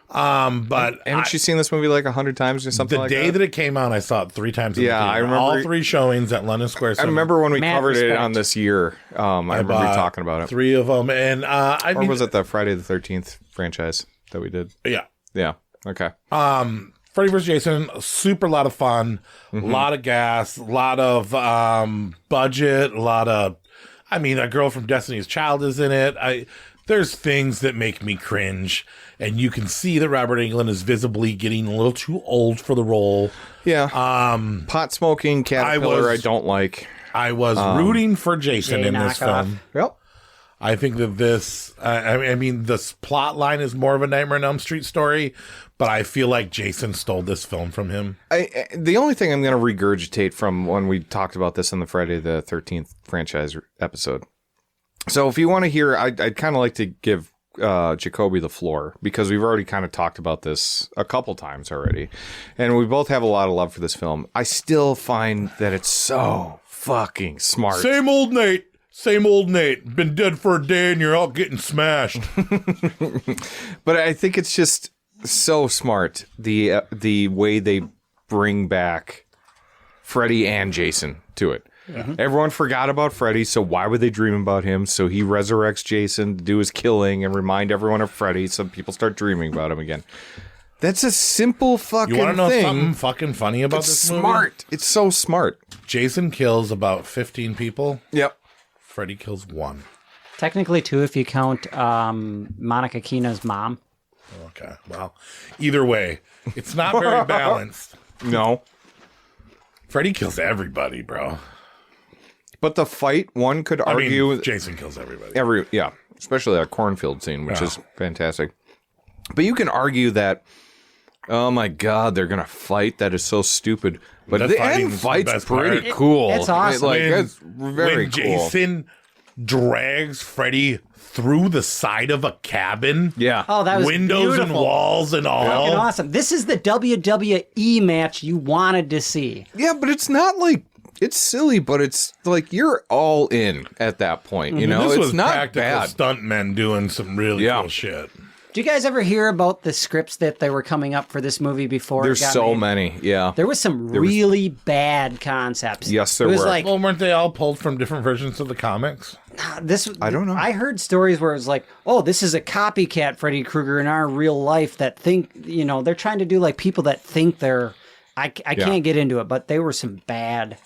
But haven't you seen this movie like 100 times or something like that? The day that it came out, I saw it 3 times. I remember all 3 showings at London Square Cinema. I remember when we covered it on this year. I remember you talking about it. 3 of them, and or was it the Friday the 13th franchise that we did? Yeah. Okay. Freddy vs. Jason, super lot of fun, a lot of gas, a lot of budget, a lot of. I mean, a girl from Destiny's Child is in it. There's things that make me cringe, and you can see that Robert Englund is visibly getting a little too old for the role. Yeah. Pot smoking caterpillar I don't like. I was rooting for Jason in this film. Yep. I think that this, I mean, this plot line is more of a Nightmare on Elm Street story, but I feel like Jason stole this film from him. The only thing I'm going to regurgitate from when we talked about this in the Friday the 13th franchise episode. So if you want to hear, I'd kind of like to give Jacoby the floor, because we've already kind of talked about this a couple times already, and we both have a lot of love for this film. I still find that it's so fucking smart. Same old Nate. Been dead for a day and you're all getting smashed. But I think it's just so smart, the way they bring back Freddy and Jason to it. Yeah. Everyone forgot about Freddy, so why would they dream about him? So he resurrects Jason to do his killing and remind everyone of Freddy, so people start dreaming about him again. That's a simple fucking thing. You want to know something fucking funny about this movie? Smart. It's so smart. Jason kills about 15 people. Yep. Freddy kills 1. Technically 2 if you count Monica Keena's mom. Okay, well, either way, it's not very balanced. No. Freddy kills everybody, bro. But the fight, one could argue... Jason kills everybody. Yeah, especially that cornfield scene, which is fantastic. But you can argue that, oh my God, they're going to fight? That is so stupid. But the end fight's pretty cool. It's awesome. It's very when cool. Jason drags Freddy through the side of a cabin. Yeah. Oh, that was windows beautiful. and walls and all. Fucking awesome. This is the WWE match you wanted to see. Yeah, but it's not like... It's silly, but it's like you're all in at that point, you know? This it's was not practical bad. stuntmen doing some really cool shit. Do you guys ever hear about the scripts that they were coming up for this movie before There's it got so made? many, yeah. There was some really bad concepts. Yes, there it was were. Like, Well, weren't they all pulled from different versions of the comics? I don't know. I heard stories where it was like, oh, this is a copycat Freddy Krueger in our real life that think, you know, they're trying to do like people that think they're... I can't get into it, but they were some bad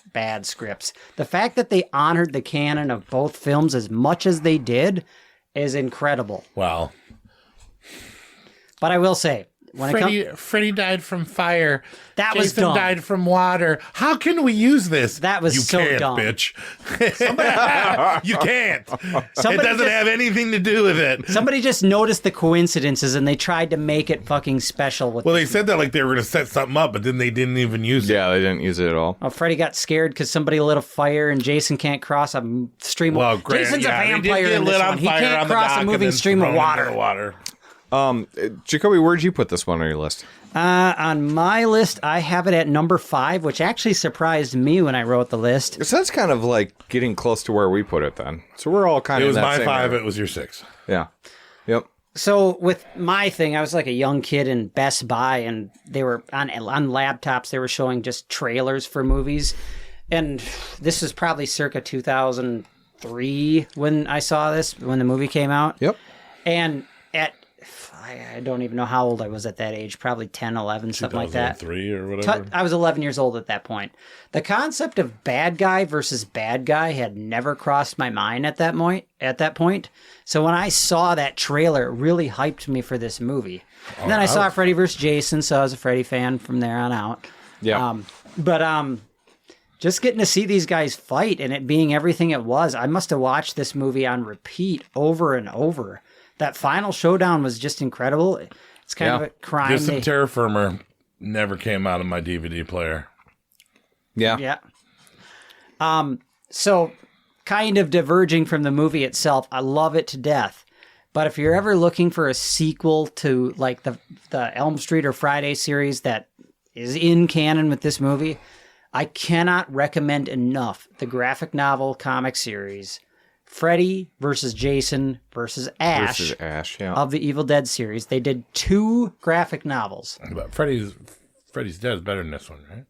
scripts. The fact that they honored the canon of both films as much as they did is incredible. Wow. But I will say, when Freddy died from fire. That was Jason dumb. died from water. How can we use this? That was you so can't, dumb. bitch. You can't. It doesn't have anything to do with it. Somebody just noticed the coincidences and they tried to make it fucking special. With Well, they said that like they were going to set something up, but then they didn't even use it. Yeah, they didn't use it at all. Oh, Freddy got scared because somebody lit a fire and Jason can't cross a stream of... Jason's a vampire in this one. He can't cross a moving stream of water. Jacoby, where'd you put this one on your list? On my list, I have it at number 5, which actually surprised me when I wrote the list. So that's kind of like getting close to where we put it then. So we're all kind It of was in that my same 5, area. it was your 6. Yeah. Yep. So with my thing, I was like a young kid in Best Buy, and they were on laptops. They were showing just trailers for movies, and this was probably circa 2003 when I saw this, when the movie came out. Yep. And I don't even know how old I was at that age, probably 10, 11, something like that. 2003 or whatever. I was 11 years old at that point. The concept of bad guy versus bad guy had never crossed my mind at that point. So when I saw that trailer, it really hyped me for this movie. And then I saw Freddy vs. Jason, so I was a Freddy fan from there on out. Yeah. But just getting to see these guys fight and it being everything it was, I must have watched this movie on repeat over and over. That final showdown was just incredible. It's kind of a crime. Distant Terror Firmer never came out of my DVD player. Yeah. Yeah. So kind of diverging from the movie itself, I love it to death. But if you're ever looking for a sequel to like the Elm Street or Friday series that is in canon with this movie, I cannot recommend enough the graphic novel comic series Freddy versus Jason versus Ash, yeah. of the Evil Dead series. They did 2 graphic novels. But Freddy's Dead is better than this one, right?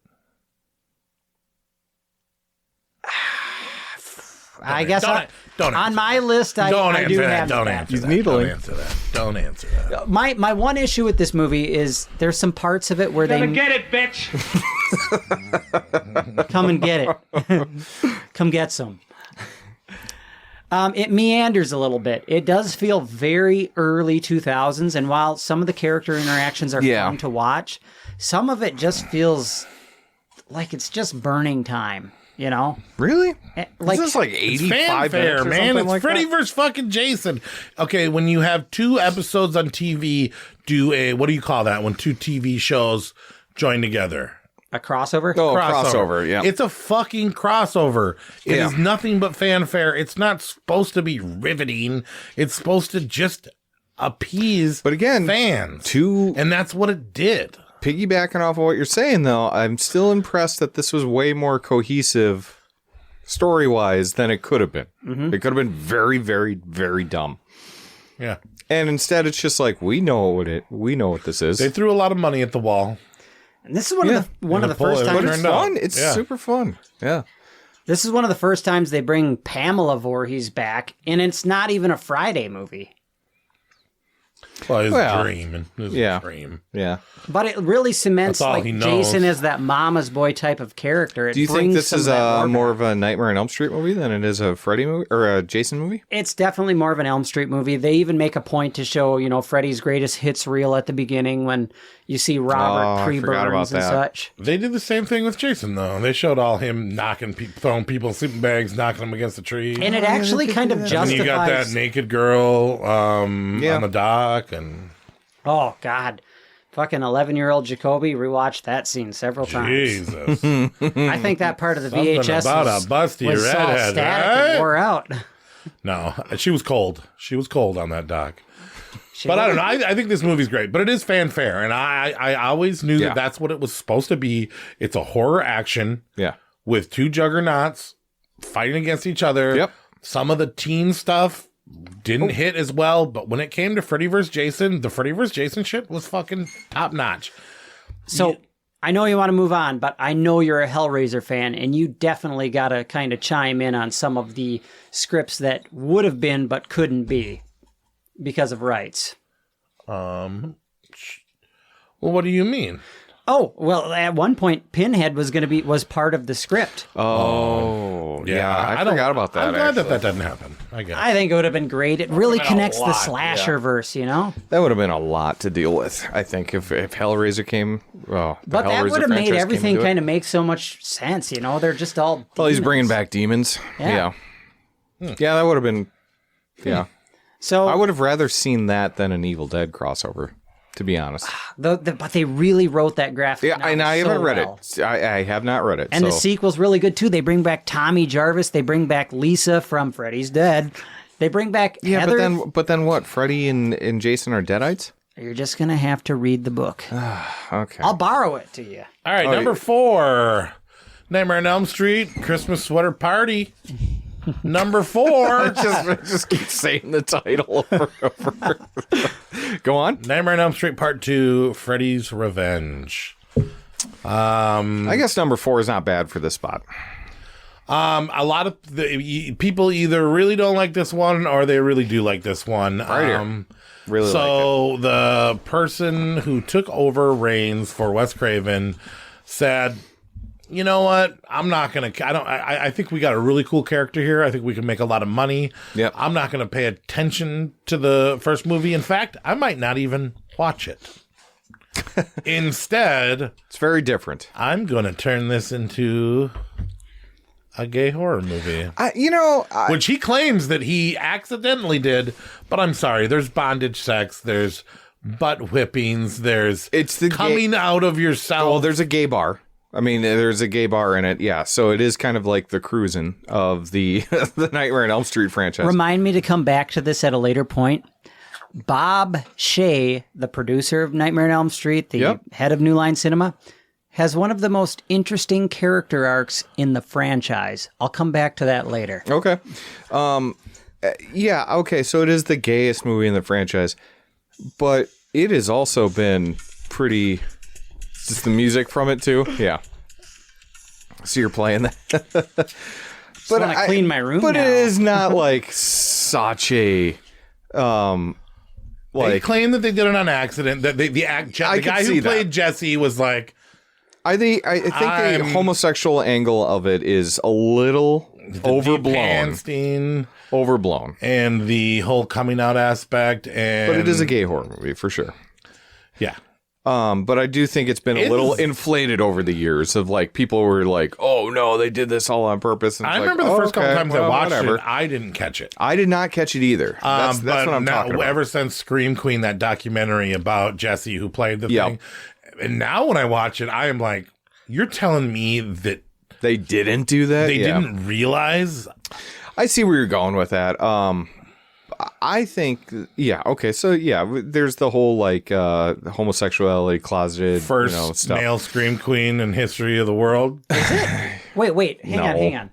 I guess on my list, I do have Don't that. answer that. Don't answer that. My one issue with this movie is there's some parts of it where Gonna get it, bitch. Come and get it. Come get some. It meanders a little bit. It does feel very early 2000s, and while some of the character interactions are fun to watch, some of it just feels like it's just burning time, you know? Really? Like, is this like 85 minutes or man. something It's like Freddy that? versus fucking Jason. Okay, when you have 2 episodes on TV, do a, what do you call that? When 2 TV shows join together. A crossover? Oh, crossover, yeah. It's a fucking crossover. It is nothing but fanfare. It's not supposed to be riveting. It's supposed to just appease fans. And that's what it did. Piggybacking off of what you're saying, though, I'm still impressed that this was way more cohesive story-wise than it could have been. Mm-hmm. It could have been very, very, very dumb. Yeah. And instead, it's just like, we know what this is. They threw a lot of money at the wall. And this is one of the first times. But it's fun. It's super fun. Yeah. This is one of the first times they bring Pamela Voorhees back, and it's not even a Friday movie. Well, his dream. His dream. Yeah. But it really cements That's all like he knows. Jason as that mama's boy type of character. It Do you think brings this some is of that more of a Nightmare on Elm Street movie than it is a Freddy movie or a Jason movie? It's definitely more of an Elm Street movie. They even make a point to show, you know, Freddy's greatest hits reel at the beginning when you see Robert pre-burns and such. They did the same thing with Jason, though. They showed all him throwing people in sleeping bags, knocking them against the tree. And it actually kind of justifies... And you got that naked girl on the dock. And oh, God. Fucking 11-year-old Jacoby rewatched that scene several times. Jesus. I think that part of the Something VHS about was, a busty was all redhead, static right? and wore out. No, she was cold. She was cold on that dock. But I don't know. I think this movie's great, but it is fanfare, and I always knew that that's what it was supposed to be. It's a horror action, with two juggernauts fighting against each other. Yep. Some of the teen stuff didn't hit as well, but when it came to Freddy vs. Jason, the Freddy vs. Jason shit was fucking top notch. So I know you want to move on, but I know you're a Hellraiser fan, and you definitely got to kind of chime in on some of the scripts that would have been but couldn't be because of rights. Well, what do you mean? Oh, well, at one point, Pinhead was part of the script. Oh, yeah. I forgot about that. I'm glad that doesn't happen. I think it would have been great. It really connects the slasher verse, you know? That would have been a lot to deal with, I think, if Hellraiser came. But that would have made everything kind of make so much sense, you know? They're just all demons. Well, he's bringing back demons. Yeah, that would have been... Yeah. So I would have rather seen that than an Evil Dead crossover, to be honest. But they really wrote that graphic novel and I haven't read well. it. I have not read it. And the sequel's really good, too. They bring back Tommy Jarvis. They bring back Lisa from Freddy's Dead. They bring back Heather. But then what? Freddy and Jason are Deadites? You're just going to have to read the book. Okay. I'll borrow it to you. All right, number 4. Nightmare on Elm Street, Christmas Sweater Party. Number 4. just keep saying the title over and over. Go on. Nightmare on Elm Street Part 2, Freddy's Revenge. I guess number 4 is not bad for this spot. A lot of people either really don't like this one or they really do like this one. Really so like it. The person who took over reins for Wes Craven said, you know what? I think we got a really cool character here. I think we can make a lot of money. Yep. I'm not going to pay attention to the first movie. In fact, I might not even watch it. Instead, it's very different. I'm going to turn this into a gay horror movie. Which he claims that he accidentally did, but I'm sorry. There's bondage sex. There's butt whippings. There's coming out of yourself. Well, there's a gay bar. I mean, there's a gay bar in it, yeah. So it is kind of like the cruising of the the Nightmare on Elm Street franchise. Remind me to come back to this at a later point. Bob Shea, the producer of Nightmare on Elm Street, the head of New Line Cinema, has one of the most interesting character arcs in the franchise. I'll come back to that later. Okay. Yeah, okay, so it is the gayest movie in the franchise, but it has also been pretty... Just the music from it, too? Yeah. So you're playing that? But I clean my room But now. it is not like such a... They claim that they did it on accident. That the guy who played Jesse was like... I think the homosexual angle of it is a little overblown. Overblown. And the whole coming out aspect. But it is a gay horror movie, for sure. Yeah. But I do think it's been a little inflated over the years of like people were like, oh no, they did this all on purpose. And I remember the first couple times I watched it, I didn't catch it. I did not catch it either. That's what I'm talking about. Ever since Scream Queen, that documentary about Jesse who played the thing. And now when I watch it, I am like, you're telling me that they didn't do that? They didn't realize? I see where you're going with that. I think, okay, so there's the whole like homosexuality closeted first stuff. Male Scream Queen in history of the world. Wait, hang on.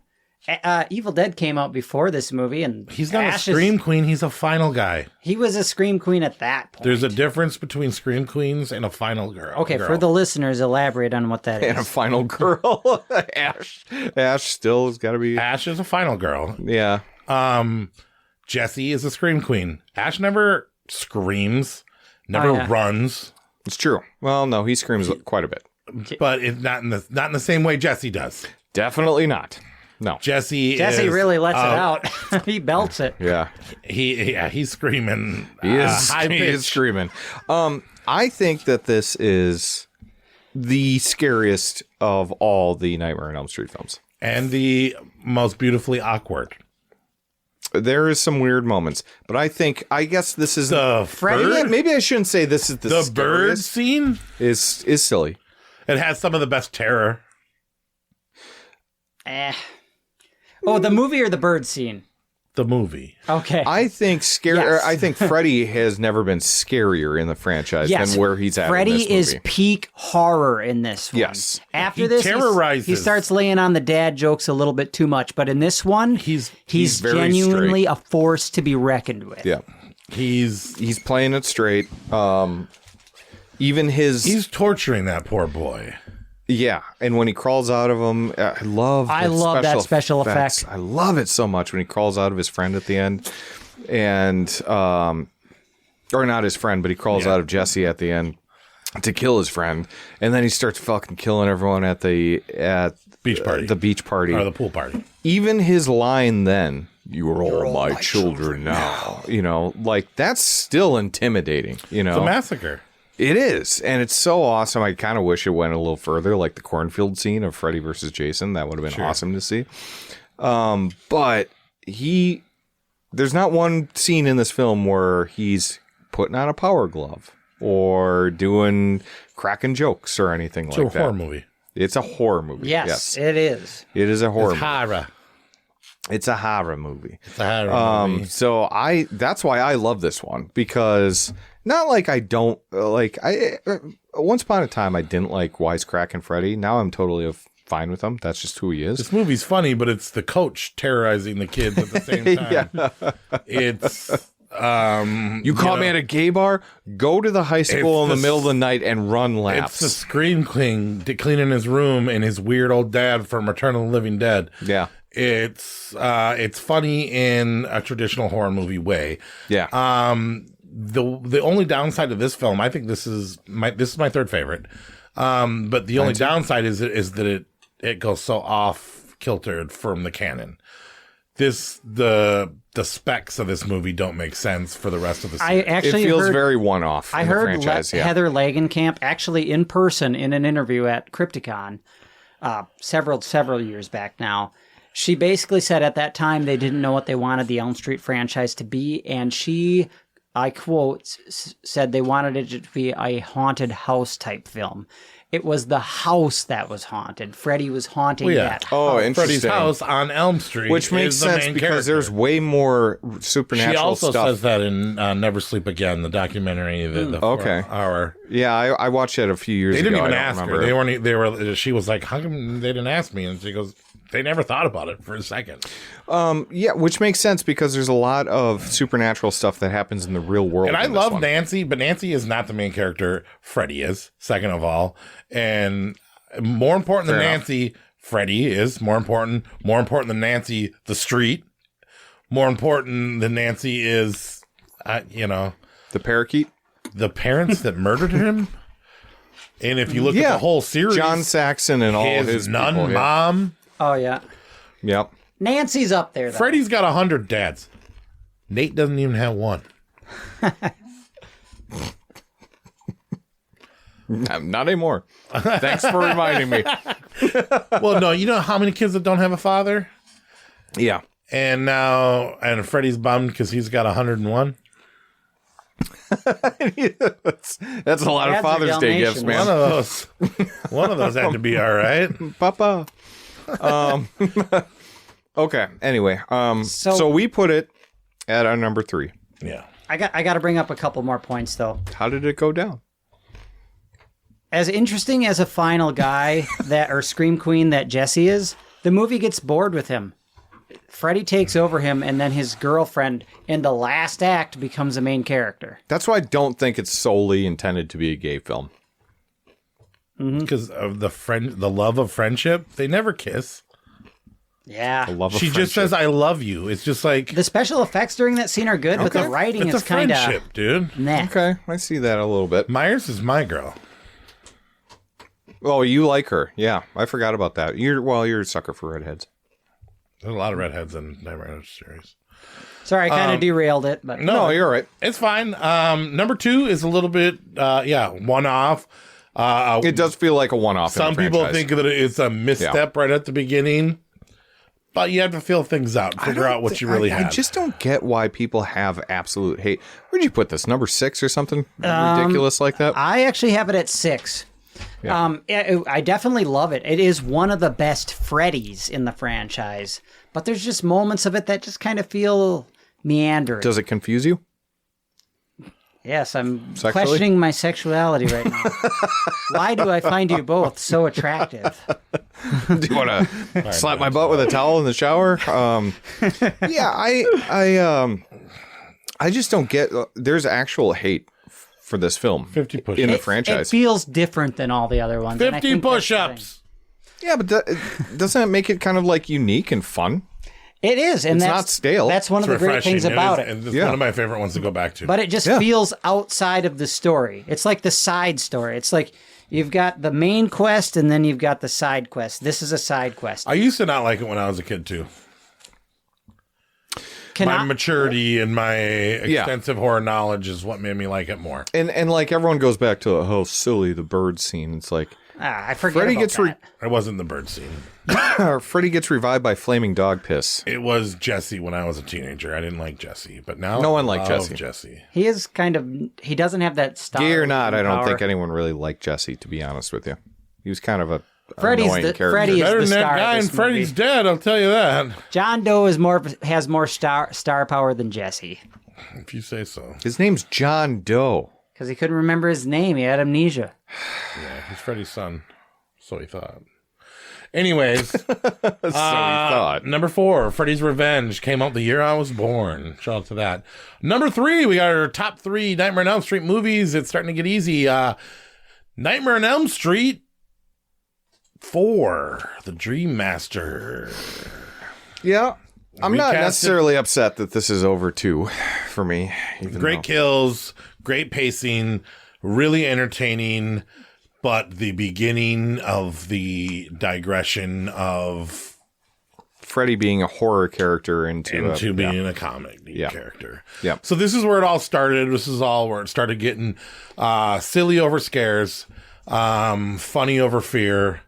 Evil Dead came out before this movie, and he's not a Scream Queen, he's a final guy. He was a Scream Queen at that point. There's a difference between Scream Queens and a final girl. Okay, for the listeners, elaborate on what that is. And a final girl. Ash still has got to be... Ash is a final girl. Yeah. Jesse is a Scream Queen. Ash never screams. never runs. It's true. Well, no, he screams quite a bit, but it's not in the same way Jesse does. Definitely not. No, Jesse really lets it out. He belts it. Yeah, he's screaming. He is screaming. I think that this is the scariest of all the Nightmare on Elm Street films, and the most beautifully awkward. There is some weird moments, but I guess this is the Freddy. Maybe I shouldn't say this is the bird scene is silly. It has some of the best terror. Oh, the movie or the bird scene? The movie. Okay. I think Yes. I think Freddy has never been scarier in the franchise than where he's at. Freddy in this movie. is peak horror in this one. Yes. After He this, terrorizes. he starts laying on the dad jokes a little bit too much, but in this one, he's very genuinely straight. a force to be reckoned with. Yeah. He's playing it straight. Even he's torturing that poor boy. Yeah, and when he crawls out of him, I love that special effect. I love it so much when he crawls out of his friend at the end, and or not his friend, but he crawls out of Jesse at the end to kill his friend, and then he starts fucking killing everyone at the beach party, the beach party, or the pool party. Even his line then, "You're all my children now," like that's still intimidating. It's a massacre. It is, and it's so awesome. I kind of wish it went a little further, like the cornfield scene of Freddy versus Jason. That would have been awesome to see. But there's not one scene in this film where he's putting on a power glove or doing cracking jokes or anything like that. It's a horror movie. It's a horror movie. Yes, it is. It is a horror movie. Horror. It's a horror movie. It's a horror movie. So that's why I love this one, because not like I don't like once upon a time I didn't like wisecracking Freddy. Now I'm totally fine with him. That's just who he is. This movie's funny, but it's the coach terrorizing the kids at the same time. It's you caught me at a gay bar. Go to the high school in the middle of the night and run laps. It's the scream cleaning his room and his weird old dad from Return of the Living Dead. Yeah. It's funny in a traditional horror movie way. Yeah. The only downside of this film, I think this is my third favorite. But the only downside is that it goes so off kiltered from the canon. The specs of this movie don't make sense for the rest of the series. It feels very one-off. I heard Heather Langenkamp actually in person in an interview at Crypticon several years back now. She basically said at that time they didn't know what they wanted the Elm Street franchise to be, and she, I quote, said they wanted it to be a haunted house type film. It was the house that was haunted. Freddy was haunting that house. Oh, interesting. Freddy's house on Elm Street, which makes sense because there's way more supernatural stuff. She also says that in Never Sleep Again, the documentary. The 4 hour. Yeah, I watched that a few years ago. They didn't even ask her. She was like, "How come they didn't ask me?" And she goes, "They never thought about it for a second." Yeah, which makes sense because there's a lot of supernatural stuff that happens in the real world. And I love Nancy, but Nancy is not the main character. Freddy is, second of all. And more important than Nancy, Freddy is more important. More important than Nancy, the street. More important than Nancy is, the parakeet. The parents that murdered him. And if you look at the whole series, John Saxon and all his nun people, mom. Oh, yeah. Yep. Nancy's up there, though. Freddy's got 100 dads. Nate doesn't even have one. Not anymore. Thanks for reminding me. Well, no, you know how many kids that don't have a father? Yeah. And Freddy's bummed because he's got 101. That's a lot of Father's Day gifts, man. One of those had to be all right. Papa. Okay. Anyway, so we put it at our number 3. Yeah. I got to bring up a couple more points though. How did it go down? As interesting as a final guy or scream queen that Jesse is, the movie gets bored with him. Freddy takes over him, and then his girlfriend in the last act becomes a main character. That's why I don't think it's solely intended to be a gay film. Because of the love of friendship, they never kiss. Yeah. The love of She just friendship. says, "I love you." It's just like The special effects during that scene are good, but the writing it's is a kind friendship, of dude. nah. Okay, I see that a little bit. Myers is my girl. Oh, you like her? Yeah, I forgot about that. You're a sucker for redheads. There's a lot of redheads in Nightmare on Elm Street series. Sorry, I kind of derailed it, but No, you're all right. It's fine. Number 2 is a little bit, one-off. It does feel like a one-off. Some people think that it's a misstep right at the beginning, but you have to feel things out and figure out what you really have. I just don't get why people have absolute hate. Where'd you put this? Number 6 or something ridiculous like that? I actually have it at 6. Yeah. I definitely love it. It is one of the best Freddys in the franchise, but there's just moments of it that just kind of feel meandering. Does it confuse you? Yes, I'm Sexually? questioning my sexuality right now. Why do I find you both so attractive? Do you want to slap my butt with a towel in the shower? I just don't get. There's actual hate for this film 50 push-ups. in the It franchise. feels different than all the other ones. and I 50 think that's the push-ups. Yeah, but doesn't it make it kind of like unique and fun? It is, and It's that's not stale. That's one of It's the great refreshing. things about And it. it's one of my favorite ones to go back to. But it just feels outside of the story. It's like the side story. It's like you've got the main quest and then you've got the side quest. This is a side quest. I used to not like it when I was a kid, too. My maturity and my extensive horror knowledge is what made me like it more. And like everyone goes back to how silly the bird scene. It's like I forget Freddy about gets that. It wasn't the bird scene. Freddy gets revived by flaming dog piss. It was Jesse when I was a teenager. I didn't like Jesse, but now No one liked I love Jesse. Jesse. He is kind of, he doesn't have that style. Gay or not, I don't power. think anyone really liked Jesse, to be honest with you. He was kind of a Freddy's annoying the- character. Freddy is Better the than that star of guy, this and Freddy's movie. dead, I'll tell you that. John Doe has more star power than Jesse. If you say so. His name's John Doe. Because he couldn't remember his name. He had amnesia. Yeah, he's Freddy's son. So he thought. Anyways, So he thought. number 4, Freddy's Revenge, came out the year I was born. Shout out to that. Number 3, we got our top 3 Nightmare on Elm Street movies. It's starting to get easy. Nightmare on Elm Street 4, The Dream Master. Yeah. I'm not Recast it. necessarily upset that this is over 2 for me. Great kills, great pacing, really entertaining, but the beginning of the digression of Freddy being a horror character into being a comic character. Yeah. So this is where it all started. This is all where it started getting silly over scares, funny over fear.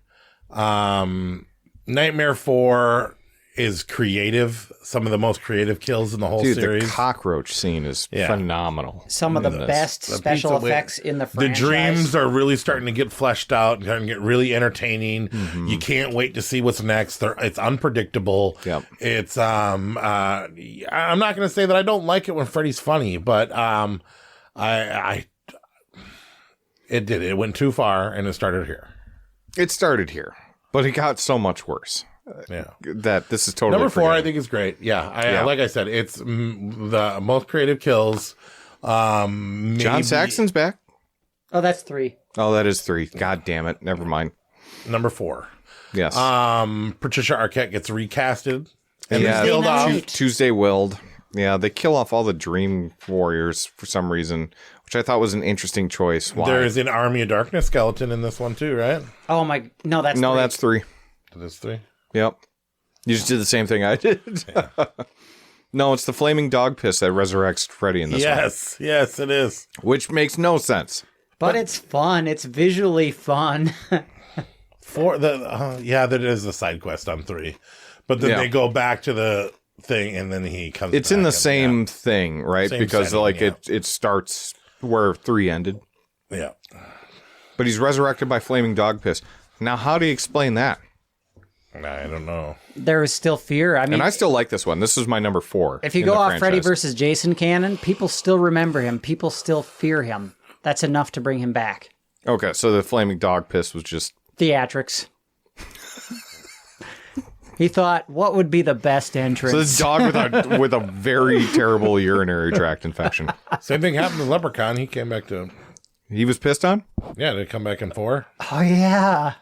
Nightmare 4 is creative. Some of the most creative kills in the whole series. The cockroach scene is phenomenal. Some of the best special effects in the franchise. The dreams are really starting to get fleshed out and starting to get really entertaining. Mm-hmm. You can't wait to see what's next. It's unpredictable. Yep. It's I'm not going to say that I don't like it when Freddy's funny, but it went too far and it started here. It started here, but it got so much worse. Yeah, that this is totally number 4. forgettable. I think is great. Yeah, like I said, it's the most creative kills. John Saxon's back. Oh, that's 3. Oh, that is 3. God damn it. Never mind. Number 4. Yes. Patricia Arquette gets recasted. And Yeah, killed off. Tuesday Weld. Yeah, they kill off all the Dream Warriors for some reason, which I thought was an interesting choice. Why? There is an Army of Darkness skeleton in this one too, right? Oh my, no, that's 3. That's 3. That's 3. Yep. You just did the same thing I did. No, it's the flaming dog piss that resurrects Freddy in this one. Yes, it is. Which makes no sense. But it's fun. It's visually fun. That is the side quest on 3, but then they go back to the thing, and then he comes. It's back in the and, same thing, right? Same Because setting, it starts where 3 ended. Yeah. But he's resurrected by flaming dog piss. Now, how do you explain that? I don't know. There is still fear. I mean, and I still like this one. This is my number 4. If you go off Freddy versus Jason canon, people still remember him. People still fear him. That's enough to bring him back. Okay, so the flaming dog piss was just theatrics. He thought, what would be the best entrance? So this dog with a very terrible urinary tract infection. Same thing happened to Leprechaun. He came back to. He was pissed on? Yeah, did it come back in 4? Oh yeah.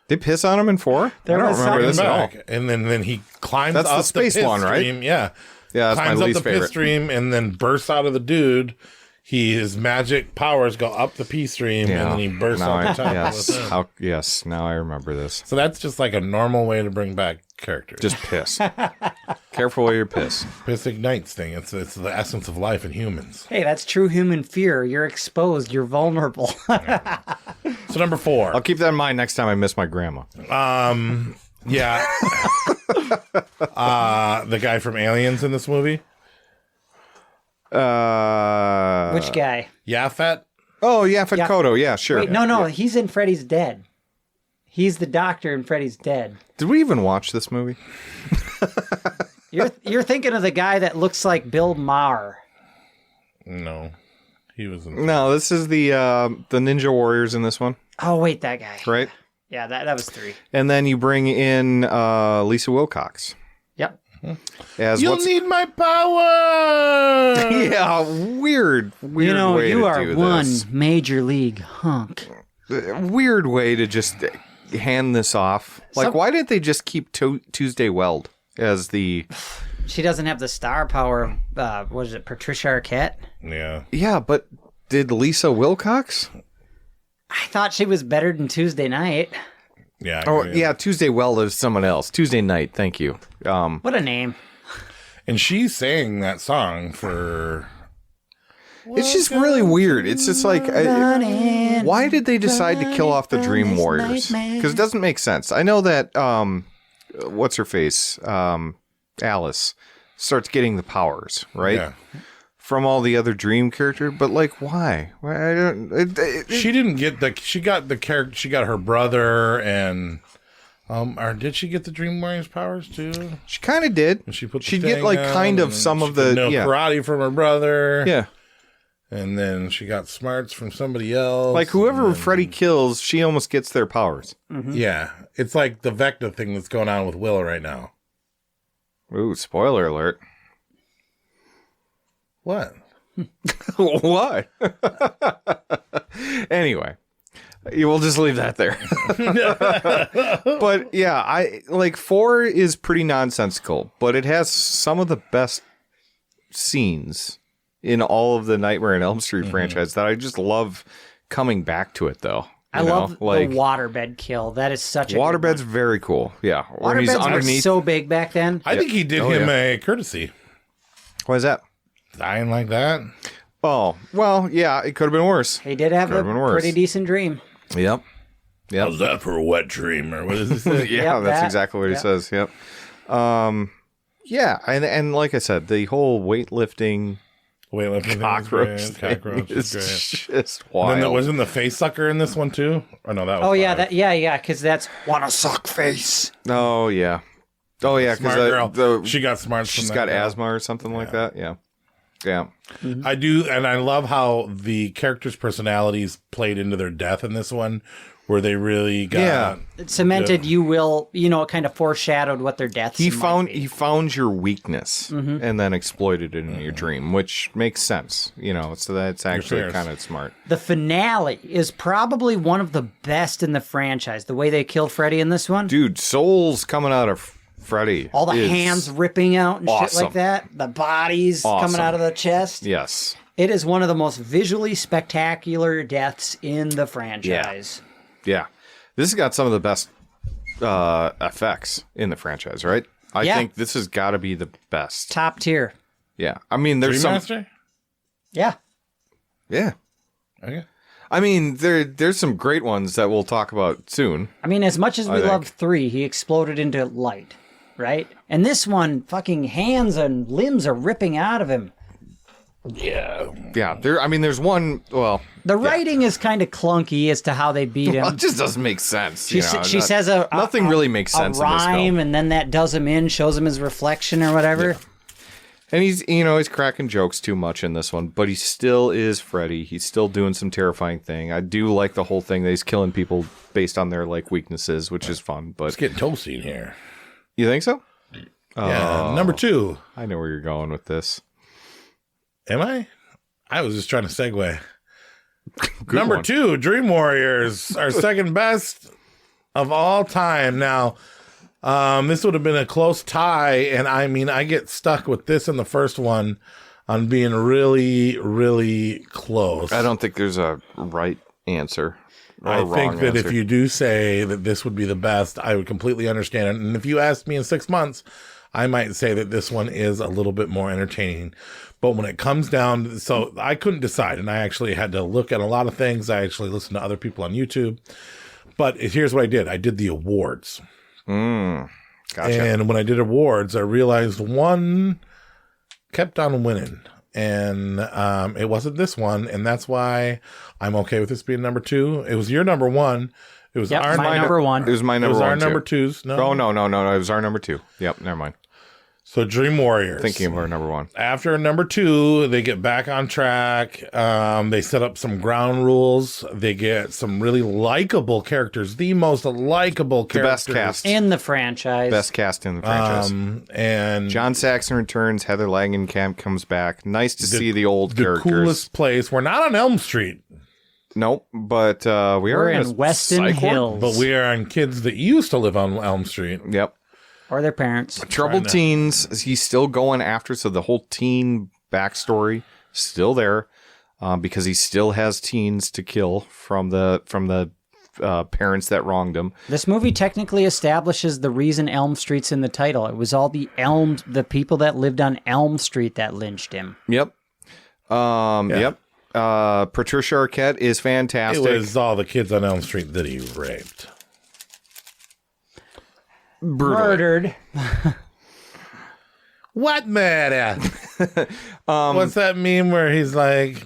They piss on him in 4? I don't remember this at all. And then he climbs That's up the space piss one, right? stream. Yeah. Yeah, that's climbs my up least the favorite. piss stream and then bursts out of the dude. His magic powers go up the pee stream and then he bursts out the top. Yes, now I remember this. So that's just like a normal way to bring back characters. Just piss. Careful where you piss. Piss ignites thing. It's the essence of life in humans. Hey, that's true human fear. You're exposed. You're vulnerable. So number 4. I'll keep that in mind next time I miss my grandma. Yeah. The guy from Aliens in this movie. Which guy? Yaphet. Oh, Yaphet Kotto. Yeah, sure. Wait, no, he's in Freddy's Dead. He's the doctor in Freddy's Dead. Did we even watch this movie? You're thinking of the guy that looks like Bill Maher. No, he was in. No, this is the Ninja Warriors in this one. Oh, wait, that guy. Right? Yeah, that was 3. And then you bring in Lisa Wilcox. Yep. You'll need my power. Yeah, weird way you are to do one this. major league hunk. Weird way to just hand this off. Like, why didn't they just keep Tuesday Weld as the... She doesn't have the star power. What is it, Patricia Arquette? Yeah. Yeah, but did Lisa Wilcox? I thought she was better than Tuesday Night. Yeah. Yeah, Tuesday Weld is someone else. Tuesday Night, thank you. What a name. And she sang that song for... It's just really weird. It's just like, why did they decide to kill off the Dream Warriors? Because it doesn't make sense. I know that, what's her face? Alice starts getting the powers, right? Yeah. From all the other Dream characters, but like, why? I don't. She didn't get she got the character. She got her brother and, or did she get the Dream Warriors powers too? She kind of did. And she put. She'd get like kind of some of the karate from her brother. Yeah. And then she got smarts from somebody else. Like whoever Freddy kills, she almost gets their powers. Mm-hmm. Yeah, it's like the Vecna thing that's going on with Willow right now. Ooh, spoiler alert. What? What? Anyway, we'll just leave that there. But yeah, I like 4 is pretty nonsensical, but it has some of the best scenes in all of the Nightmare on Elm Street franchise that I just love coming back to it though. I love the waterbed kill. That is such a waterbed's very cool. Yeah. Waterbeds were so big back then. I think he did him a courtesy. Why is that? Dying like that. Oh, well, yeah, it could have been worse. He did have a pretty decent dream. Yep. How's that for a wet dream? Or what does he say? Yeah, that's exactly what he says. Yep. Yeah, and like I said, the whole weightlifting cockroach is just wild. And then wasn't the face sucker in this one too? Or no, that was because that's wanna suck face. Oh yeah, because she got smarts. She's got asthma or something like that. Yeah. Yeah. Mm-hmm. I do, and I love how the characters' personalities played into their death in this one, where they really got it cemented. It kind of foreshadowed what their deaths. He found your weakness and then exploited it in your dream, which makes sense. So that's actually kind of smart. The finale is probably one of the best in the franchise. The way they killed Freddy in this one, dude, souls coming out of Freddy. All the hands ripping out and awesome. shit like that. The bodies coming out of the chest. Yes. It is one of the most visually spectacular deaths in the franchise. Yeah. This has got some of the best effects in the franchise, right? I think this has got to be the best. Top tier. Yeah. I mean, there's Remaster? Yeah. Yeah. Okay. I mean, there's some great ones that we'll talk about soon. I mean, as much as we love 3, he exploded into light, right? And this one, fucking hands and limbs are ripping out of him. Yeah. Yeah. There's one. Well, the writing is kind of clunky as to how they beat him. Well, it just doesn't make sense. She says nothing really makes sense a rhyme, in this film. And then that does him in, shows him his reflection or whatever. Yeah. And he's cracking jokes too much in this one, but he still is Freddy. He's still doing some terrifying thing. I do like the whole thing that he's killing people based on their weaknesses, which is fun. But it's getting toasty in here. You think so? Yeah. Number 2. I know where you're going with this. Am I? I was just trying to segue. Number 2, Dream Warriors, our second best of all time. Now, this would have been a close tie, and I mean, I get stuck with this and the first one on being really, really close. I don't think there's a right answer. I think that if you do say that this would be the best, I would completely understand it. And if you asked me in 6 months, I might say that this one is a little bit more entertaining. But when it comes down, so I couldn't decide, and I actually had to look at a lot of things. I actually listened to other people on YouTube. But here's what I did. I did the awards. Gotcha. And when I did awards, I realized one kept on winning. And it wasn't this one, and that's why I'm okay with this being number 2. It was your number 1. It was our number 1. It was my number 1. It was our number too. 2's. No. Oh, no. It was our number 2. Yep, never mind. So Dream Warriors. Thinking of our number 1. After number 2, they get back on track. They set up some ground rules. They get some really likable characters. The most likable characters. The best cast. In the franchise. Best cast in the franchise. And John Saxon returns. Heather Langenkamp comes back. Nice to see the old characters. The coolest place. We're not on Elm Street. Nope, but we're in Weston Hills. But we are on kids that used to live on Elm Street. Yep. Or their parents. Troubled teens. He's still going after, so the whole teen backstory still there, because he still has teens to kill from the parents that wronged him. This movie technically establishes the reason Elm Street's in the title. It was all the people that lived on Elm Street that lynched him. Yep. Yep. Patricia Arquette is fantastic. It was all the kids on Elm Street that he raped. Murdered. What murder? What's that meme where he's like,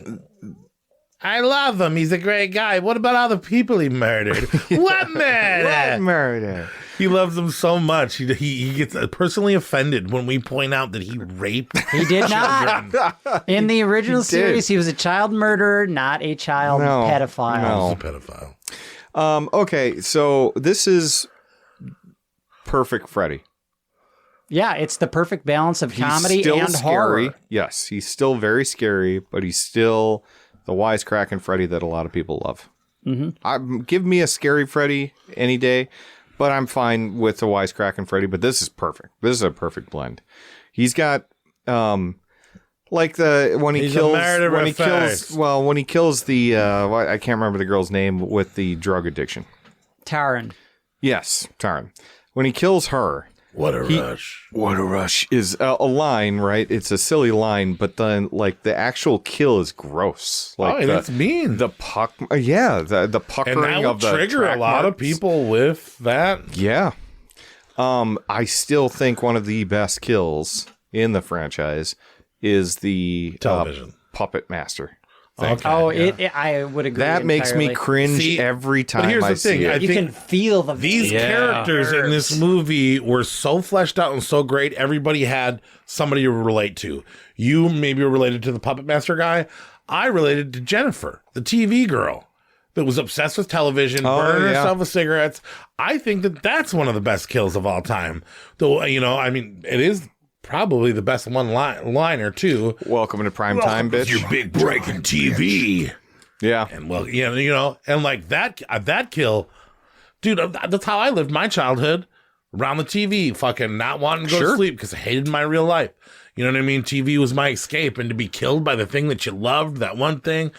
I love him. He's a great guy. What about all the people he murdered? What murder? What murder? He loves them so much. He gets personally offended when we point out that he raped. He did not. In the original series, he was a child murderer, not a child pedophile. No. He was a pedophile. Okay, so this is perfect Freddy. Yeah, it's the perfect balance of comedy still and scary. horror. Yes, he's still very scary, but he's still the wisecracking Freddy that a lot of people love. Mm-hmm. Give me a scary Freddy any day, but I'm fine with the wisecracking Freddy. But this is perfect. This is a perfect blend. He's got like when he kills the I can't remember the girl's name with the drug addiction. Taran. Yes, Taran. When he kills her. What a rush. What a rush is a line, right? It's a silly line, but then like the actual kill is gross. Like that's mean. The puck, the puckering and that of the will trigger a lot of people with that. Yeah. I still think one of the best kills in the franchise is the television puppet master. Okay, I would agree. That makes me cringe every time. But here's I the thing: see it. You can feel these characters in this movie were so fleshed out and so great. Everybody had somebody to relate to. You maybe were related to the puppet master guy. I related to Jennifer, the TV girl that was obsessed with television, burning herself with cigarettes. I think that that's one of the best kills of all time. Though I mean, it is. Probably the best one-liner, too. Welcome to prime time, bitch. Your big break in TV. Yeah. And, and like that kill, dude, that's how I lived my childhood. Around the TV, fucking not wanting to go to sleep because I hated my real life. You know what I mean? TV was my escape, and to be killed by the thing that you loved, that one thing,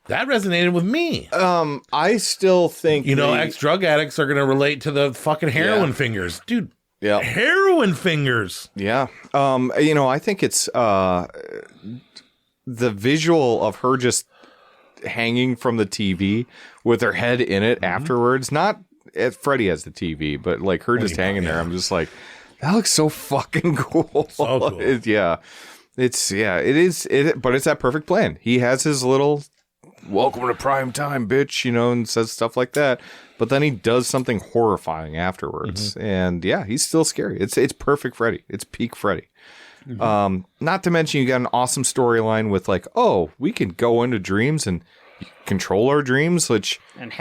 that resonated with me. I still think... ex-drug addicts are going to relate to the fucking heroin fingers. Dude. Yeah, heroin fingers. Yeah, I think it's the visual of her just hanging from the TV with her head in it afterwards. Not Freddy has the TV, but like her just hanging there. I'm just like, that looks so fucking cool. So cool. It is. But it's that perfect plan. He has his little welcome to prime time, bitch, and says stuff like that. But then he does something horrifying afterwards. Mm-hmm. And he's still scary. It's perfect Freddy. It's peak Freddy. Mm-hmm. Not to mention you got an awesome storyline with like, we can go into dreams and control our dreams, which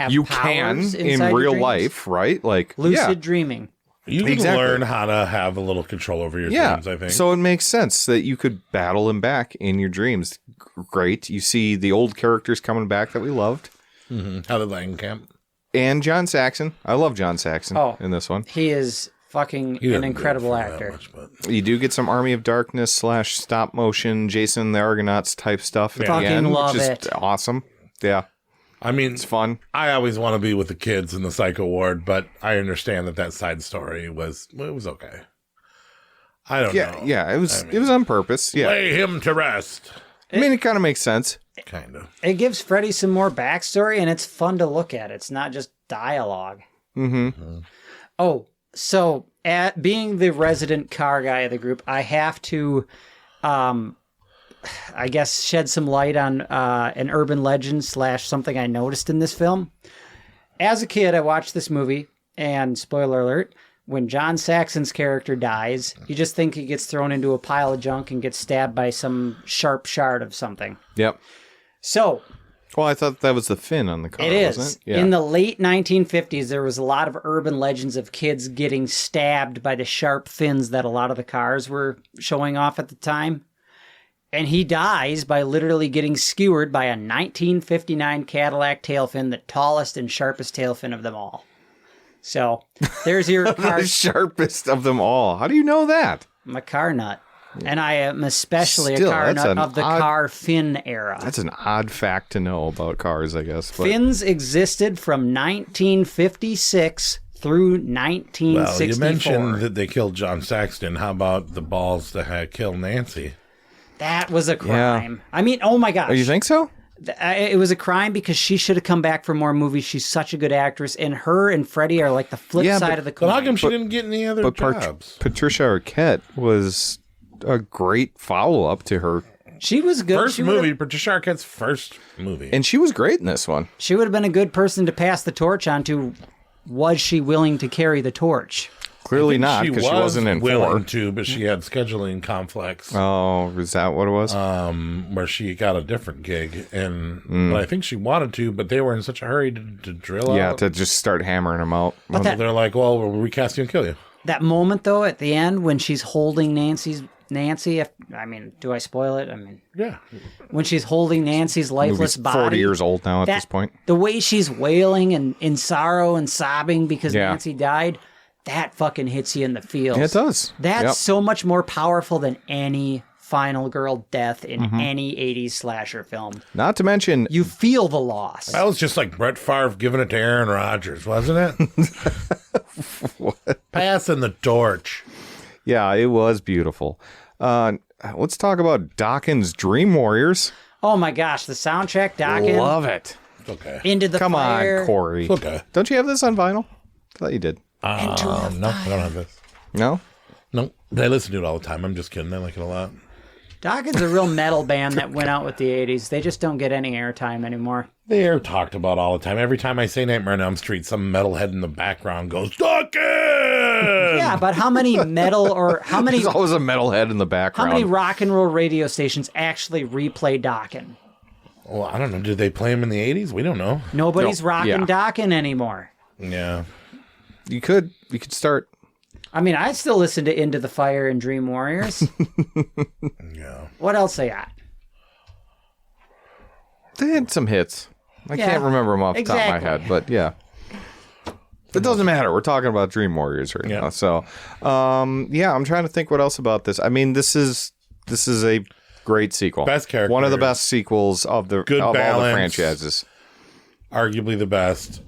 you can in real life, right? Like lucid dreaming. You can learn how to have a little control over your dreams, I think. So it makes sense that you could battle him back in your dreams. Great. You see the old characters coming back that we loved. Mm-hmm. How did Langenkamp? And John Saxon. I love John Saxon in this one. He is fucking an incredible actor. You do get some Army of Darkness / stop motion Jason the Argonauts type stuff at the end, love which is it. awesome. Yeah. I mean, it's fun. I always want to be with the kids in the psycho ward, but I understand that side story was okay. I don't know. Yeah, it was on purpose. Yeah. Lay him to rest. I mean, it kind of makes sense. Kind of. It gives Freddy some more backstory, and it's fun to look at. It's not just dialogue. Mm-hmm. Oh, so at being the resident car guy of the group, I have to, I guess, shed some light on an urban legend / something I noticed in this film. As a kid, I watched this movie, and spoiler alert, when John Saxon's character dies, you just think he gets thrown into a pile of junk and gets stabbed by some sharp shard of something. Yep. So... Well, I thought that was the fin on the car, It is. wasn't it? Yeah. In the late 1950s, there was a lot of urban legends of kids getting stabbed by the sharp fins that a lot of the cars were showing off at the time. And he dies by literally getting skewered by a 1959 Cadillac tail fin, the tallest and sharpest tail fin of them all. So, there's your car. The sharpest of them all. How do you know that? I'm a car nut. And I am especially Still, a car that's nut an of the odd- car fin era. That's an odd fact to know about cars, I guess. But Fins existed from 1956 through 1964. Well, you mentioned that they killed John Saxton. How about the balls to kill Nancy? That was a crime. I mean, oh my gosh. Oh, you think so? It was a crime because she should have come back for more movies. She's such a good actress, and her and Freddy are like the flip side of the coin. But how come she didn't get any other jobs? Patricia Arquette was a great follow-up to her. She was good. First movie, Patricia Arquette's first movie. And she was great in this one. She would have been a good person to pass the torch on to. Was she willing to carry the torch? Clearly not, because she wasn't in willing 4. to, but she had scheduling conflicts. Oh, is that what it was? Where she got a different gig, but I think she wanted to, but they were in such a hurry to drill out. Yeah, to just start hammering them out. But that- They're like, well, we'll recast you and kill you. That moment though, at the end when she's holding Nancy. Do I spoil it? I mean, yeah. When she's holding Nancy's lifeless Movie's body, 40 years old now at this point. The way she's wailing and in sorrow and sobbing because Yeah. Nancy died, that fucking hits you in the feels. Yeah, it does. That's Yep. so much more powerful than any final girl death in any 80s slasher film. Not to mention... You feel the loss. That was just like Brett Favre giving it to Aaron Rodgers, wasn't it? What? Passing the torch. Yeah, it was beautiful. Let's talk about Dawkins' Dream Warriors. Oh my gosh, the soundtrack, Dawkins. Love it. Okay. Into the Come Fire. on, Corey. Okay. Don't you have this on vinyl? I thought you did. No, I don't have this. No? No, I listen to it all the time. I'm just kidding. I like it a lot. Dawkins is a real metal band that went out with the 80s. They just don't get any airtime anymore. They are talked about all the time. Every time I say Nightmare on Elm Street, some metalhead in the background goes, Dawkins! Yeah, but how many metal or how many... There's always a metalhead in the How background. many rock and roll radio stations actually replay Dawkins? Well, I don't know. Did they play him in the 80s? We don't know. Nobody's No, rocking yeah. Dawkins anymore. Yeah. You could start. I mean, I still listen to Into the Fire and Dream Warriors. Yeah. What else they got? They had some hits. I Yeah, can't remember them off the top of my exactly. head, but yeah. It doesn't matter. We're talking about Dream Warriors right now. So, yeah, I'm trying to think what else about this. I mean, this is a great sequel. Best character. One of the best sequels of all the franchises. Arguably the best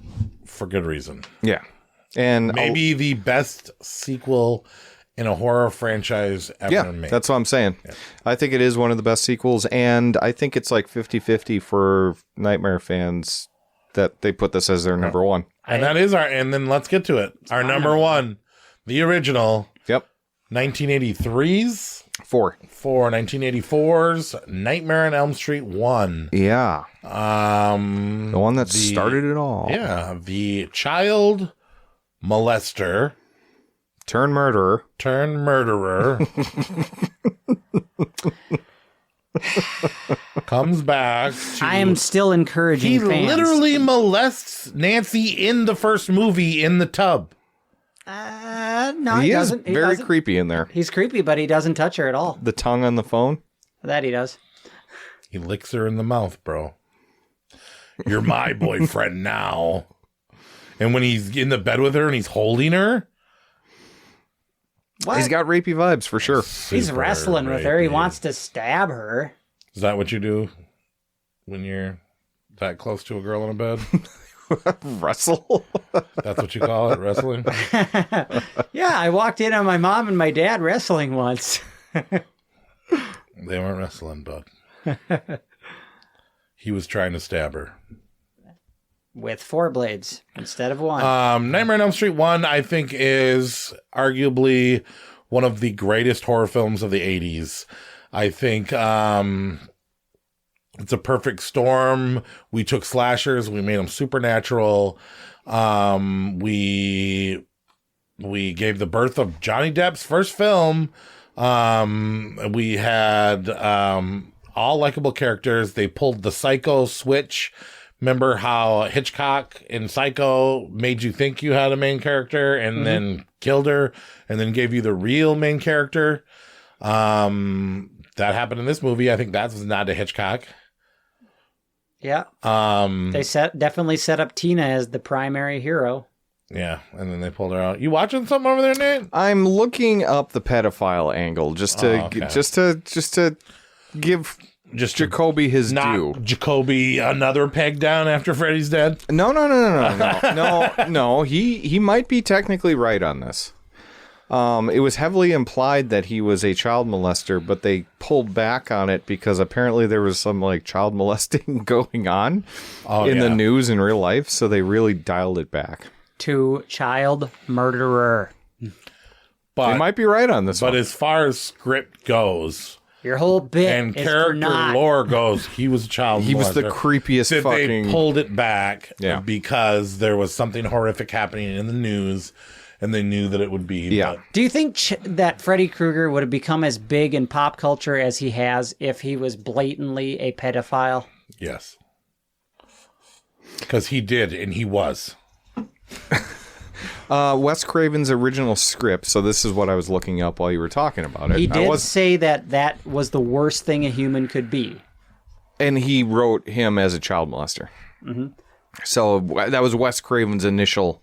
for good reason. Yeah. And maybe the best sequel in a horror franchise ever made. That's what I'm saying. Yeah. I think it is one of the best sequels, and I think it's like 50-50 for Nightmare fans that they put this as their number one. And that is and then let's get to it. Our number one, the original. Yep. 1983's. 1984's Nightmare on Elm Street 1. Yeah. The one that started it all. Yeah. The child molester. Turn murderer. Comes back. I am still encouraging He fans. literally molests Nancy in the first movie in the tub. No, he he is doesn't. He very doesn't. creepy in there. He's creepy, but he doesn't touch her at all. The tongue on the phone. That he does. He licks her in the mouth, bro. You're my boyfriend now. And when he's in the bed with her and he's holding her. What? He's got rapey vibes for sure. He's wrestling with her. He wants to stab her. Is that what you do when you're that close to a girl in a bed? Wrestle? That's what you call it, wrestling? Yeah, I walked in on my mom and my dad wrestling once. They weren't wrestling, bud. He was trying to stab her. With 4 blades instead of 1. Nightmare on Elm Street 1, I think, is arguably one of the greatest horror films of the 80s. I think it's a perfect storm. We took slashers, we made them supernatural. We gave the birth of Johnny Depp's first film. We had all likable characters. They pulled the psycho switch. Remember how Hitchcock in Psycho made you think you had a main character and then killed her and then gave you the real main character? That happened in this movie. I think that was a nod to Hitchcock. Yeah. They definitely set up Tina as the primary hero. Yeah, and then they pulled her out. You watching something over there, Nate? I'm looking up the pedophile angle just to give Jacoby his due. Jacoby another peg down after Freddy's dead? No. He might be technically right on this. It was heavily implied that he was a child molester, but they pulled back on it because apparently there was some like child molesting going on in the news in real life, so they really dialed it back. To child murderer. But they might be right on this. But as far as script goes, your whole bit and is character lore goes, he was a child molester. He was the creepiest fucking... They pulled it back because there was something horrific happening in the news, and they knew that it would be. Yeah. Do you think that Freddy Krueger would have become as big in pop culture as he has if he was blatantly a pedophile? Yes. Because he did, and he was. Wes Craven's original script, so this is what I was looking up while you were talking about it. He did say that was the worst thing a human could be. And he wrote him as a child molester. Mm-hmm. So that was Wes Craven's initial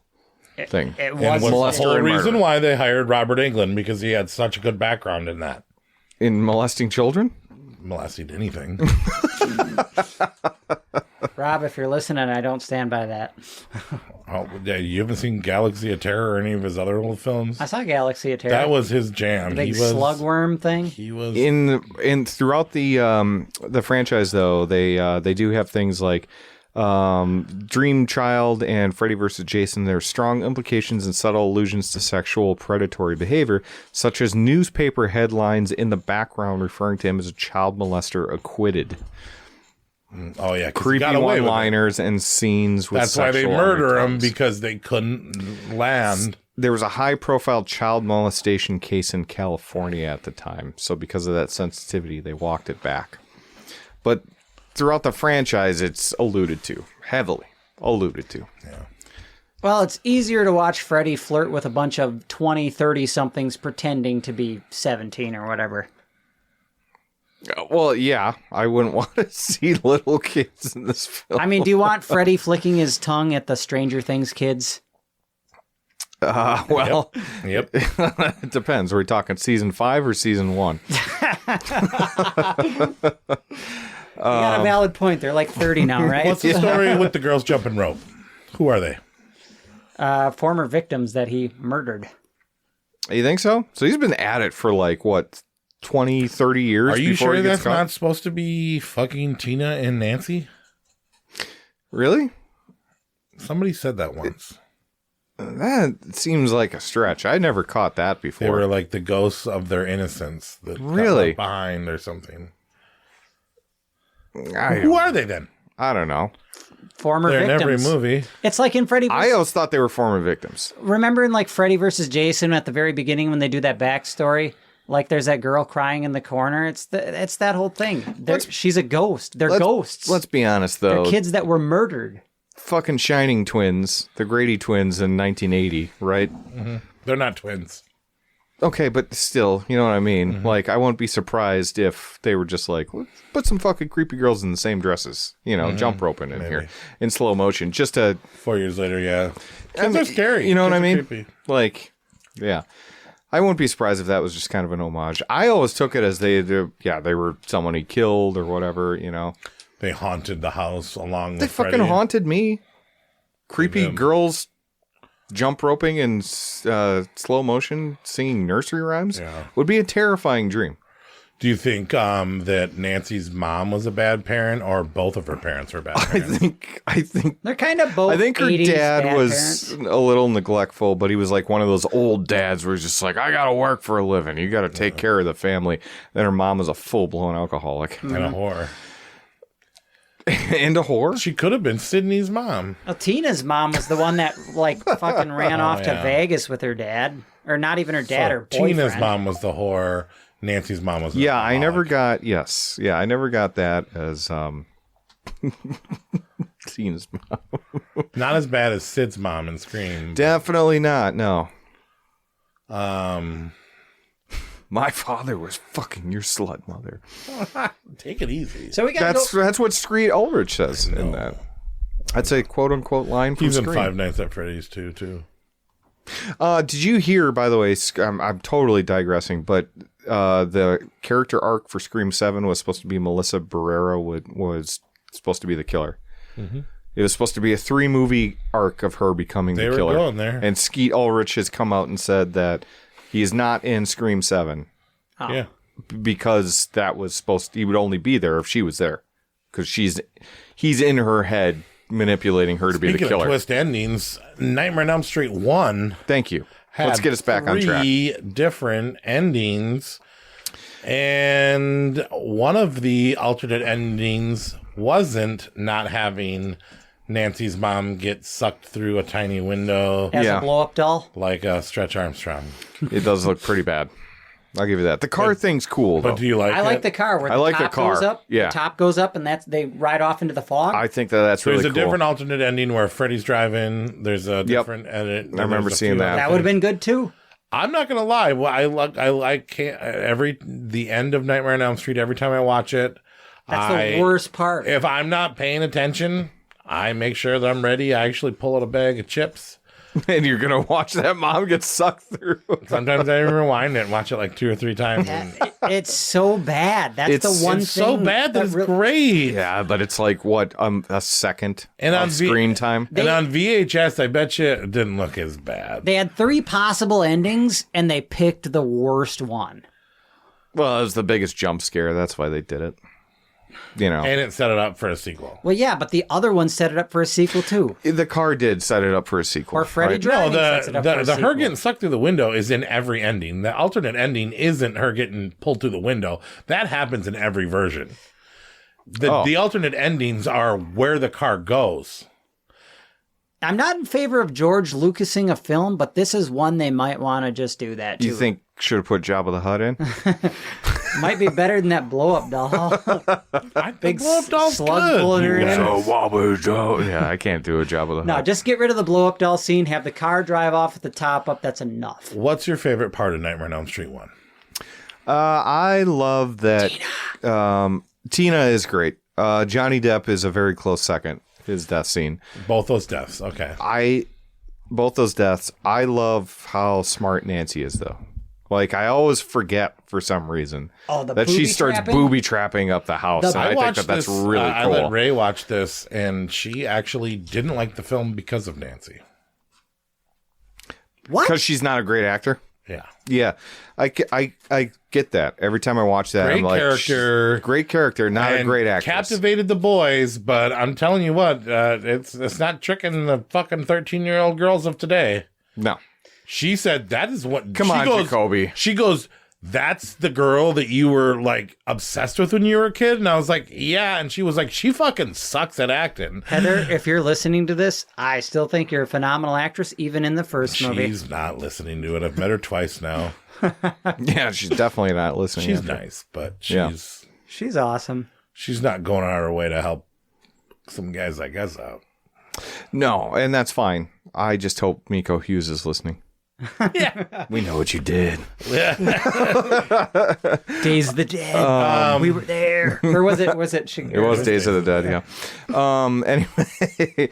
thing. It was the molester whole and reason murder. why they hired Robert Englund, because he had such a good background in that. In molesting children? Molesting anything. Rob, if you're listening, I don't stand by that. Oh, yeah, you haven't seen Galaxy of Terror or any of his other old films? I saw Galaxy of Terror. That was his jam. The big slugworm thing. He was in throughout the franchise though. They do have things like Dream Child and Freddy vs. Jason. There are strong implications and subtle allusions to sexual predatory behavior, such as newspaper headlines in the background referring to him as a child molester acquitted. Oh yeah, creepy one-liners and scenes with that's why they sexual murder him, undertones. because they couldn't land. There was a high-profile child molestation case in California at the time, so because of that sensitivity, they walked it back. But throughout the franchise, it's alluded to, heavily alluded to. Yeah. Well, it's easier to watch Freddy flirt with a bunch of 20, 30-somethings pretending to be 17 or whatever. Well, yeah, I wouldn't want to see little kids in this film. I mean, do you want Freddy flicking his tongue at the Stranger Things kids? Well, yep. It depends. Are we talking season 5 or season 1? You got a valid point. They're like 30 now, right? What's the story with the girls jumping rope? Who are they? Former victims that he murdered. You think so? So he's been at it for like, what, 20, 30 years? Are you before sure he gets that's caught? not supposed to be fucking Tina and Nancy? Really? Somebody said that once. That seems like a stretch. I never caught that before. They were like the ghosts of their innocence that got Really? left behind or something. I Who are they then? I don't know. Former They're in victims. every movie. It's like in Freddy. I always thought they were former victims. Remember in like Freddy versus Jason at the very beginning when they do that backstory? Like there's that girl crying in the corner. It's that whole thing. She's a ghost. They're ghosts. Let's be honest, though. They're kids that were murdered. Fucking Shining twins, the Grady twins in 1980, right? Mm-hmm. They're not twins. Okay, but still, you know what I mean? Mm-hmm. Like, I won't be surprised if they were just like, let's put some fucking creepy girls in the same dresses, jump roping in here in slow motion, just to... 4 years later, yeah. Kids are scary. You know what I Kids are mean? creepy. Like, yeah. I wouldn't be surprised if that was just kind of an homage. I always took it as they were someone he killed or whatever, They haunted the house along They with fucking Freddy. haunted me. Creepy girls jump roping in slow motion singing nursery rhymes would be a terrifying dream. Do you think that Nancy's mom was a bad parent, or both of her parents were bad parents? I think they're kind of both. I think her 80s dad bad was parents. a little neglectful, but he was like one of those old dads where he's just like, I gotta work for a living. You gotta take care of the family. Then her mom was a full-blown alcoholic. And a whore. And a whore? She could have been Sydney's mom. Well, Tina's mom was the one that fucking ran off to yeah. Vegas with her dad, or not even her dad, her boyfriend. Tina's mom was the whore. Nancy's mom was. Yeah, I never got that as Tina's mom. Not as bad as Sid's mom in Scream. Definitely not. No. My father was fucking your slut mother. Take it easy. So we got that's what Screed Ulrich says in that. That's a quote unquote line from He's in Scream. Five Nights at Freddy's too. Did you hear, by the way, I'm totally digressing, but the character arc for Scream 7 was supposed to be Melissa Barrera was supposed to be the killer. Mm-hmm. It was supposed to be a 3-movie arc of her becoming the killer. They were going there. And Skeet Ulrich has come out and said that he is not in Scream 7. Oh. Yeah. Because that was he would only be there if she was there. Because he's in her head manipulating her to be the Speaking killer. of twist endings, Nightmare on Elm Street 1. Thank you. Let's get us back on track. 3 different endings. And one of the alternate endings wasn't not having Nancy's mom get sucked through a tiny window. As a blow-up doll? Like Stretch Armstrong. It does look pretty bad. I'll give you that. The car thing's cool, though. But do you like it? I like the car where the top goes up. Yeah. The top goes up and they ride off into the fog. I think that's really cool. There's a different alternate ending where Freddy's driving. There's a different edit. I remember seeing that. That would have been good too. I'm not gonna lie. I can't the end of Nightmare on Elm Street. Every time I watch it, that's the worst part. If I'm not paying attention, I make sure that I'm ready. I actually pull out a bag of chips. And you're gonna watch that mom get sucked through. Sometimes I rewind it and watch it like 2 or 3 times. It's so bad. That's the one it's thing. so bad that it's great. Yeah, but it's like what a second and on screen time. And on VHS, I bet you it didn't look as bad. They had 3 possible endings, and they picked the worst one. Well, it was the biggest jump scare. That's why they did it. And it set it up for a sequel. Well, yeah, but the other one set it up for a sequel too. The car did set it up for a sequel. Or Freddy driving sets it up for a the sequel. her getting sucked through the window is in every ending. The alternate ending isn't her getting pulled through the window. That happens in every version. The alternate endings are where the car goes. I'm not in favor of George Lucasing a film, but this is one they might want to just do that too. You think should have put Jabba the Hutt in? Might be better than that blow-up doll. Big blow-up doll's slug good. pulling her in. Yeah, I can't do a Jabba the Hutt. No, just get rid of the blow-up doll scene, have the car drive off at the top up, that's enough. What's your favorite part of Nightmare on Elm Street 1? I love that Tina is great. Johnny Depp is a very close second. His death scene. Both those deaths, okay. Both those deaths. I love how smart Nancy is, though. Like, I always forget for some reason that she starts booby trapping up the house. And I think that's really cool. I let Ray watch this, and she actually didn't like the film because of Nancy. What? Because she's not a great actor? Yeah. Yeah. I get that. Every time I watch that, I'm like, great character, not a great actress. Captivated the boys, but I'm telling you what, it's not tricking the fucking 13-year-old girls of today. No. She said that is what... Come on, Jacoby. She goes, that's the girl that you were, like, obsessed with when you were a kid? And I was like, yeah. And she was like, she fucking sucks at acting. Heather, if you're listening to this, I still think you're a phenomenal actress, even in the first movie. She's not listening to it. I've met her twice now. Yeah, she's definitely not listening. She's nice, but she's awesome. She's not going out of her way to help some guys like us out. No, and that's fine. I just hope Miko Hughes is listening. We know what you did. Days of the Dead. We were there. Or was it? It was Days of the Dead. Yeah. Anyway.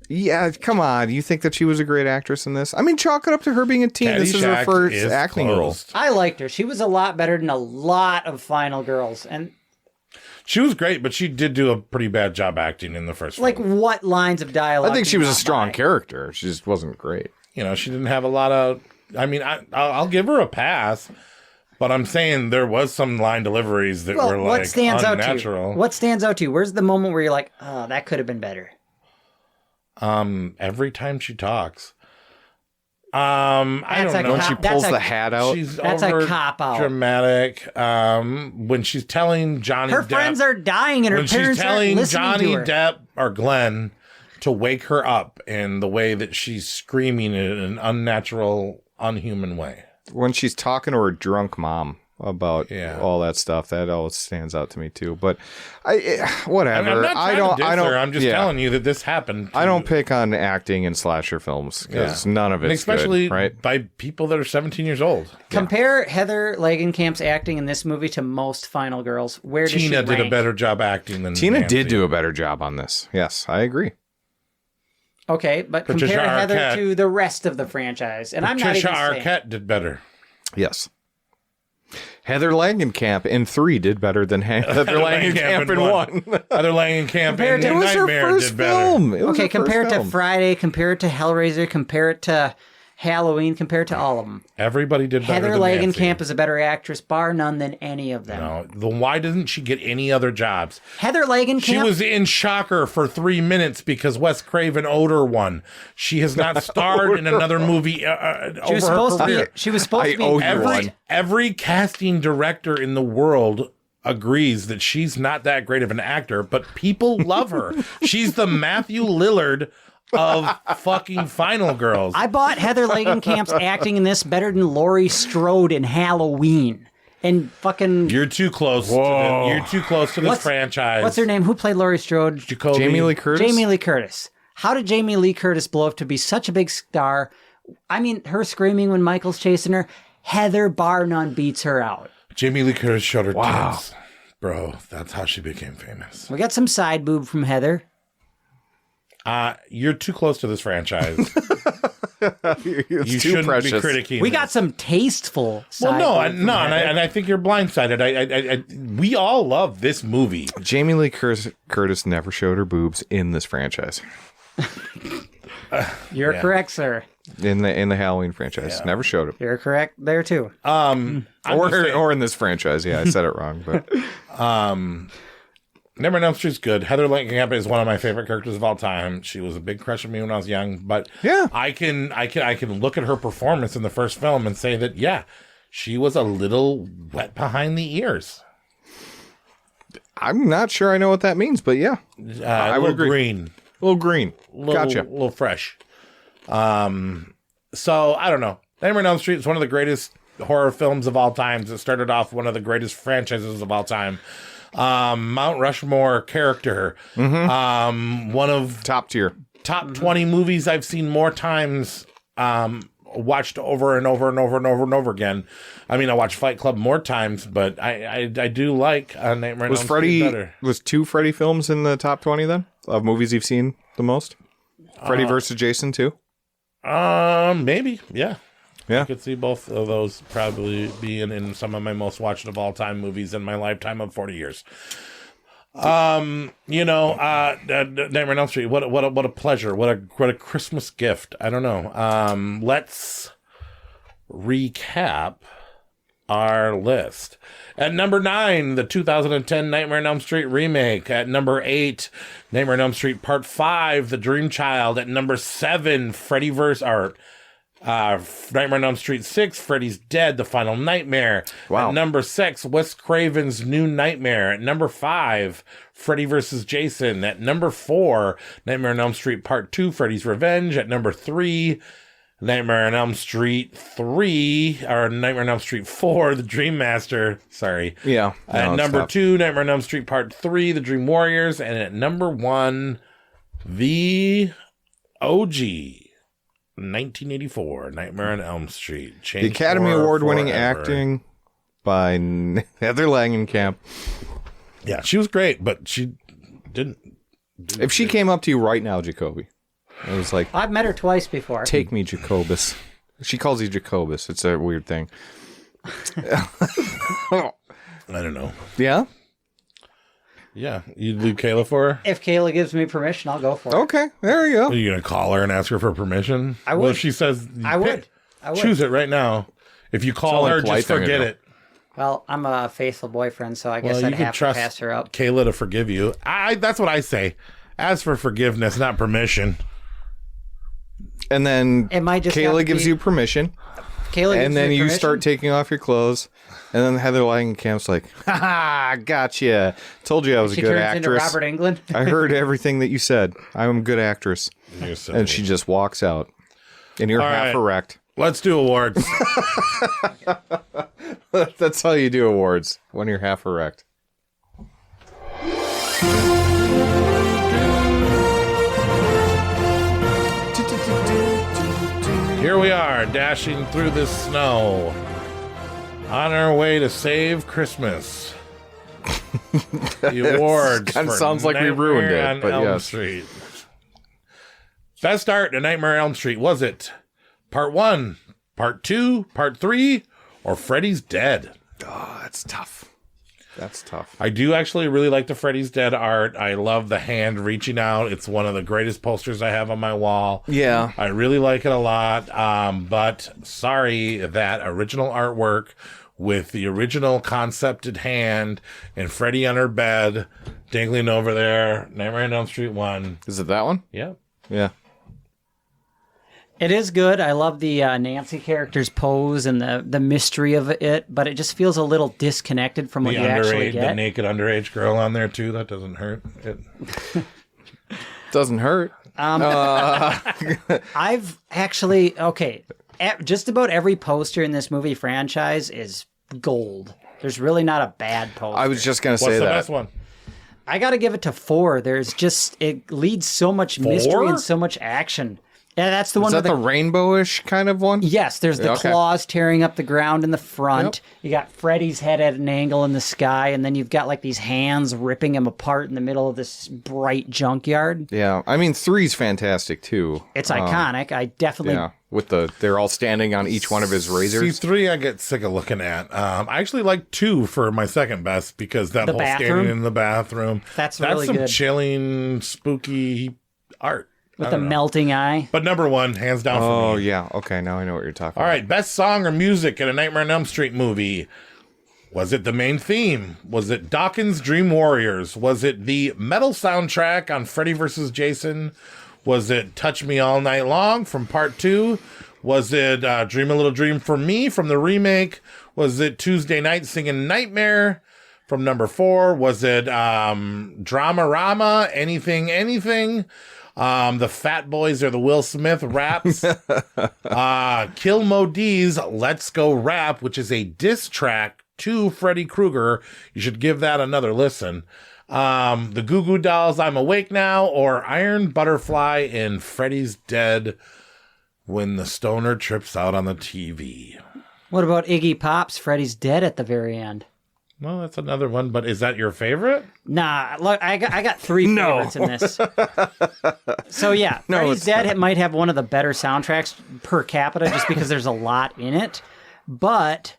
Yeah, come on. You think that she was a great actress in this? I mean, chalk it up to her being a teen. This is her first acting role. I liked her. She was a lot better than a lot of final girls. And she was great, but she did do a pretty bad job acting in the first like film. What lines of dialogue? I think she was a strong character. She just wasn't great. You know, she didn't have a lot of... I mean, I'll give her a pass, but I'm saying there was some line deliveries that were like unnatural. What stands out to you? Where's the moment where you're like, oh, that could have been better? Every time she talks. I don't know. When she pulls the hat out. That's a cop out. Dramatic. When she's telling Johnny her Depp, friends are dying and her parents she's telling aren't listening Johnny to her. Depp or Glenn to wake her up, and the way that she's screaming in an unnatural, unhuman way. When she's talking to her drunk mom about all that stuff, that always stands out to me too. But whatever. I'm not trying to diss her. I'm just telling you that this happened. I don't pick on acting in slasher films because none of it's especially good, right? by people that are 17 years old. Compare Heather Langenkamp's acting in this movie to most final girls. Where does Tina she did rank? a better job acting than Tina Nancy. did do a better job on this. Yes, I agree. Okay, but Patricia compare Heather Arquette. to the rest of the franchise. And Patricia I'm not even saying... Arquette did better. Yes. Heather Langenkamp in 3 did better than Heather Langenkamp in 1. Heather Langenkamp in it was her Nightmare first did better. film. It was Okay, her compare it first to film. Friday, compare it to Hellraiser, compare it to Halloween, compare it to all of them. Everybody did better Heather than Nancy. Langenkamp is a better actress, bar none, than any of them. No, then why doesn't she get any other jobs? Heather Langenkamp... She was in Shocker for 3 minutes because Wes Craven owed her one. She has not starred in another movie She was supposed to be. She was supposed to be. Every casting director in the world agrees that she's not that great of an actor, but people love her. She's the Matthew Lillard of fucking Final Girls. I bought Heather Langenkamp's acting in this better than Laurie Strode in Halloween. And fucking... You're too close. You're too close to this franchise. What's her name? Who played Laurie Strode? Jacoby. Jamie Lee Curtis? Jamie Lee Curtis. How did Jamie Lee Curtis blow up to be such a big star? I mean, her screaming when Michael's chasing her, Heather bar none beats her out. Jamie Lee Curtis showed her tits. Bro, that's how she became famous. We got some side boob from Heather. You're too close to this franchise. You shouldn't be critiquing. We got some tasteful side boob from Heather. and I think you're blindsided. We all love this movie. Jamie Lee Curtis never showed her boobs in this franchise. You're correct, sir. In the Halloween franchise, never showed them. You're correct there too. Or in this franchise. Yeah, I said it wrong, but Nightmare on Elm Street's good. Heather Langenkamp is one of my favorite characters of all time. She was a big crush on me when I was young, but I can look at her performance in the first film and say that she was a little wet behind the ears. I'm not sure I know what that means, but I would agree. Green. A little green. Gotcha. A little fresh. So I don't know. Nightmare on Elm Street is one of the greatest horror films of all time. It started off one of the greatest franchises of all time. Mount Rushmore character. One of top 20 movies I've seen more times, watched over and over and over and over and over again. I mean, I watched Fight Club more times, but I do like Nightmare on Elm Street better. Was 2 Freddy films in the top 20 then of movies you've seen the most? Freddy versus Jason too? Maybe, yeah. Yeah. I could see both of those probably being in some of my most watched of all time movies in my lifetime of 40 years. Nightmare on Elm Street, what a pleasure. What a Christmas gift. I don't know. Let's recap our list. At number 9, the 2010 Nightmare on Elm Street remake. At number 8, Nightmare on Elm Street Part 5, The Dream Child. At number 7, Freddy vs. Nightmare on Elm Street 6, Freddy's Dead, The Final Nightmare. Wow. At number 6, Wes Craven's New Nightmare. At number 5, Freddy vs. Jason. At number 4, Nightmare on Elm Street Part 2, Freddy's Revenge. At number 3, Nightmare on Elm Street 3, or Nightmare on Elm Street 4, The Dream Master. Sorry. Yeah. At number 2, Nightmare on Elm Street Part 3, The Dream Warriors. And at number 1, the OG, 1984, Nightmare on Elm Street. The Academy Award-winning acting by Heather Langenkamp. Yeah, she was great, but she didn't. If she came up to you right now, Jacoby, I was like, I've met her twice before. Take me, Jacobus. She calls you Jacobus. It's a weird thing. I don't know. Yeah? Yeah. You'd leave Kayla for her? If Kayla gives me permission, I'll go for it. Okay, there you go. Are you going to call her and ask her for permission? I would. Well, if she says, I would. Choose it right now. If you call her, just forget it. Well, I'm a faithful boyfriend, so I guess I'd have to pass her up. Kayla to forgive you. That's what I say. Ask for forgiveness, not permission. And then It might just Kayla gives you permission. And then you start taking off your clothes. And then Heather Langenkamp's like, ha, gotcha. Told you I was a good actress. Into Robert Englund. I heard everything that you said. I'm a good actress. And she just walks out. And you're half erect. Let's do awards. That's how you do awards, when you're half erect. Here we are, dashing through the snow, on our way to save Christmas. The awards kind of for sounds like we ruined it, on but Elm yes. Street. Best art to Nightmare on Elm Street. Was it Part 1, Part 2, Part 3, or Freddy's Dead? Oh, that's tough. That's tough. I do actually really like the Freddy's Dead art. I love the hand reaching out. It's one of the greatest posters I have on my wall. Yeah. I really like it a lot. But sorry, that original artwork with the original concepted hand and Freddy on her bed dangling over there. Nightmare on Elm Street 1. Is it that one? Yeah. Yeah. It is good. I love the Nancy character's pose and the mystery of it, but it just feels a little disconnected from what you actually get. The naked underage girl on there, too. That doesn't hurt. It doesn't hurt. I've actually, just about every poster in this movie franchise is gold. There's really not a bad poster. I was just going to say that. What's the best one? I got to give it to 4. There's just, it leads so much mystery and so much action. Yeah, that's the one. Is that the rainbowish kind of one? Yes, there's the claws tearing up the ground in the front. Yep. You got Freddy's head at an angle in the sky, and then you've got like these hands ripping him apart in the middle of this bright junkyard. Yeah, I mean 3's fantastic too. It's iconic. I definitely with they're all standing on each one of his razors. See, 3 I get sick of looking at. I actually like 2 for my second best because that whole standing in the bathroom. That's really some good. Chilling, spooky art. With the melting eye. But number 1, hands down for me. Oh, yeah. Okay, now I know what you're talking about. All right, best song or music in a Nightmare on Elm Street movie. Was it the main theme? Was it Dawkins' Dream Warriors? Was it the metal soundtrack on Freddy vs. Jason? Was it Touch Me All Night Long from Part 2? Was it Dream a Little Dream for Me from the remake? Was it Tuesday Night Singing Nightmare from number 4? Was it Dramarama? Anything? The Fat Boys or the Will Smith raps. Kill Mo D's Let's Go Rap, which is a diss track to Freddy Krueger. You should give that another listen. The Goo Goo Dolls I'm Awake Now, or Iron Butterfly in Freddy's Dead when the stoner trips out on the TV. What about Iggy Pop's Freddy's Dead at the very end? Well, that's another one, but is that your favorite? Nah, look, I got 3 favorites in this. So yeah, Freddy's Dead it might have one of the better soundtracks per capita just because there's a lot in it. But,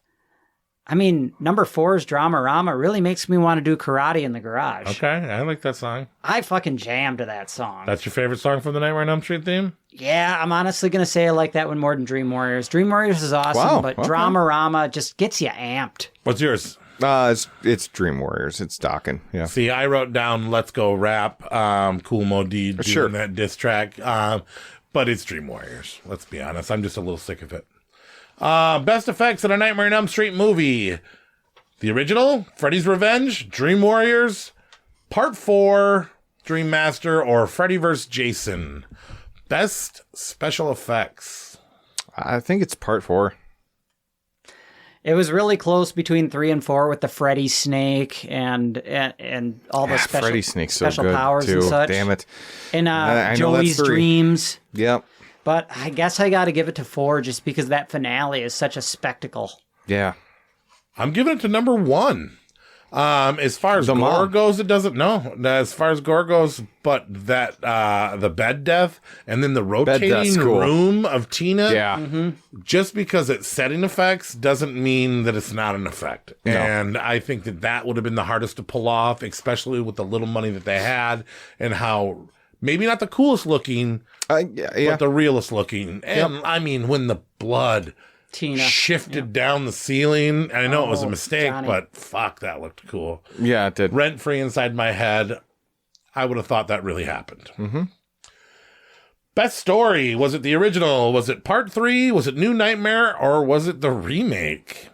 I mean, number 4's Dramarama really makes me want to do karate in the garage. Okay, I like that song. I fucking jammed to that song. That's your favorite song from the Nightmare on Elm Street theme? Yeah, I'm honestly going to say I like that one more than Dream Warriors. Dream Warriors is awesome, but Dramarama just gets you amped. What's yours? It's Dream Warriors. It's Dawkins. Yeah. See, I wrote down Let's Go Rap, Cool Mo D doing that diss track, but it's Dream Warriors. Let's be honest. I'm just a little sick of it. Best effects in a Nightmare on Elm Street movie. The original, Freddy's Revenge, Dream Warriors, Part 4, Dream Master, or Freddy vs. Jason. Best special effects. I think it's Part 4. It was really close between 3 and 4 with the Freddy snake and all the Freddy snake's so special good powers too. and such. Damn it! And Joey's dreams. Yep. But I guess I got to give it to 4 just because that finale is such a spectacle. Yeah. I'm giving it to number 1. As far as gore goes, it doesn't. No, as far as gore goes, but that the bed death and then the rotating room of Tina. Yeah. Just because it's setting effects doesn't mean that it's not an effect. No. And I think that would have been the hardest to pull off, especially with the little money that they had and how maybe not the coolest looking, but the realest looking. And I mean, when the blood Tina shifted down the ceiling. I know it was a mistake, but fuck, that looked cool. Yeah, it did. Rent free inside my head. I would have thought that really happened. Mm-hmm. Best story. Was it the original? Was it part 3? Was it New Nightmare? Or was it the remake?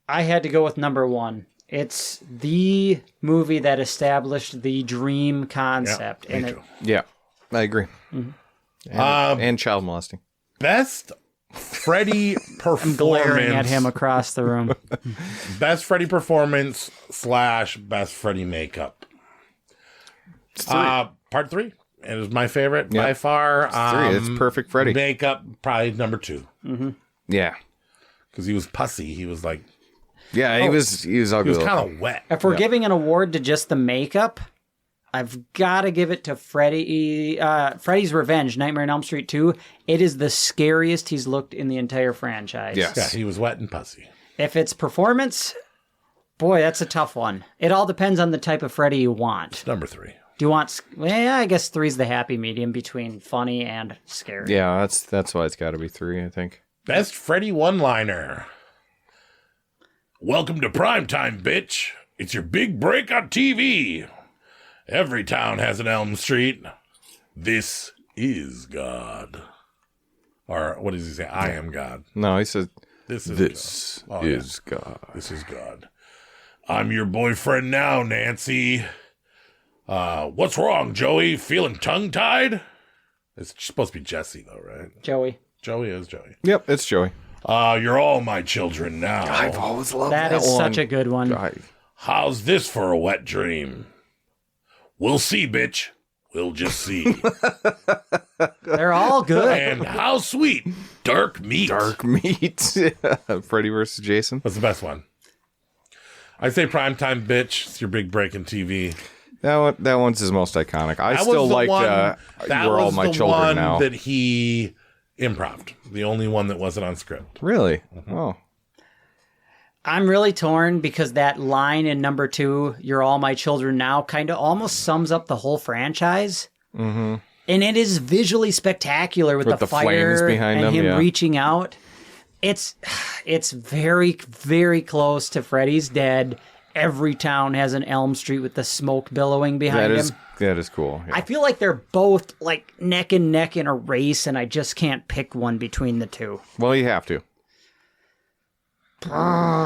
I had to go with number 1. It's the movie that established the dream concept. Yeah, I agree. Mm-hmm. And child molesting. Best Freddy performance. I'm glaring at him across the room. Best Freddy performance / best Freddy makeup. Part 3. It was my favorite by far. It's 3. It's perfect Freddy. Makeup, probably number 2. Mm-hmm. Yeah. Because he was pussy. He was like... Yeah, he was ugly. He was kind of wet. If we're giving an award to just the makeup, I've got to give it to Freddy. Freddy's Revenge, Nightmare on Elm Street 2. It is the scariest he's looked in the entire franchise. Yes. Yeah, he was wet and pussy. If it's performance, boy, that's a tough one. It all depends on the type of Freddy you want. It's number 3. Do you want... Well, I guess 3's the happy medium between funny and scary. Yeah, that's why it's got to be 3, I think. Best Freddy one-liner. Welcome to primetime, bitch. It's your big break on TV. Every town has an Elm Street. This is God. Or what does he say? I am God. No, he said, This is God. This is God. I'm your boyfriend now, Nancy. What's wrong, Joey? Feeling tongue-tied? It's supposed to be Jesse, though, right? Joey. Joey is Joey. Yep, it's Joey. You're all my children now. I've always loved that one. That is such a good one. How's this for a wet dream? We'll see, bitch. We'll just see. They're all good. And how sweet. Dark meat. Dark meat. Freddy versus Jason. What's the best one? I say primetime, bitch. It's your big break in TV. That one's his most iconic. I still like You're All My Children Now. That he improv'd. The only one that wasn't on script. Really? Mm-hmm. Oh. I'm really torn because that line in number 2, You're All My Children Now, kind of almost sums up the whole franchise. Mm-hmm. And it is visually spectacular with the flames fire behind and him him reaching out. It's very, very close to Freddy's Dead. Every town has an Elm Street with the smoke billowing behind him. That is cool. Yeah. I feel like they're both like neck and neck in a race, and I just can't pick one between the two. Well, you have to.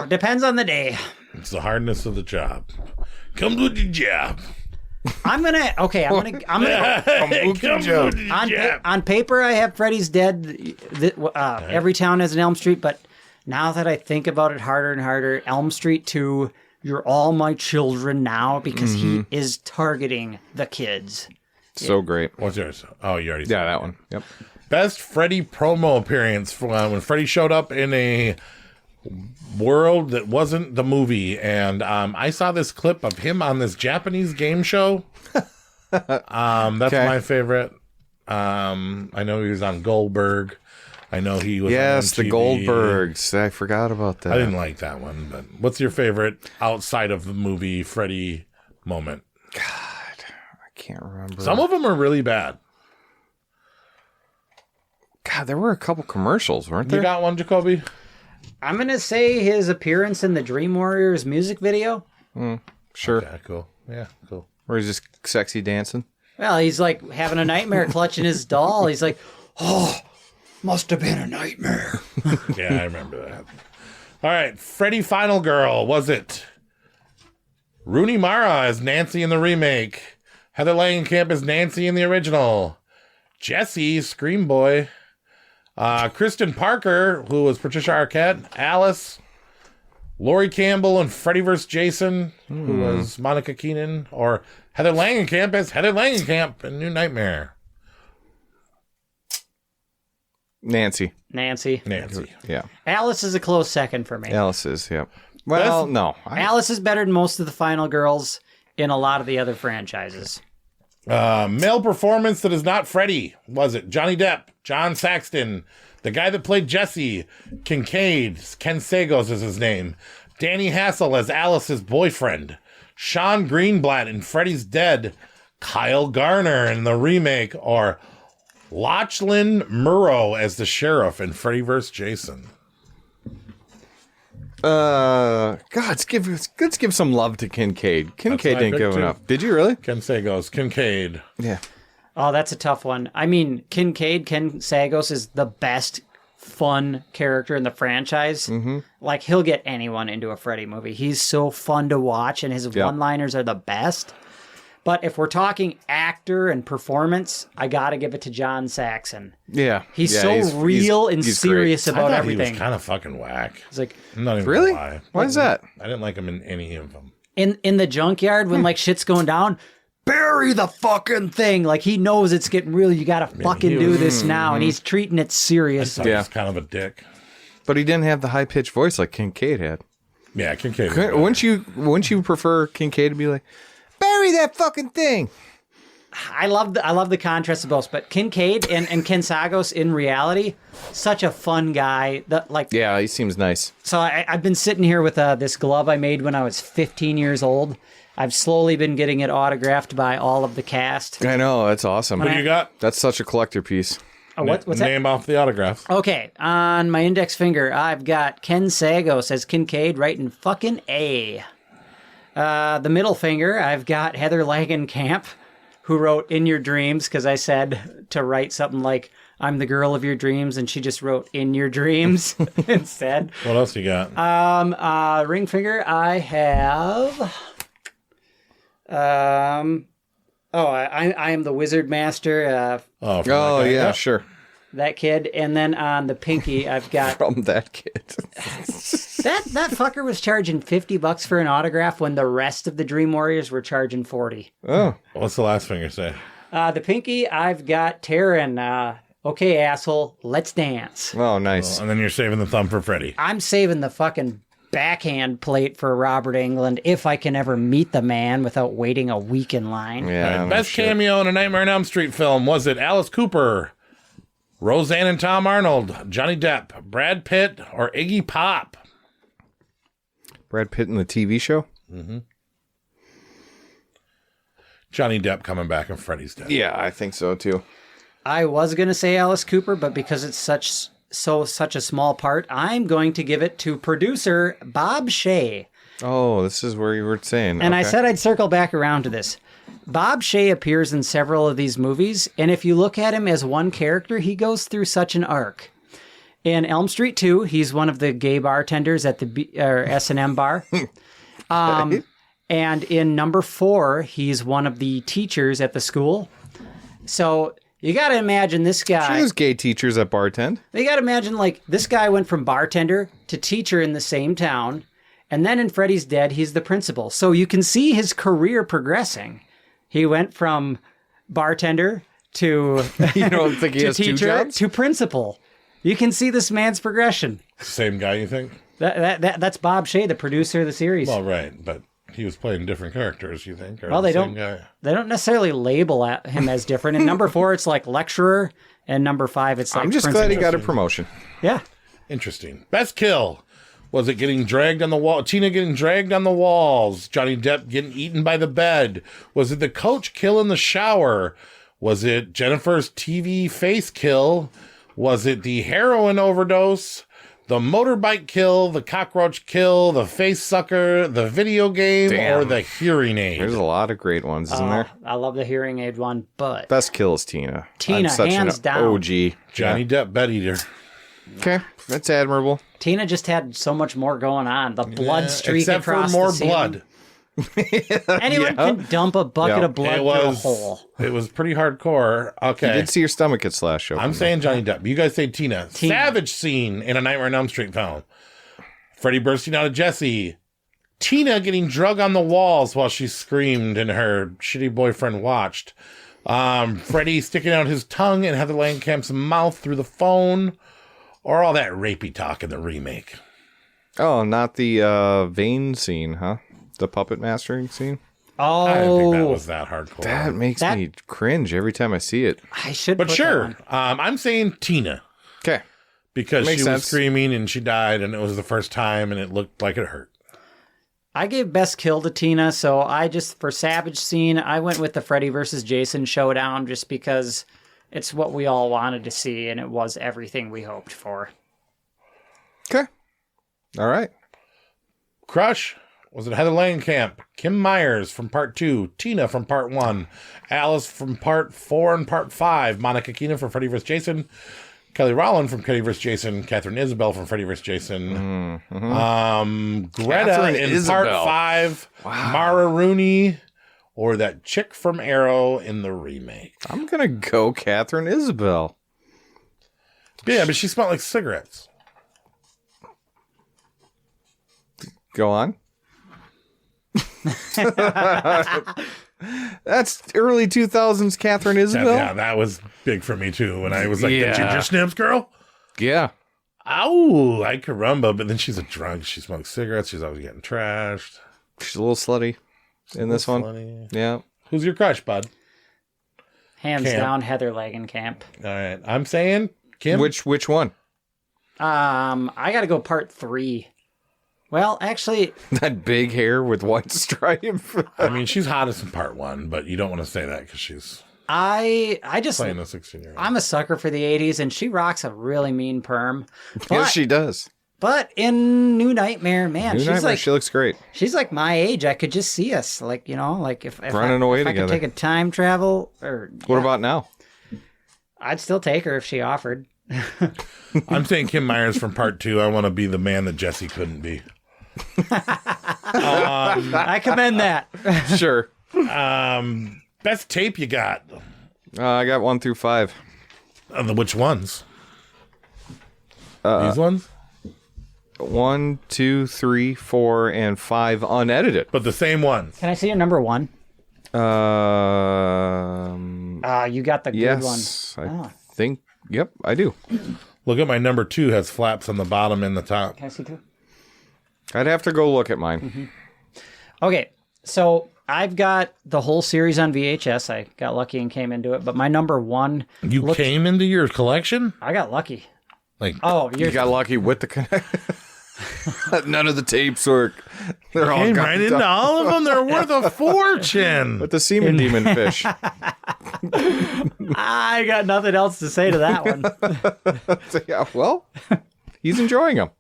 Depends on the day. It's the hardness of the job. Comes with the job. I'm gonna on paper I have Freddy's Dead. Every town has an Elm Street, but now that I think about it harder and harder, Elm Street 2, You're All My Children Now, because he is targeting the kids. So great. What's yours? Oh, you already said that one. Yep. Best Freddy promo appearance from when Freddy showed up in a world that wasn't the movie, and I saw this clip of him on this Japanese game show. That's my favorite. I know he was on Goldberg. I know he was on the MTV. Goldbergs. I forgot about that. I didn't like that one, but what's your favorite outside of the movie Freddy moment? God, I can't remember. Some of them are really bad. God, there were a couple commercials, weren't there? You got one, Jacoby? I'm going to say his appearance in the Dream Warriors music video. Sure. Okay, cool. Yeah, cool. Where he's just sexy dancing. Well, he's like having a nightmare clutching his doll. He's like, oh, must have been a nightmare. Yeah, I remember that. All right, Freddy Final Girl. Was it Rooney Mara as Nancy in the remake? Heather Langenkamp as Nancy in the original? Jesse, Scream Boy. Kristen Parker, who was Patricia Arquette. Alice. Laurie Campbell and Freddy vs. Jason, who was Monica Keenan. Or Heather Langenkamp as Heather Langenkamp in New Nightmare. Nancy. Yeah. Alice is a close second for me. Alice is, yeah. Well, no. Alice is better than most of the final girls in a lot of the other franchises. Male performance that is not Freddy. Was it Johnny Depp, John Saxton, the guy that played Jesse, Kincaid, Ken Sagos is his name, Danny Hassel as Alice's boyfriend, Sean Greenblatt in Freddy's Dead, Kyle Garner in the remake, or Lachlan Murrow as the sheriff in Freddy vs. Jason? God, let's give some love to Kincaid. Kincaid didn't give enough. Did you really? Ken Sagos, Kincaid. Yeah. Oh, that's a tough one. I mean, Ken Sagos is the best fun character in the franchise. Mm-hmm. Like, he'll get anyone into a Freddy movie. He's so fun to watch, and his one-liners are the best. But if we're talking actor and performance, I got to give it to John Saxon. Yeah. He's real and serious great. about I thought everything. He was kind of fucking whack. It's like, I'm not even really? gonna lie. Why is that? I didn't like him in any of them. In the junkyard, when like shit's going down, bury the fucking thing. Like, he knows it's getting real. You got to fucking do this now. And he's treating it serious. He's kind of a dick. But he didn't have the high-pitched voice like Kincaid had. Yeah, Kincaid. Wouldn't you prefer Kincaid to be like, bury that fucking thing? I love the contrast of both, but Kincaid and Ken Sagos in reality, such a fun guy. Yeah, he seems nice. So I've been sitting here with this glove I made when I was 15 years old. I've slowly been getting it autographed by all of the cast. I know, that's awesome. What do you got? That's such a collector piece. What's that? Name off the autograph. Okay, on my index finger, I've got Ken Sagos as Kincaid writing fucking A. The middle finger, I've got Heather Langenkamp, who wrote In Your Dreams, because I said to write something like, I'm the girl of your dreams, and she just wrote In Your Dreams instead. What else you got? Ring finger, I have... I am the Wizard Master. Yeah, sure. That kid. And then on the pinky, I've got... From that kid. That fucker was charging $50 for an autograph when the rest of the Dream Warriors were charging $40. Oh. What's the last finger say? The pinky, I've got Taryn. Okay, asshole, let's dance. Oh, nice. And then you're saving the thumb for Freddy. I'm saving the fucking backhand plate for Robert Englund if I can ever meet the man without waiting a week in line. Yeah. Right, best cameo in a Nightmare on Elm Street film. Was it Alice Cooper, Roseanne and Tom Arnold, Johnny Depp, Brad Pitt, or Iggy Pop? Brad Pitt in the TV show? Mm-hmm. Johnny Depp coming back in Freddy's Dead. Yeah, I think so too. I was going to say Alice Cooper, but because it's such a small part, I'm going to give it to producer Bob Shea. Oh, this is where you were saying. And I said I'd circle back around to this. Bob Shea appears in several of these movies, and if you look at him as one character, he goes through such an arc. In Elm Street 2, he's one of the gay bartenders at the S&M bar. And in number 4, he's one of the teachers at the school. So you got to imagine this guy. Sure, there's gay teachers that bartend. You got to imagine, like, this guy went from bartender to teacher in the same town. And then in Freddy's Dead, he's the principal. So you can see his career progressing. He went from bartender to you don't think he has teacher 2 jobs? to principal. You can see this man's progression. Same guy, you think? That's Bob Shea, the producer of the series. Well, right, but he was playing different characters, you think? Or Well, they don't. Guy? They don't necessarily label him as different. In number 4, it's like lecturer, and number 5, it's like. I'm just principal. glad he got a promotion. Yeah. Interesting. Best kill. Was it getting dragged on the wall? Tina getting dragged on the walls? Johnny Depp getting eaten by the bed? Was it the coach kill in the shower? Was it Jennifer's TV face kill? Was it the heroin overdose? The motorbike kill? The cockroach kill? The face sucker? The video game? Damn. Or the hearing aid? There's a lot of great ones, isn't there? I love the hearing aid one, but Best kill is Tina. Tina, I'm such hands an down. OG. Johnny Depp, bed eater. Okay, that's admirable. Tina just had so much more going on. The blood streak except across for more the ceiling. blood. Anyone can dump a bucket of blood through a hole. It was pretty hardcore. Okay. You did see your stomach get slashed open. I'm saying Johnny Depp. You guys say Tina. Savage scene in a Nightmare on Elm Street film. Freddy bursting out of Jesse. Tina getting drug on the walls while she screamed and her shitty boyfriend watched. Freddy sticking out his tongue in Heather Langenkamp's mouth through the phone, or all that rapey talk in the remake. Oh, not the vein scene, huh? The puppet mastering scene? Oh. I didn't think that was that hardcore. That makes me cringe every time I see it. I should But sure, I'm saying Tina. Okay. Because Makes she sense. was screaming and she died and it was the first time and it looked like it hurt. I gave best kill to Tina, so for Savage Scene, I went with the Freddy versus Jason showdown just because it's what we all wanted to see and it was everything we hoped for. Okay. All right. Crush. Was it Heather Langenkamp, Kim Myers from part 2, Tina from part 1, Alice from part 4 and part 5, Monica Keena from Freddy vs. Jason, Kelly Rowland from Freddy vs. Jason, Catherine Isabel from Freddy vs. Jason, Greta Catherine in Isabel. part 5, Mara Rooney, or that chick from Arrow in the remake. I'm going to go Catherine Isabel. Yeah, but she smelled like cigarettes. Go on. That's early 2000s Catherine Isabel. Yeah, that was big for me too. When I was like the ginger snips girl. Yeah. Ow, I caramba. But then she's a drunk. She smokes cigarettes. She's always getting trashed. She's a little slutty in this one. Slutty. Yeah. Who's your crush, bud? Hands down, Heather Langenkamp. All right, I'm saying Kim. Which one? I got to go part 3. Well, actually, that big hair with white stripe. I mean, she's hottest in part 1, but you don't want to say that because she's I just playing a 16-year-old. I'm a sucker for the 80s, and she rocks a really mean perm. Yes, she does. But in New Nightmare, man, New she's Nightmare, like she looks great. She's like my age. I could just see us, like if running away if I together. could take a time travel, or What about now? I'd still take her if she offered. I'm saying Kim Myers from part 2. I want to be the man that Jesse couldn't be. I commend that. Sure. Best tape you got? I got 1 through 5. Which ones? These ones? 1, 2, 3, 4, and 5 unedited. But the same ones. Can I see your number 1? You got the good one. Yes, I think. Yep, I do. Look at my number 2 has flaps on the bottom and the top. Can I see 2? I'd have to go look at mine. Mm-hmm. Okay, so I've got the whole series on VHS. I got lucky and came into it, but my number 1... You came into your collection? I got lucky. Like, you got lucky with the connect. None of the tapes work. They're all came right into all of them. They're worth a fortune. With the semen demon fish. I got nothing else to say to that one. Yeah, well, he's enjoying them.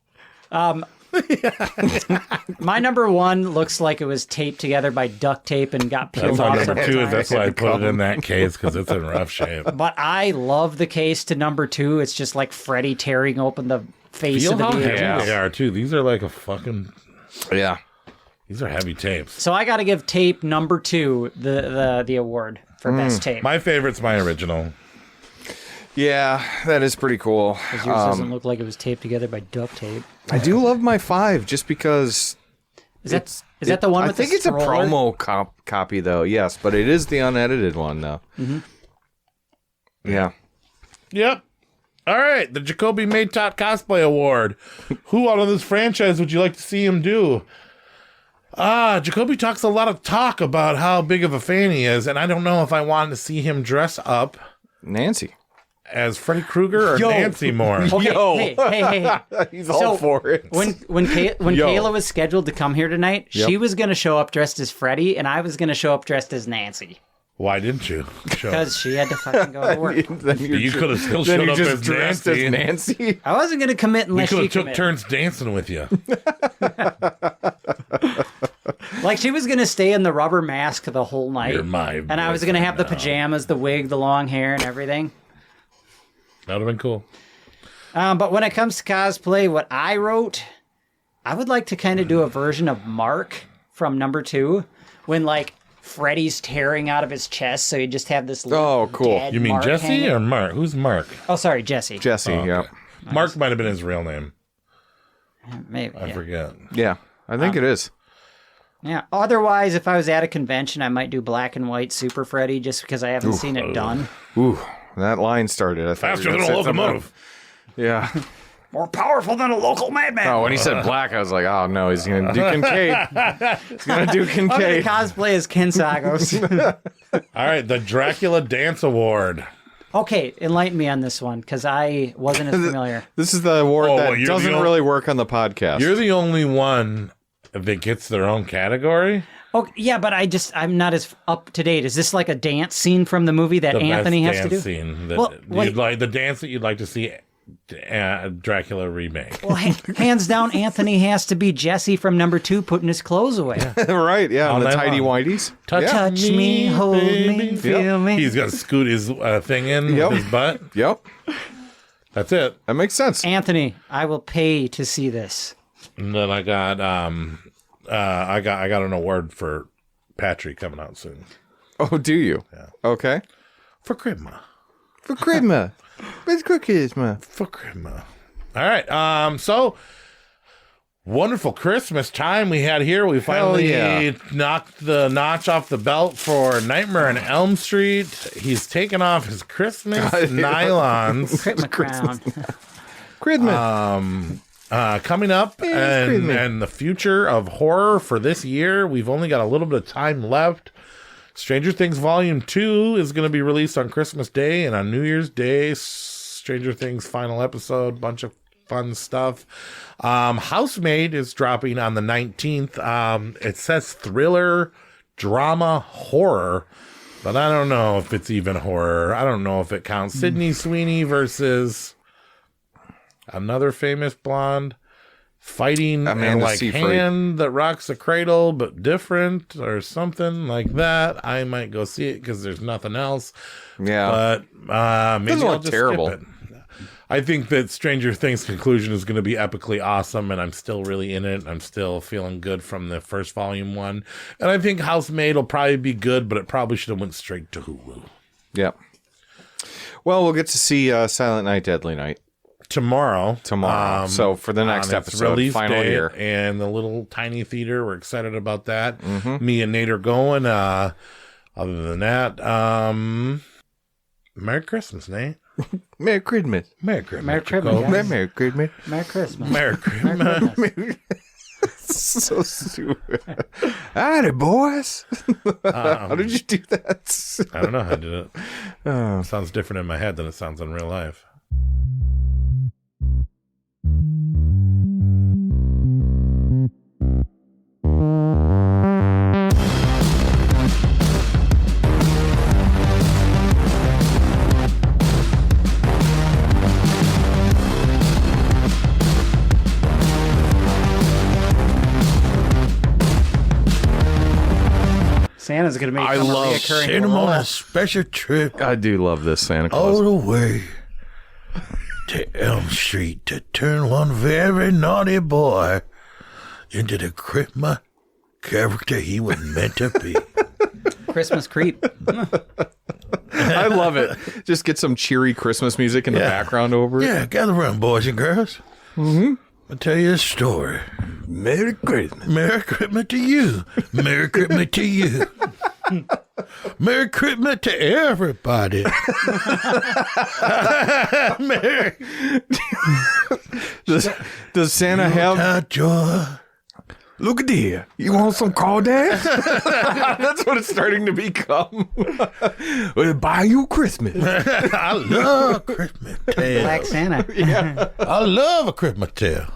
My number 1 looks like it was taped together by duct tape and got peeled That's off. my number 2. sometimes. That's why I put it in that case, because it's in rough shape. But I love the case to number 2. It's just like Freddy tearing open the face Feel of the how VHS. heavy they are, too. These are like a fucking... Yeah. These are heavy tapes. So I got to give tape number 2 the award for best tape. My favorite's my original. Yeah, that is pretty cool. Because yours doesn't look like it was taped together by duct tape. I do love my 5 just because... Is that the one with I think the it's a stroller? promo copy, though. Yes, but it is the unedited one, though. Mm-hmm. Yeah. Yep. All right. The Jacoby Made Top Cosplay Award. Who out of this franchise would you like to see him do? Jacoby talks a lot of talk about how big of a fan he is, and I don't know if I wanted to see him dress up Nancy as Freddy Krueger or Nancy Moore. Okay, hey. He's all for it. When Kayla was scheduled to come here tonight, Yep. she was going to show up dressed as Freddy, and I was going to show up dressed as Nancy. Why didn't you? Because she had to fucking go to work. You could have still showed up as Nancy. I wasn't going to commit We unless could she have took committed. turns dancing with you. Like, she was going to stay in the rubber mask the whole night. You're my and I was going to have the boyfriend now. pajamas, the wig, the long hair, and everything. That would have been cool. But when it comes to cosplay, what I wrote, I would like to kind of do a version of Mark from number 2, when, like, Freddy's tearing out of his chest, so you just have this little dead You mean Mark Jesse hanging. or Mark? Who's Mark? Oh, sorry, Jesse. Jesse, yeah. Mark might have been his real name. Maybe. I forget. Yeah, I think it is. Yeah. Otherwise, if I was at a convention, I might do black and white Super Freddy just because I haven't seen it done. Ooh, that line started. Faster than a locomotive. Yeah. More powerful than a local madman. Oh, when he said black, I was like, oh no, he's going to do Kincaid. He's going to do Kincaid. Cosplay as Ken Sagos. All right, the Dracula Dance Award. Okay, enlighten me on this one, because I wasn't as familiar. This is the award that doesn't really work on the podcast. You're the only one that gets their own category. Oh, yeah, but I'm not as up to date. Is this like a dance scene from the movie that Anthony has to do? Scene that the dance that you'd like to see Dracula remake. Well, hands down, Anthony has to be Jesse from number 2 putting his clothes away. Right, yeah, on the tidy whities. Touch me, hold me, feel me. He's going to scoot his thing in with his butt. Yep. That's it. That makes sense. Anthony, I will pay to see this. And then I got I got an award for Patrick coming out soon. Oh, do you? Yeah. Okay. For Christmas. For Christmas. It's cookies, man. For Christmas. All right. So wonderful Christmas time we had here. We finally knocked the notch off the belt for Nightmare on Elm Street. He's taken off his Christmas nylons. Christmas. Coming up and the future of horror for this year. We've only got a little bit of time left. Stranger Things Volume 2 is going to be released on Christmas Day, and on New Year's Day, Stranger Things final episode, bunch of fun stuff. Housemaid is dropping on the 19th. It says thriller, drama, horror, but I don't know if it's even horror. I don't know if it counts. Sydney Sweeney versus another famous blonde fighting and like hand that rocks a cradle but different or something like that. I might go see it because there's nothing else. Yeah, but maybe I'll just terrible. skip it. I think that Stranger Things conclusion is going to be epically awesome, and I'm still really in it. I'm still feeling good from the first volume one, and I think Housemaid will probably be good, but it probably should have went straight to Hulu. Yep. Well, we'll get to see Silent Night, Deadly Night tomorrow. So for the next episode, final year, and the little tiny theater, we're excited about that. Mm-hmm. Me and Nate are going. Other than that, Merry Christmas, Nate. Merry Christmas. Merry Christmas. Merry Christmas. Merry Christmas. Merry Christmas. Merry Christmas. So stupid. Howdy, boys. How did you do that? I don't know how I did it. It sounds different in my head than it sounds in real life. Santa's going to make I love send him on a special trip. I do love this Santa Claus. All the way to Elm Street to turn one very naughty boy into the Christmas character he was meant to be. Christmas creep. I love it. Just get some cheery Christmas music in the background over it. Yeah, gather around, boys and girls. Mm-hmm. I'll tell you a story. Merry Christmas. Merry Christmas to you. Merry Christmas to you. Merry Christmas to everybody. Merry. Does Santa have joy? Look at here. You want some crawdads? That's what it's starting to become. We'll buy you Christmas. I love Christmas tales. Black Santa. Yeah. I love a Christmas tale.